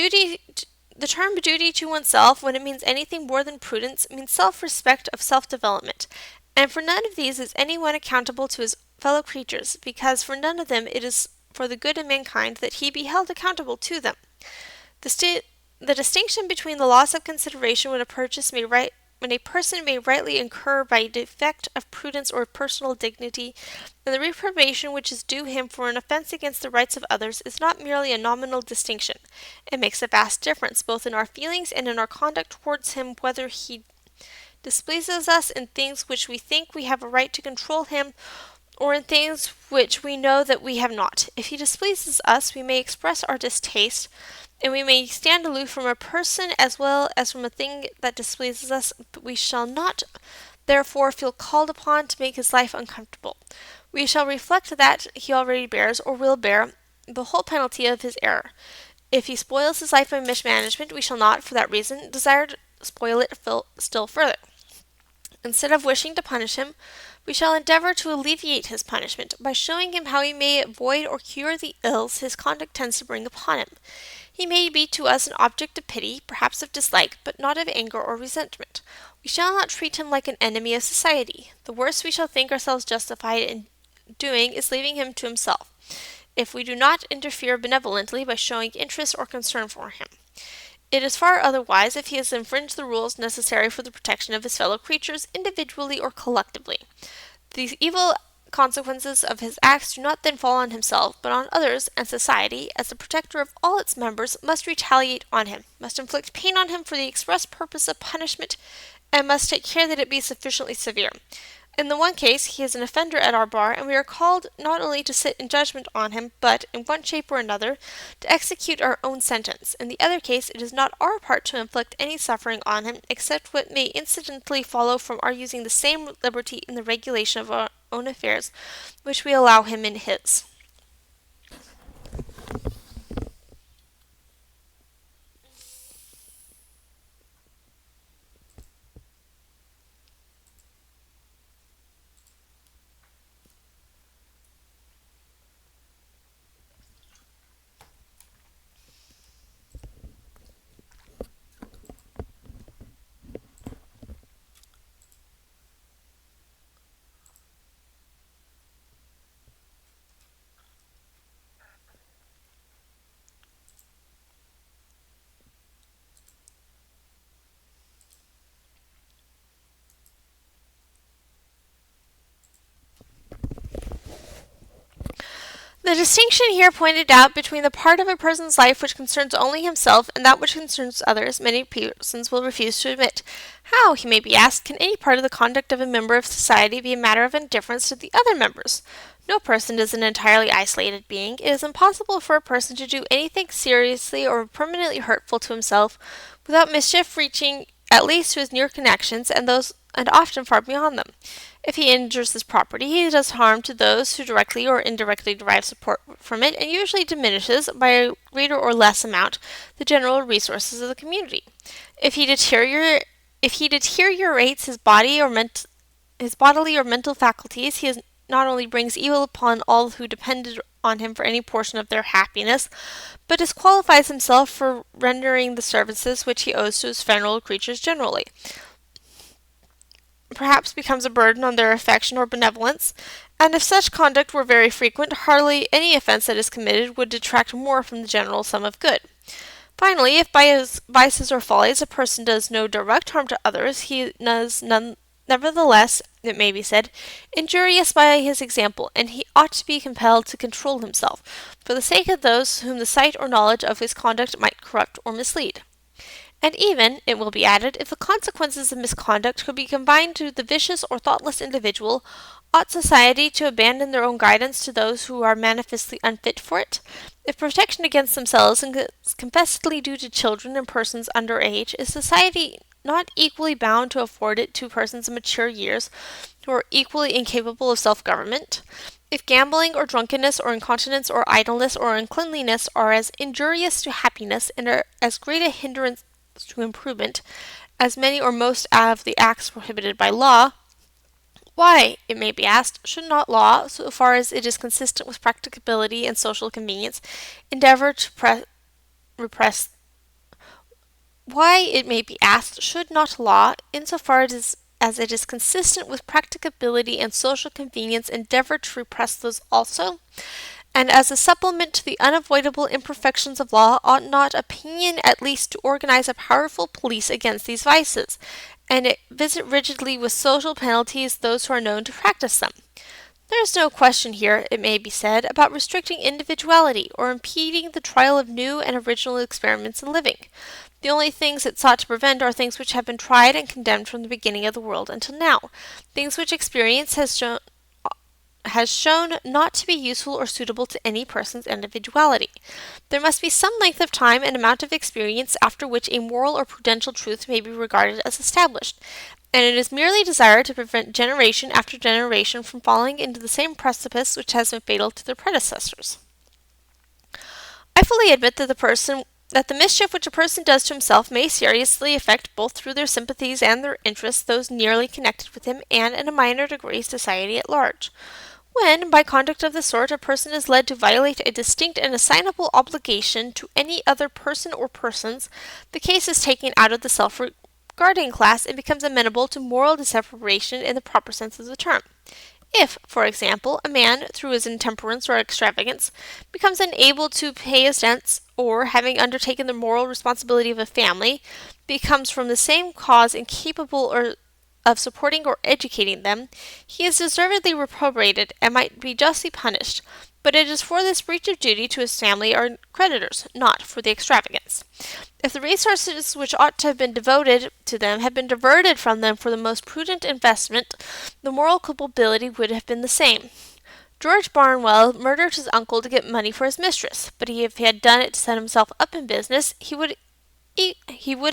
term duty to oneself, when it means anything more than prudence, means self-respect of self-development, and for none of these is any one accountable to his fellow creatures, because for none of them it is for the good of mankind that he be held accountable to them. The distinction between the loss of consideration when a person may rightly incur by defect of prudence or personal dignity, and the reprobation which is due him for an offense against the rights of others is not merely a nominal distinction. It makes a vast difference both in our feelings and in our conduct towards him, whether he displeases us in things which we think we have a right to control him, or in things which we know that we have not. If he displeases us, we may express our distaste, and we may stand aloof from a person as well as from a thing that displeases us, but we shall not therefore feel called upon to make his life uncomfortable. We shall reflect that he already bears, or will bear, the whole penalty of his error. If he spoils his life by mismanagement, we shall not, for that reason, desire to spoil it still further. Instead of wishing to punish him, we shall endeavor to alleviate his punishment by showing him how he may avoid or cure the ills his conduct tends to bring upon him. He may be to us an object of pity, perhaps of dislike, but not of anger or resentment. We shall not treat him like an enemy of society. The worst we shall think ourselves justified in doing is leaving him to himself, if we do not interfere benevolently by showing interest or concern for him. It is far otherwise if he has infringed the rules necessary for the protection of his fellow creatures, individually or collectively. These evil consequences of his acts do not then fall on himself, but on others, and society, as the protector of all its members, must retaliate on him, must inflict pain on him for the express purpose of punishment, and must take care that it be sufficiently severe. In the one case, he is an offender at our bar, and we are called not only to sit in judgment on him, but, in one shape or another, to execute our own sentence. In the other case, it is not our part to inflict any suffering on him, except what may incidentally follow from our using the same liberty in the regulation of our own affairs, which we allow him in his. The distinction here pointed out between the part of a person's life which concerns only himself and that which concerns others, many persons will refuse to admit. How, he may be asked, can any part of the conduct of a member of society be a matter of indifference to the other members? No person is an entirely isolated being. It is impossible for a person to do anything seriously or permanently hurtful to himself without mischief reaching at least to his near connections and often far beyond them. If he injures this property, he does harm to those who directly or indirectly derive support from it, and usually diminishes, by a greater or less amount, the general resources of the community. If he deteriorates his bodily or mental faculties, he not only brings evil upon all who depended on him for any portion of their happiness, but disqualifies himself for rendering the services which he owes to his fellow creatures generally, perhaps becomes a burden on their affection or benevolence, and if such conduct were very frequent, hardly any offence that is committed would detract more from the general sum of good. Finally, if by his vices or follies a person does no direct harm to others, he does none, nevertheless, it may be said, injurious by his example, and he ought to be compelled to control himself, for the sake of those whom the sight or knowledge of his conduct might corrupt or mislead. And even, it will be added, if the consequences of misconduct could be confined to the vicious or thoughtless individual, ought society to abandon their own guidance to those who are manifestly unfit for it? If protection against themselves is confessedly due to children and persons under age, is society not equally bound to afford it to persons of mature years who are equally incapable of self-government? If gambling or drunkenness or incontinence or idleness or uncleanliness are as injurious to happiness and are as great a hindrance to improvement as many or most of the acts prohibited by law, why, it may be asked, should not law, so far as it is consistent with practicability and social convenience, endeavor to repress? Why, it may be asked, should not law, insofar as it is consistent with practicability and social convenience, endeavor to repress those also? And as a supplement to the unavoidable imperfections of law, ought not opinion at least to organize a powerful police against these vices, and visit rigidly with social penalties those who are known to practice them? There is no question here, it may be said, about restricting individuality, or impeding the trial of new and original experiments in living. The only things it sought to prevent are things which have been tried and condemned from the beginning of the world until now, things which experience has shown not to be useful or suitable to any person's individuality. There must be some length of time and amount of experience after which a moral or prudential truth may be regarded as established, and it is merely desired to prevent generation after generation from falling into the same precipice which has been fatal to their predecessors. I fully admit that the mischief which a person does to himself may seriously affect both through their sympathies and their interests those nearly connected with him, and in a minor degree society at large. When, by conduct of this sort, a person is led to violate a distinct and assignable obligation to any other person or persons, the case is taken out of the self-regarding class and becomes amenable to moral disapprobation in the proper sense of the term. If, for example, a man, through his intemperance or extravagance, becomes unable to pay his debts, or, having undertaken the moral responsibility of a family, becomes from the same cause incapable of supporting or educating them, he is deservedly reprobated and might be justly punished, but it is for this breach of duty to his family or creditors, not for the extravagance. If the resources which ought to have been devoted to them had been diverted from them for the most prudent investment, the moral culpability would have been the same. George Barnwell murdered his uncle to get money for his mistress, but if he had done it to set himself up in business, he would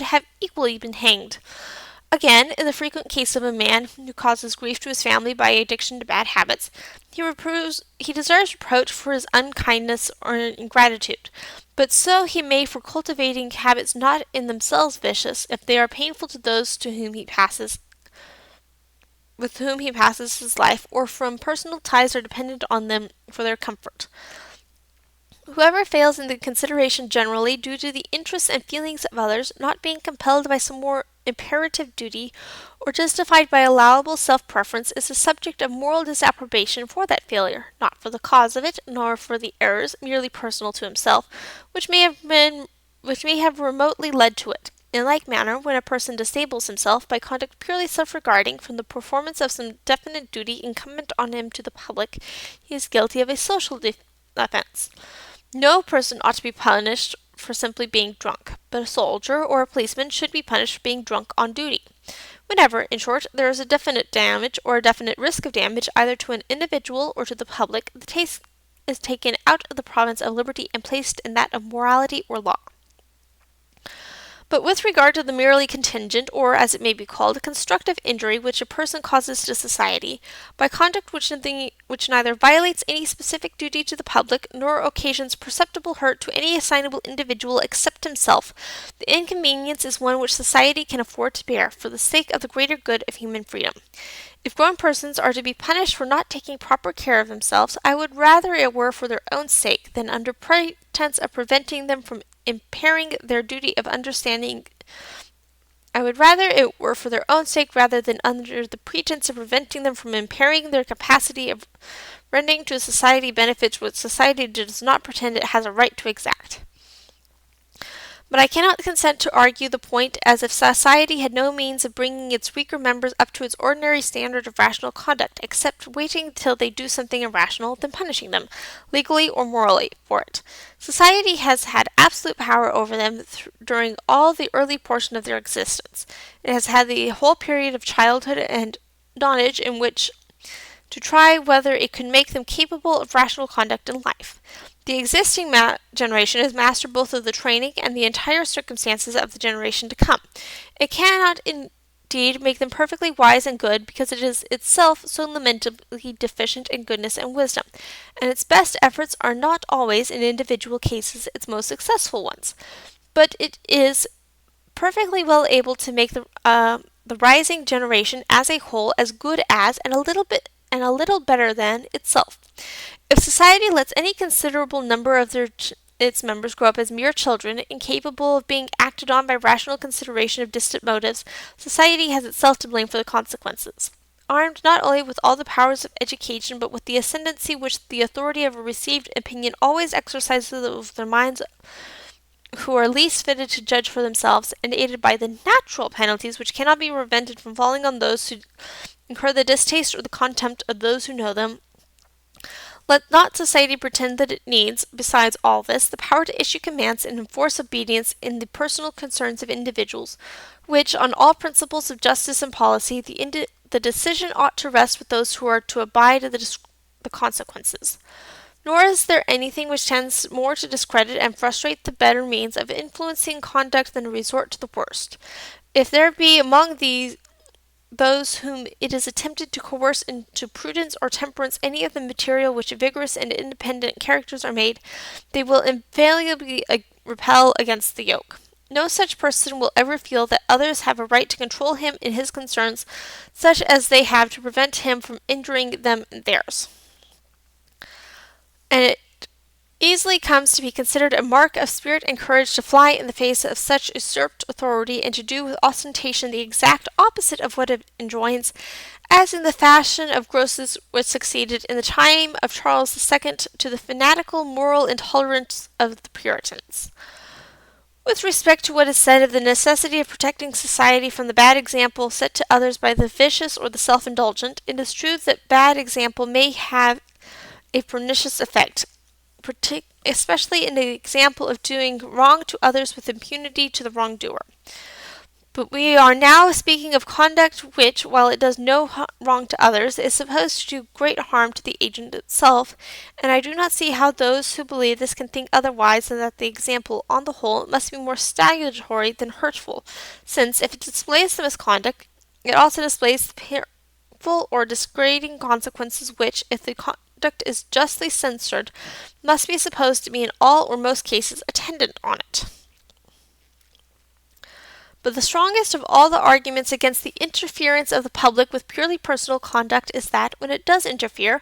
have equally been hanged. Again, in the frequent case of a man who causes grief to his family by addiction to bad habits, he deserves reproach for his unkindness or ingratitude, but so he may for cultivating habits not in themselves vicious, if they are painful to those with whom he passes his life, or from personal ties are dependent on them for their comfort. Whoever fails in the consideration generally due to the interests and feelings of others, not being compelled by some more imperative duty, or justified by allowable self-preference, is the subject of moral disapprobation for that failure, not for the cause of it, nor for the errors, merely personal to himself, which may have remotely led to it. In like manner, when a person disables himself by conduct purely self-regarding from the performance of some definite duty incumbent on him to the public, he is guilty of a social offence. No person ought to be punished for simply being drunk, but a soldier or a policeman should be punished for being drunk on duty. Whenever, in short, there is a definite damage or a definite risk of damage either to an individual or to the public, the case is taken out of the province of liberty and placed in that of morality or law. But with regard to the merely contingent, or as it may be called, constructive injury which a person causes to society, by conduct which neither violates any specific duty to the public, nor occasions perceptible hurt to any assignable individual except himself, the inconvenience is one which society can afford to bear, for the sake of the greater good of human freedom. If grown persons are to be punished for not taking proper care of themselves, I would rather it were for their own sake, than under pretense of preventing them from impairing their duty of understanding. I would rather it were for their own sake rather than under the pretense of preventing them from impairing their capacity of rendering to society benefits which society does not pretend it has a right to exact. But I cannot consent to argue the point as if society had no means of bringing its weaker members up to its ordinary standard of rational conduct, except waiting till they do something irrational, then punishing them, legally or morally, for it. Society has had absolute power over them during all the early portion of their existence. It has had the whole period of childhood and nonage in which to try whether it could make them capable of rational conduct in life. The existing generation is master both of the training and the entire circumstances of the generation to come. It cannot indeed make them perfectly wise and good, because it is itself so lamentably deficient in goodness and wisdom, and its best efforts are not always, in individual cases, its most successful ones. But it is perfectly well able to make the rising generation as a whole as good as, and a little better than, itself. If society lets any considerable number of its members grow up as mere children, incapable of being acted on by rational consideration of distant motives, society has itself to blame for the consequences. Armed not only with all the powers of education, but with the ascendancy which the authority of a received opinion always exercises over their minds who are least fitted to judge for themselves, and aided by the natural penalties which cannot be prevented from falling on those who incur the distaste or the contempt of those who know them, let not society pretend that it needs, besides all this, the power to issue commands and enforce obedience in the personal concerns of individuals, which, on all principles of justice and policy, the decision ought to rest with those who are to abide the consequences. Nor is there anything which tends more to discredit and frustrate the better means of influencing conduct than a resort to the worst. If there be among those whom it is attempted to coerce into prudence or temperance any of the material which vigorous and independent characters are made, they will infallibly repel against the yoke. No such person will ever feel that others have a right to control him in his concerns, such as they have to prevent him from injuring them in theirs. And it easily comes to be considered a mark of spirit and courage to fly in the face of such usurped authority, and to do with ostentation the exact opposite of what it enjoins, as in the fashion of grocers which succeeded in the time of Charles II to the fanatical moral intolerance of the Puritans. With respect to what is said of the necessity of protecting society from the bad example set to others by the vicious or the self-indulgent, it is true that bad example may have a pernicious effect, especially in the example of doing wrong to others with impunity to the wrongdoer. But we are now speaking of conduct which, while it does no wrong to others, is supposed to do great harm to the agent itself, and I do not see how those who believe this can think otherwise than that the example, on the whole, must be more salutary than hurtful, since, if it displays the misconduct, it also displays the painful or degrading consequences which, if the conduct is justly censured, must be supposed to be in all or most cases attendant on it. But the strongest of all the arguments against the interference of the public with purely personal conduct is that, when it does interfere,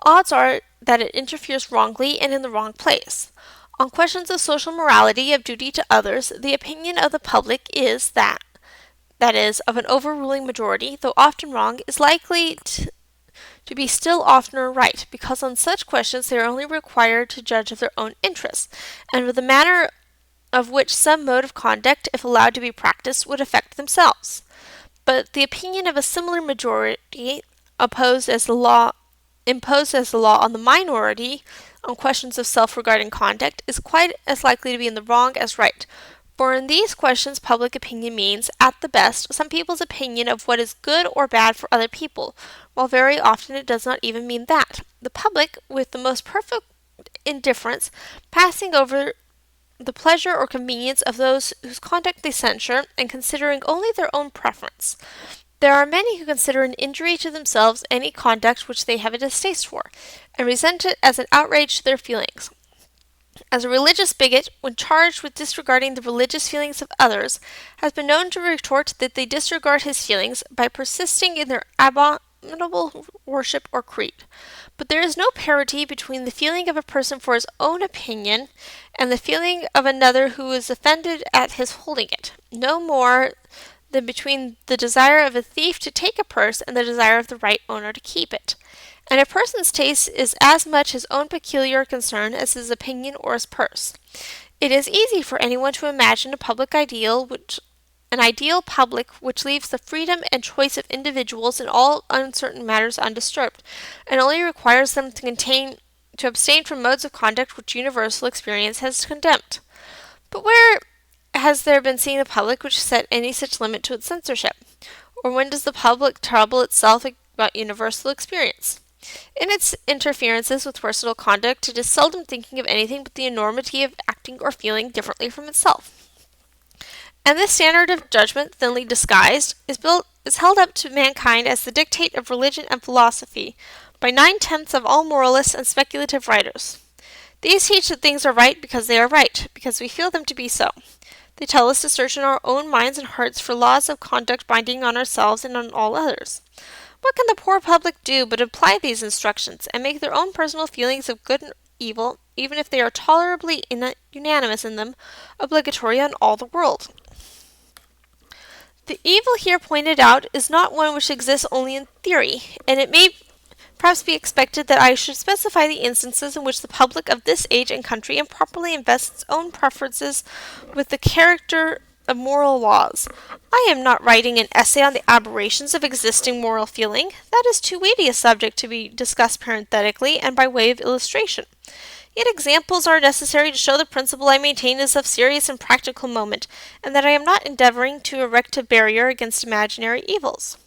odds are that it interferes wrongly and in the wrong place. On questions of social morality, of duty to others, the opinion of the public is that is, of an overruling majority, though often wrong, is likely to be still oftener right, because on such questions they are only required to judge of their own interests, and of the manner of which some mode of conduct, if allowed to be practiced, would affect themselves. But the opinion of a similar majority, imposed as the law on the minority on questions of self-regarding conduct, is quite as likely to be in the wrong as right. For in these questions public opinion means, at the best, some people's opinion of what is good or bad for other people, while very often it does not even mean that. The public, with the most perfect indifference, passing over the pleasure or convenience of those whose conduct they censure, and considering only their own preference. There are many who consider an injury to themselves any conduct which they have a distaste for, and resent it as an outrage to their feelings. As a religious bigot, when charged with disregarding the religious feelings of others, has been known to retort that they disregard his feelings by persisting in their abominable worship or creed. But there is no parity between the feeling of a person for his own opinion and the feeling of another who is offended at his holding it, no more than between the desire of a thief to take a purse and the desire of the right owner to keep it. And a person's taste is as much his own peculiar concern as his opinion or his purse. It is easy for anyone to imagine an ideal public which leaves the freedom and choice of individuals in all uncertain matters undisturbed, and only requires them to abstain from modes of conduct which universal experience has condemned. But where has there been seen a public which set any such limit to its censorship? Or when does the public trouble itself about universal experience? In its interferences with personal conduct, it is seldom thinking of anything but the enormity of acting or feeling differently from itself. And this standard of judgment, thinly disguised, is held up to mankind as the dictate of religion and philosophy by 9/10 of all moralists and speculative writers. These teach that things are right because they are right, because we feel them to be so. They tell us to search in our own minds and hearts for laws of conduct binding on ourselves and on all others. What can the poor public do but apply these instructions, and make their own personal feelings of good and evil, even if they are tolerably unanimous in them, obligatory on all the world? The evil here pointed out is not one which exists only in theory, and it may perhaps be expected that I should specify the instances in which the public of this age and country improperly invests its own preferences with the character of moral laws. I am not writing an essay on the aberrations of existing moral feeling. That is too weighty a subject to be discussed parenthetically and by way of illustration. Yet examples are necessary to show the principle I maintain is of serious and practical moment, and that I am not endeavoring to erect a barrier against imaginary evils.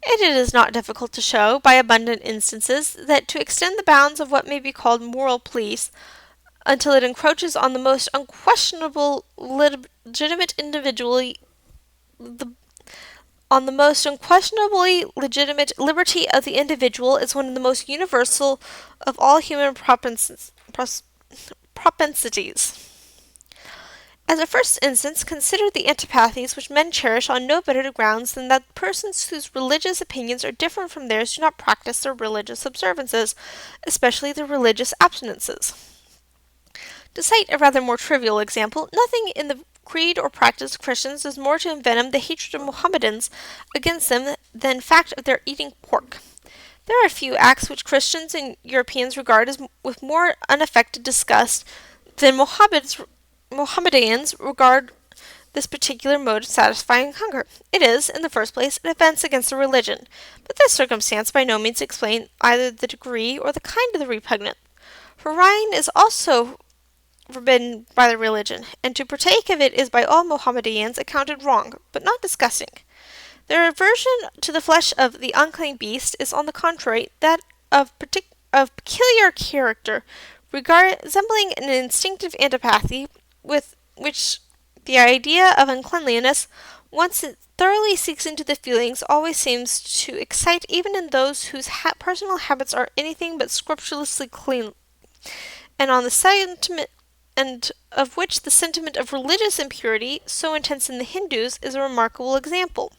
It is not difficult to show, by abundant instances, that to extend the bounds of what may be called moral police until it encroaches on the most unquestionable legitimate legitimate liberty of the individual is one of the most universal of all human propensities. As a first instance, consider the antipathies which men cherish on no better grounds than that persons whose religious opinions are different from theirs do not practice their religious observances, especially their religious abstinences. To cite a rather more trivial example, nothing in the creed or practice of Christians does more to envenom the hatred of Mohammedans against them than fact of their eating pork. There are few acts which Christians and Europeans regard as with more unaffected disgust than Mohammedans regard this particular mode of satisfying hunger. It is, in the first place, an offense against the religion, but this circumstance by no means explains either the degree or the kind of the repugnant. For wine is also forbidden by the religion, and to partake of it is by all Mohammedans accounted wrong, but not disgusting. Their aversion to the flesh of the unclean beast is, on the contrary, that of peculiar character, resembling an instinctive antipathy with which the idea of uncleanliness, once it thoroughly sinks into the feelings, always seems to excite even in those whose personal habits are anything but scrupulously clean, and on the sentiment and of which the sentiment of religious impurity, so intense in the Hindus, is a remarkable example.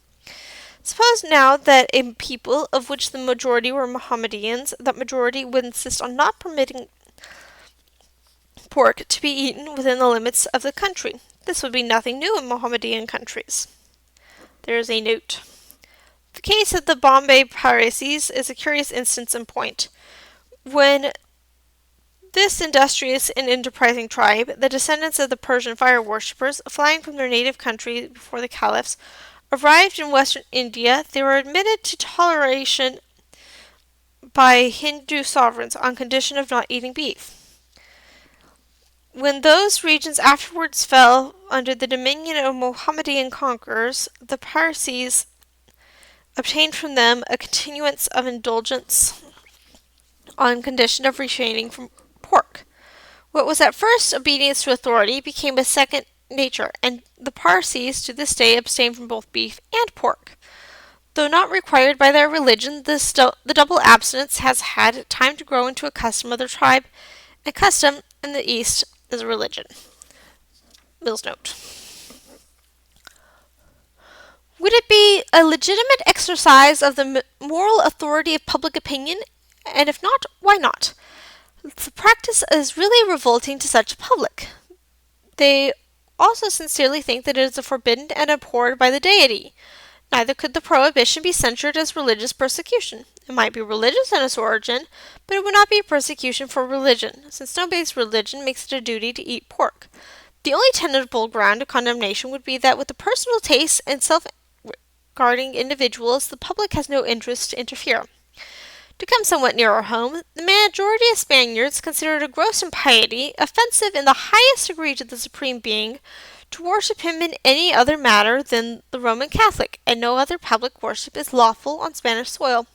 Suppose now that a people of which the majority were Mohammedans, that majority would insist on not permitting pork to be eaten within the limits of the country. This would be nothing new in Mohammedan countries. There is a note. The case of the Bombay Parsis is a curious instance in point. When this industrious and enterprising tribe, the descendants of the Persian fire worshippers, flying from their native country before the caliphs, arrived in western India, they were admitted to toleration by Hindu sovereigns on condition of not eating beef. When those regions afterwards fell under the dominion of Mohammedan conquerors, the Parsis obtained from them a continuance of indulgence on condition of refraining from pork. What was at first obedience to authority became a second nature, and the Parsis to this day abstain from both beef and pork. Though not required by their religion, the double abstinence has had time to grow into a custom of their tribe, and custom in the East is a religion. Mill's note. Would it be a legitimate exercise of the moral authority of public opinion? And if not, why not? The practice is really revolting to such a public. They also sincerely think that it is forbidden and abhorred by the deity. Neither could the prohibition be censured as religious persecution. It might be religious in its origin, but it would not be persecution for religion, since no base religion makes it a duty to eat pork. The only tenable ground of condemnation would be that with the personal tastes and self-regarding individuals, the public has no interest to interfere. To come somewhat nearer home, the majority of Spaniards consider it a gross impiety, offensive in the highest degree to the Supreme Being, to worship him in any other manner than the Roman Catholic, and no other public worship is lawful on Spanish soil.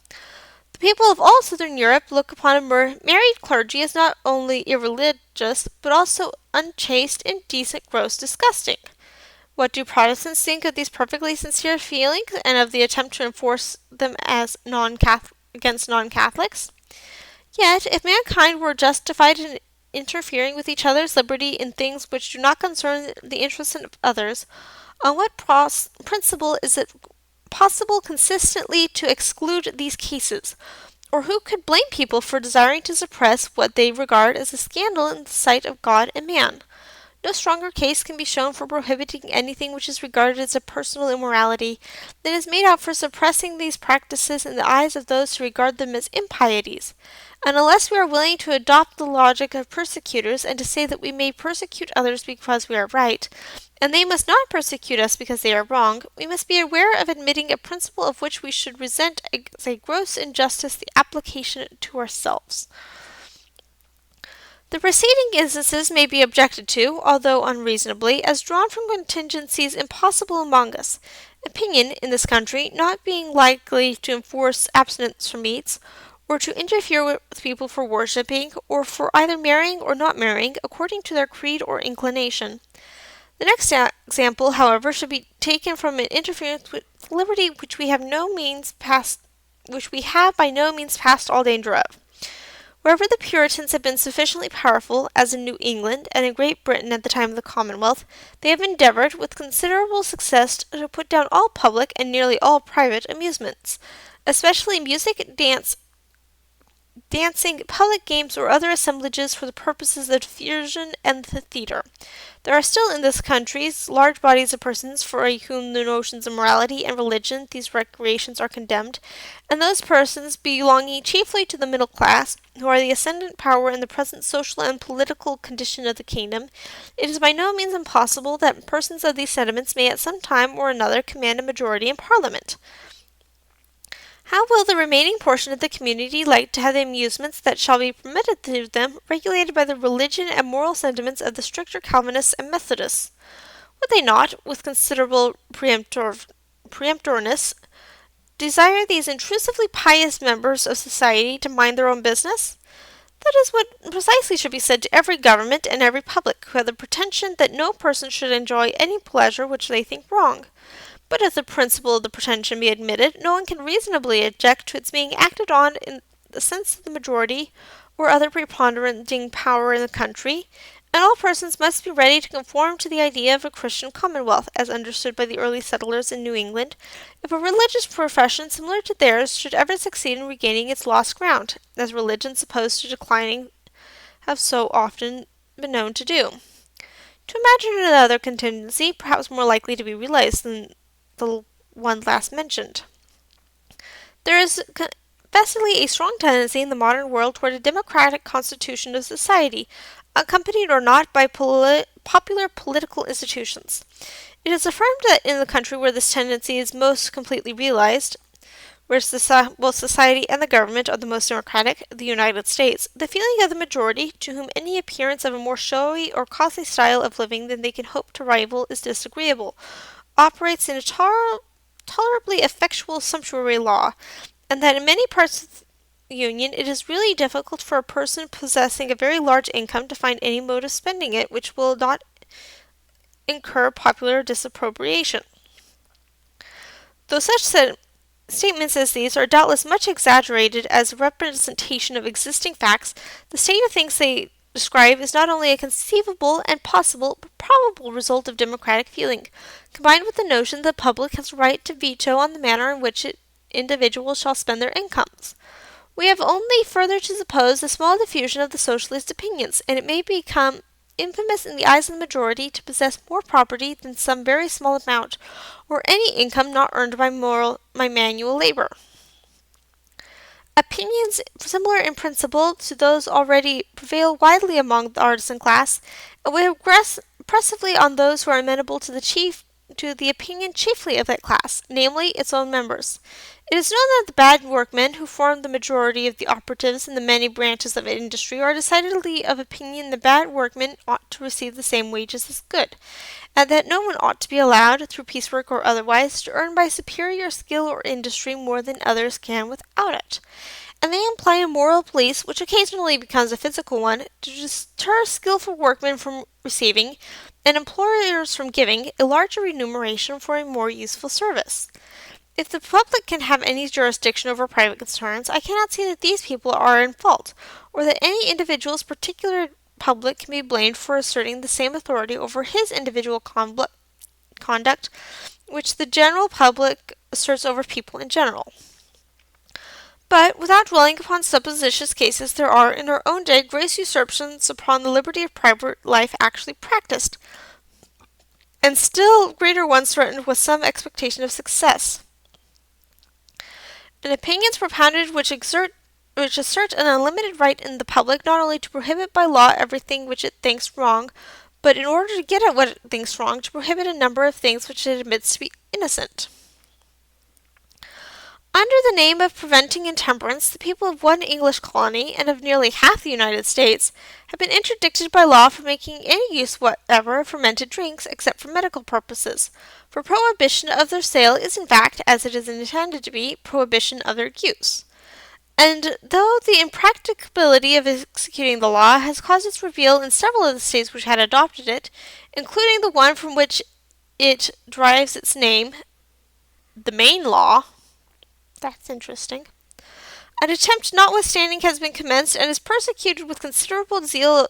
The people of all southern Europe look upon a married clergy as not only irreligious, but also unchaste, indecent, gross, disgusting. What do Protestants think of these perfectly sincere feelings, and of the attempt to enforce them as against non-Catholics? Yet, if mankind were justified in interfering with each other's liberty in things which do not concern the interests of others, on what principle is it possible consistently to exclude these cases? Or who could blame people for desiring to suppress what they regard as a scandal in the sight of God and man? No stronger case can be shown for prohibiting anything which is regarded as a personal immorality than is made out for suppressing these practices in the eyes of those who regard them as impieties. And unless we are willing to adopt the logic of persecutors and to say that we may persecute others because we are right, and they must not persecute us because they are wrong, we must be aware of admitting a principle of which we should resent as a gross injustice the application to ourselves. The preceding instances may be objected to, although unreasonably, as drawn from contingencies impossible among us. Opinion, in this country, not being likely to enforce abstinence from meats, or to interfere with people for worshipping, or for either marrying or not marrying, according to their creed or inclination. The next example, however, should be taken from an interference with liberty which we have by no means passed all danger of. Wherever the Puritans have been sufficiently powerful, as in New England and in Great Britain at the time of the Commonwealth, they have endeavoured, with considerable success, to put down all public and nearly all private amusements, especially music, dancing, public games, or other assemblages for the purposes of diversion and the theatre. There are still in this country large bodies of persons for whom the notions of morality and religion these recreations are condemned, and those persons belonging chiefly to the middle class, who are the ascendant power in the present social and political condition of the kingdom, it is by no means impossible that persons of these sentiments may at some time or another command a majority in Parliament. How will the remaining portion of the community like to have the amusements that shall be permitted to them regulated by the religion and moral sentiments of the stricter Calvinists and Methodists? Would they not, with considerable peremptoriness, desire these intrusively pious members of society to mind their own business? That is what precisely should be said to every government and every public who have the pretension that no person should enjoy any pleasure which they think wrong. But if the principle of the pretension be admitted, no one can reasonably object to its being acted on in the sense of the majority or other preponderating power in the country, and all persons must be ready to conform to the idea of a Christian commonwealth, as understood by the early settlers in New England, if a religious profession similar to theirs should ever succeed in regaining its lost ground, as religions supposed to declining have so often been known to do. To imagine another contingency, perhaps more likely to be realized than the one last mentioned. There is confessedly a strong tendency in the modern world toward a democratic constitution of society, accompanied or not by popular political institutions. It is affirmed that in the country where this tendency is most completely realized, where both society and the government are the most democratic, the United States, the feeling of the majority, to whom any appearance of a more showy or costly style of living than they can hope to rival is disagreeable, operates in a tolerably effectual sumptuary law, and that in many parts of the union, it is really difficult for a person possessing a very large income to find any mode of spending it which will not incur popular disapprobation. Though such statements as these are doubtless much exaggerated as a representation of existing facts, the state of things they describe is not only a conceivable and possible but probable result of democratic feeling, combined with the notion that the public has a right to veto on the manner in which individuals shall spend their incomes. We have only further to suppose the small diffusion of the socialist opinions, and it may become infamous in the eyes of the majority to possess more property than some very small amount, or any income not earned by manual labor. Opinions similar in principle to those already prevail widely among the artisan class, and weigh oppressively on those who are amenable to the opinion chiefly of that class, namely its own members. It is known that the bad workmen who form the majority of the operatives in the many branches of industry are decidedly of opinion that bad workmen ought to receive the same wages as good, and that no one ought to be allowed, through piecework or otherwise, to earn by superior skill or industry more than others can without it. And they imply a moral police, which occasionally becomes a physical one, to deter skillful workmen from receiving, and employers from giving, a larger remuneration for a more useful service. If the public can have any jurisdiction over private concerns, I cannot see that these people are in fault, or that any individual's particular public can be blamed for asserting the same authority over his individual conduct which the general public asserts over people in general. But, without dwelling upon supposititious cases, there are, in our own day, gross usurpations upon the liberty of private life actually practiced, and still greater ones threatened with some expectation of success. And opinions propounded which assert an unlimited right in the public not only to prohibit by law everything which it thinks wrong, but in order to get at what it thinks wrong, to prohibit a number of things which it admits to be innocent. Under the name of preventing intemperance, the people of one English colony, and of nearly half the United States, have been interdicted by law from making any use whatever of fermented drinks except for medical purposes, for prohibition of their sale is in fact, as it is intended to be, prohibition of their use. And though the impracticability of executing the law has caused its repeal in several of the states which had adopted it, including the one from which it derives its name, the Maine law, that's interesting. An attempt notwithstanding has been commenced and is persecuted with considerable zeal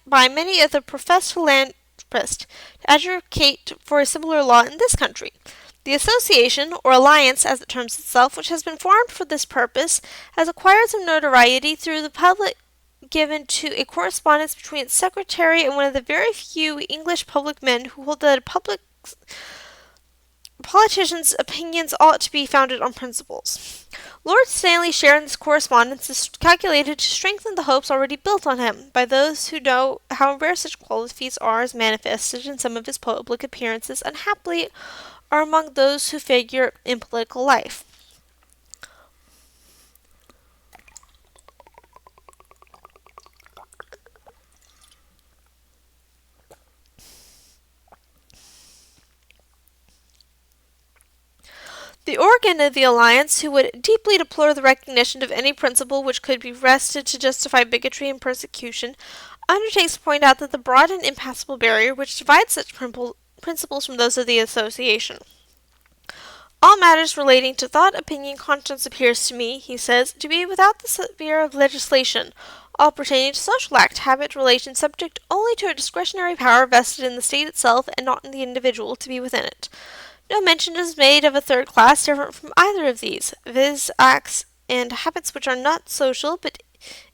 by many of the professed philanthropists to advocate for a similar law in this country. The association, or alliance as it terms itself, which has been formed for this purpose, has acquired some notoriety through the public given to a correspondence between its secretary and one of the very few English public men who hold that politicians' opinions ought to be founded on principles. Lord Stanley's share in this correspondence is calculated to strengthen the hopes already built on him by those who know how rare such qualities are as manifested in some of his public appearances, and happily are among those who figure in political life. The organ of the alliance, who would deeply deplore the recognition of any principle which could be wrested to justify bigotry and persecution, undertakes to point out that the broad and impassable barrier which divides such principles from those of the association. All matters relating to thought, opinion, conscience appears to me, he says, to be without the sphere of legislation, all pertaining to social act, habit, relation, subject only to a discretionary power vested in the state itself and not in the individual to be within it. No mention is made of a third class different from either of these, viz. Acts and habits which are not social but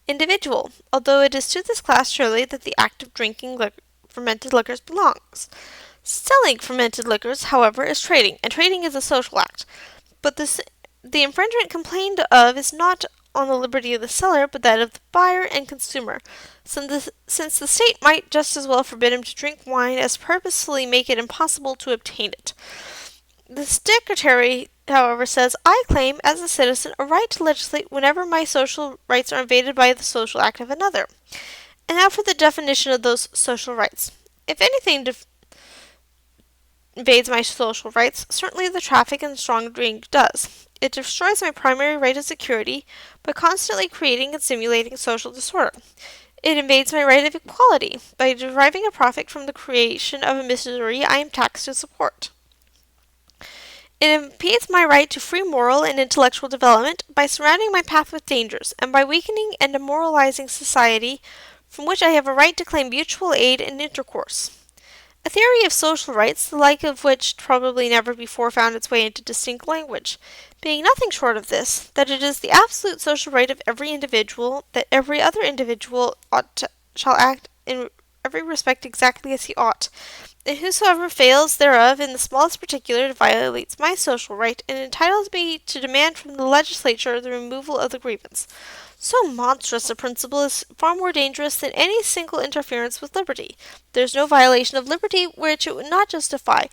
individual, although it is to this class surely that the act of drinking fermented liquors belongs. Selling fermented liquors, however, is trading, and trading is a social act. But the infringement complained of is not on the liberty of the seller, but that of the buyer and consumer, since the state might just as well forbid him to drink wine as purposely make it impossible to obtain it. The secretary, however, says, I claim, as a citizen, a right to legislate whenever my social rights are invaded by the social act of another. And now for the definition of those social rights. If anything invades my social rights, certainly the traffic in strong drink does. It destroys my primary right of security by constantly creating and simulating social disorder. It invades my right of equality by deriving a profit from the creation of a misery I am taxed to support. It impedes my right to free moral and intellectual development by surrounding my path with dangers, and by weakening and demoralizing society from which I have a right to claim mutual aid and intercourse. A theory of social rights, the like of which probably never before found its way into distinct language, being nothing short of this, that it is the absolute social right of every individual, that every other individual shall act in every respect exactly as he ought, and whosoever fails thereof in the smallest particular violates my social right, and entitles me to demand from the legislature the removal of the grievance. So monstrous a principle is far more dangerous than any single interference with liberty. There is no violation of liberty which it would not justify.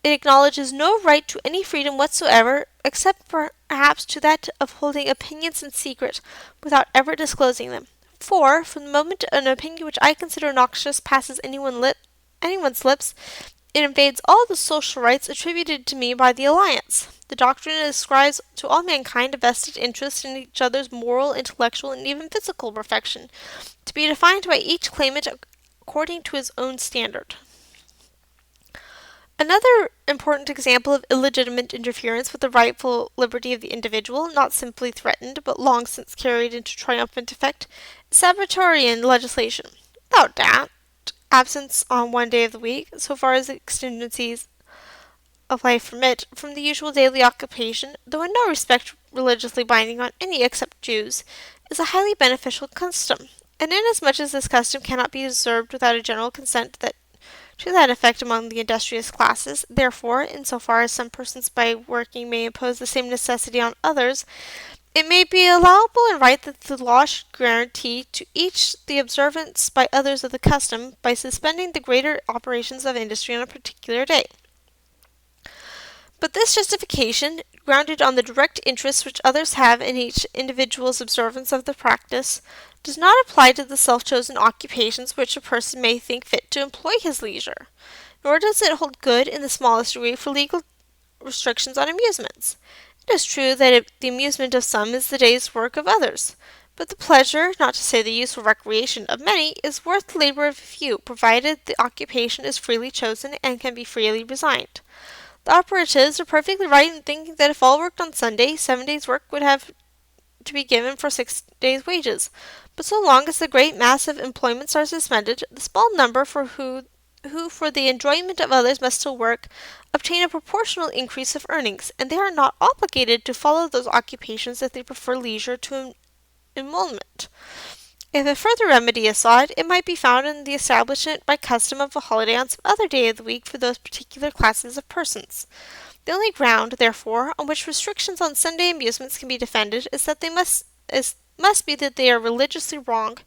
It acknowledges no right to any freedom whatsoever, except perhaps to that of holding opinions in secret, without ever disclosing them. For, from the moment an opinion which I consider noxious passes anyone's lips, it invades all the social rights attributed to me by the alliance. The doctrine ascribes to all mankind a vested interest in each other's moral, intellectual, and even physical perfection, to be defined by each claimant according to his own standard. Another important example of illegitimate interference with the rightful liberty of the individual, not simply threatened, but long since carried into triumphant effect, is Sabbatorian legislation. Without doubt, absence on one day of the week, so far as the exigencies of life permit, from the usual daily occupation, though in no respect religiously binding on any except Jews, is a highly beneficial custom, and inasmuch as this custom cannot be observed without a general consent to that effect among the industrious classes, therefore, in so far as some persons by working may impose the same necessity on others, it may be allowable and right that the law should guarantee to each the observance by others of the custom, by suspending the greater operations of industry on a particular day. But this justification, grounded on the direct interest which others have in each individual's observance of the practice, does not apply to the self-chosen occupations which a person may think fit to employ his leisure, nor does it hold good in the smallest degree for legal restrictions on amusements. It is true that the amusement of some is the day's work of others, but the pleasure, not to say the useful recreation, of many is worth the labor of a few, provided the occupation is freely chosen and can be freely resigned. The operatives are perfectly right in thinking that if all worked on Sunday, 7 days' work would have to be given for 6 days' wages. But so long as the great mass of employments are suspended, the small number who for the enjoyment of others must still work, obtain a proportional increase of earnings, and they are not obligated to follow those occupations if they prefer leisure to emolument. If a further remedy is sought, it might be found in the establishment by custom of a holiday on some other day of the week for those particular classes of persons. The only ground, therefore, on which restrictions on Sunday amusements can be defended is that they must be that they are religiously wrong,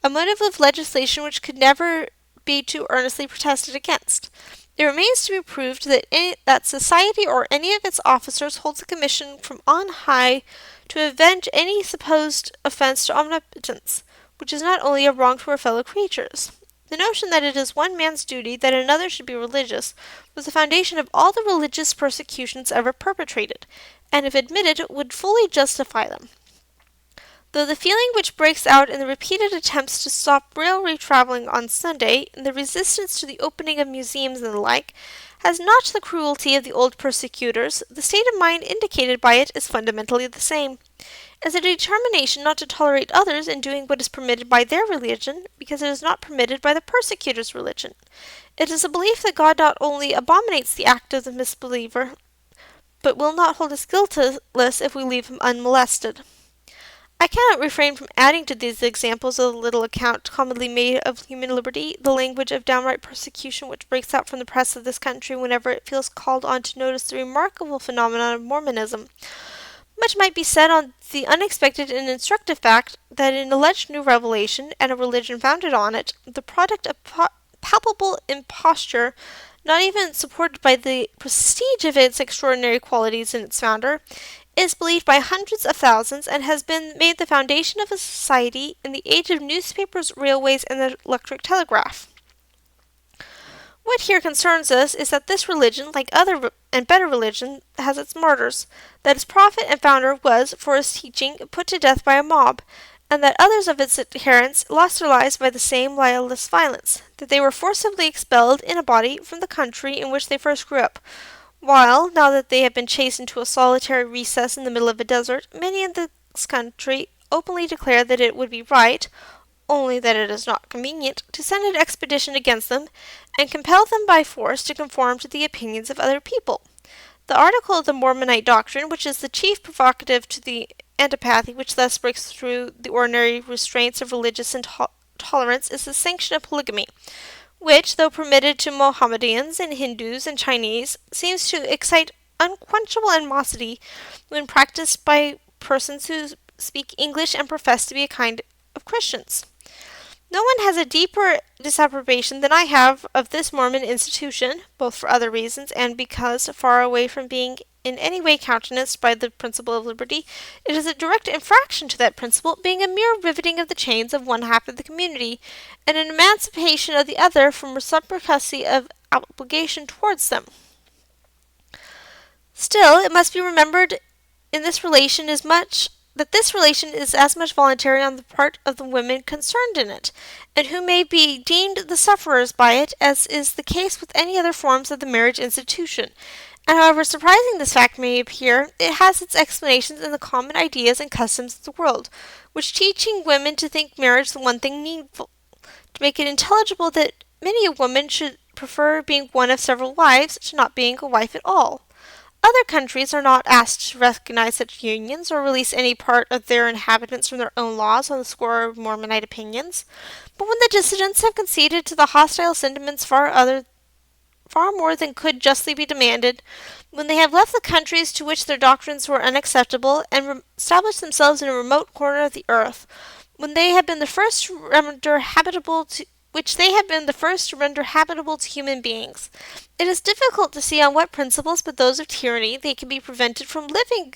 a motive of legislation which could never be too earnestly protested against. It remains to be proved that society or any of its officers holds a commission from on high to avenge any supposed offense to omnipotence, which is not only a wrong to our fellow creatures. The notion that it is one man's duty that another should be religious was the foundation of all the religious persecutions ever perpetrated, and if admitted would fully justify them. Though the feeling which breaks out in the repeated attempts to stop railway travelling on Sunday, and the resistance to the opening of museums and the like, has not the cruelty of the old persecutors, the state of mind indicated by it is fundamentally the same. As a determination not to tolerate others in doing what is permitted by their religion, because it is not permitted by the persecutor's religion. It is a belief that God not only abominates the act of the misbeliever, but will not hold us guiltless if we leave him unmolested. I cannot refrain from adding to these examples of the little account commonly made of human liberty, the language of downright persecution which breaks out from the press of this country whenever it feels called on to notice the remarkable phenomenon of Mormonism. Much might be said on the unexpected and instructive fact that an alleged new revelation, and a religion founded on it, the product of palpable imposture, not even supported by the prestige of its extraordinary qualities in its founder, is believed by hundreds of thousands, and has been made the foundation of a society in the age of newspapers, railways, and the electric telegraph. What here concerns us is that this religion, like other and better religion, has its martyrs, that its prophet and founder was, for his teaching, put to death by a mob, and that others of its adherents lost their lives by the same lawless violence, that they were forcibly expelled in a body from the country in which they first grew up, while, now that they have been chased into a solitary recess in the middle of a desert, many in this country openly declare that it would be right, only that it is not convenient, to send an expedition against them, and compel them by force to conform to the opinions of other people. The article of the Mormonite doctrine, which is the chief provocative to the antipathy which thus breaks through the ordinary restraints of religious intolerance, is the sanction of polygamy, which, though permitted to Mohammedans and Hindus and Chinese, seems to excite unquenchable animosity when practiced by persons who speak English and profess to be a kind of Christians. No one has a deeper disapprobation than I have of this Mormon institution, both for other reasons and because, far away from being in any way countenanced by the principle of liberty, it is a direct infraction to that principle, being a mere riveting of the chains of one half of the community, and an emancipation of the other from reciprocity of obligation towards them. Still, it must be remembered in this relation that this relation is as much voluntary on the part of the women concerned in it, and who may be deemed the sufferers by it, as is the case with any other forms of the marriage institution. And however surprising this fact may appear, it has its explanations in the common ideas and customs of the world, which teaching women to think marriage the one thing needful, to make it intelligible that many a woman should prefer being one of several wives to not being a wife at all. Other countries are not asked to recognize such unions or release any part of their inhabitants from their own laws on the score of Mormonite opinions, but when the dissidents have conceded to the hostile sentiments far more than could justly be demanded, when they have left the countries to which their doctrines were unacceptable and established themselves in a remote corner of the earth, when they have been the first to render habitable to which they have been the first to render habitable to human beings. It is difficult to see on what principles but those of tyranny they can be prevented from living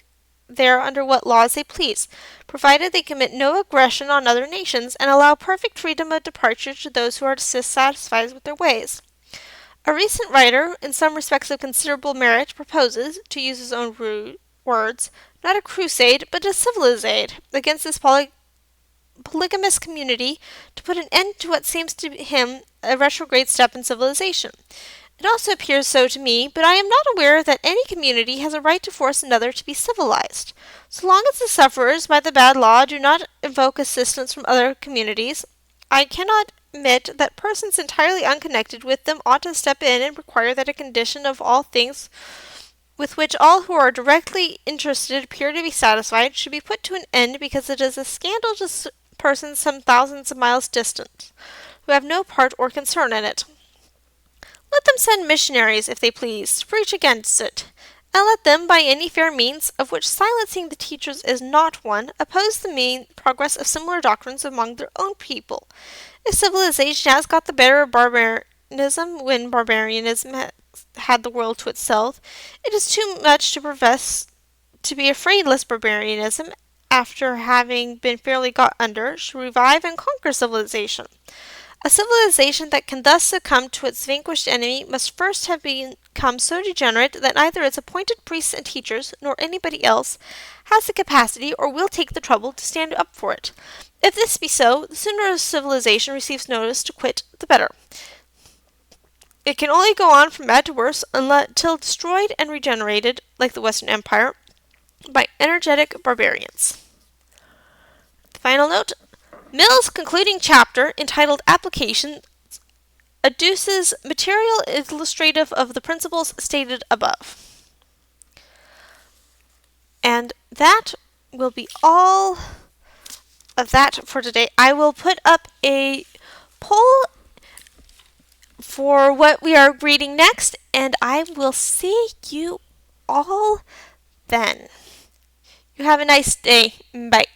there under what laws they please, provided they commit no aggression on other nations, and allow perfect freedom of departure to those who are dissatisfied with their ways. A recent writer, in some respects of considerable merit, proposes, to use his own words, not a crusade, but a civilizade against this polygamous community, to put an end to what seems to him a retrograde step in civilization. It also appears so to me, but I am not aware that any community has a right to force another to be civilized. So long as the sufferers by the bad law do not invoke assistance from other communities, I cannot admit that persons entirely unconnected with them ought to step in and require that a condition of all things with which all who are directly interested appear to be satisfied should be put to an end because it is a scandal to persons some thousands of miles distant, who have no part or concern in it. Let them send missionaries, if they please, to preach against it, and let them, by any fair means, of which silencing the teachers is not one, oppose the mean progress of similar doctrines among their own people. If civilization has got the better of barbarism when barbarianism had the world to itself, it is too much to profess to be afraid lest barbarianism, after having been fairly got under, should revive and conquer civilization. A civilization that can thus succumb to its vanquished enemy must first have become so degenerate that neither its appointed priests and teachers, nor anybody else, has the capacity or will take the trouble to stand up for it. If this be so, the sooner a civilization receives notice to quit, the better. It can only go on from bad to worse until destroyed and regenerated, like the Western Empire, by energetic barbarians. The final note. Mill's concluding chapter, entitled Applications, adduces material illustrative of the principles stated above. And that will be all of that for today. I will put up a poll for what we are reading next, and I will see you all then. You have a nice day. Bye.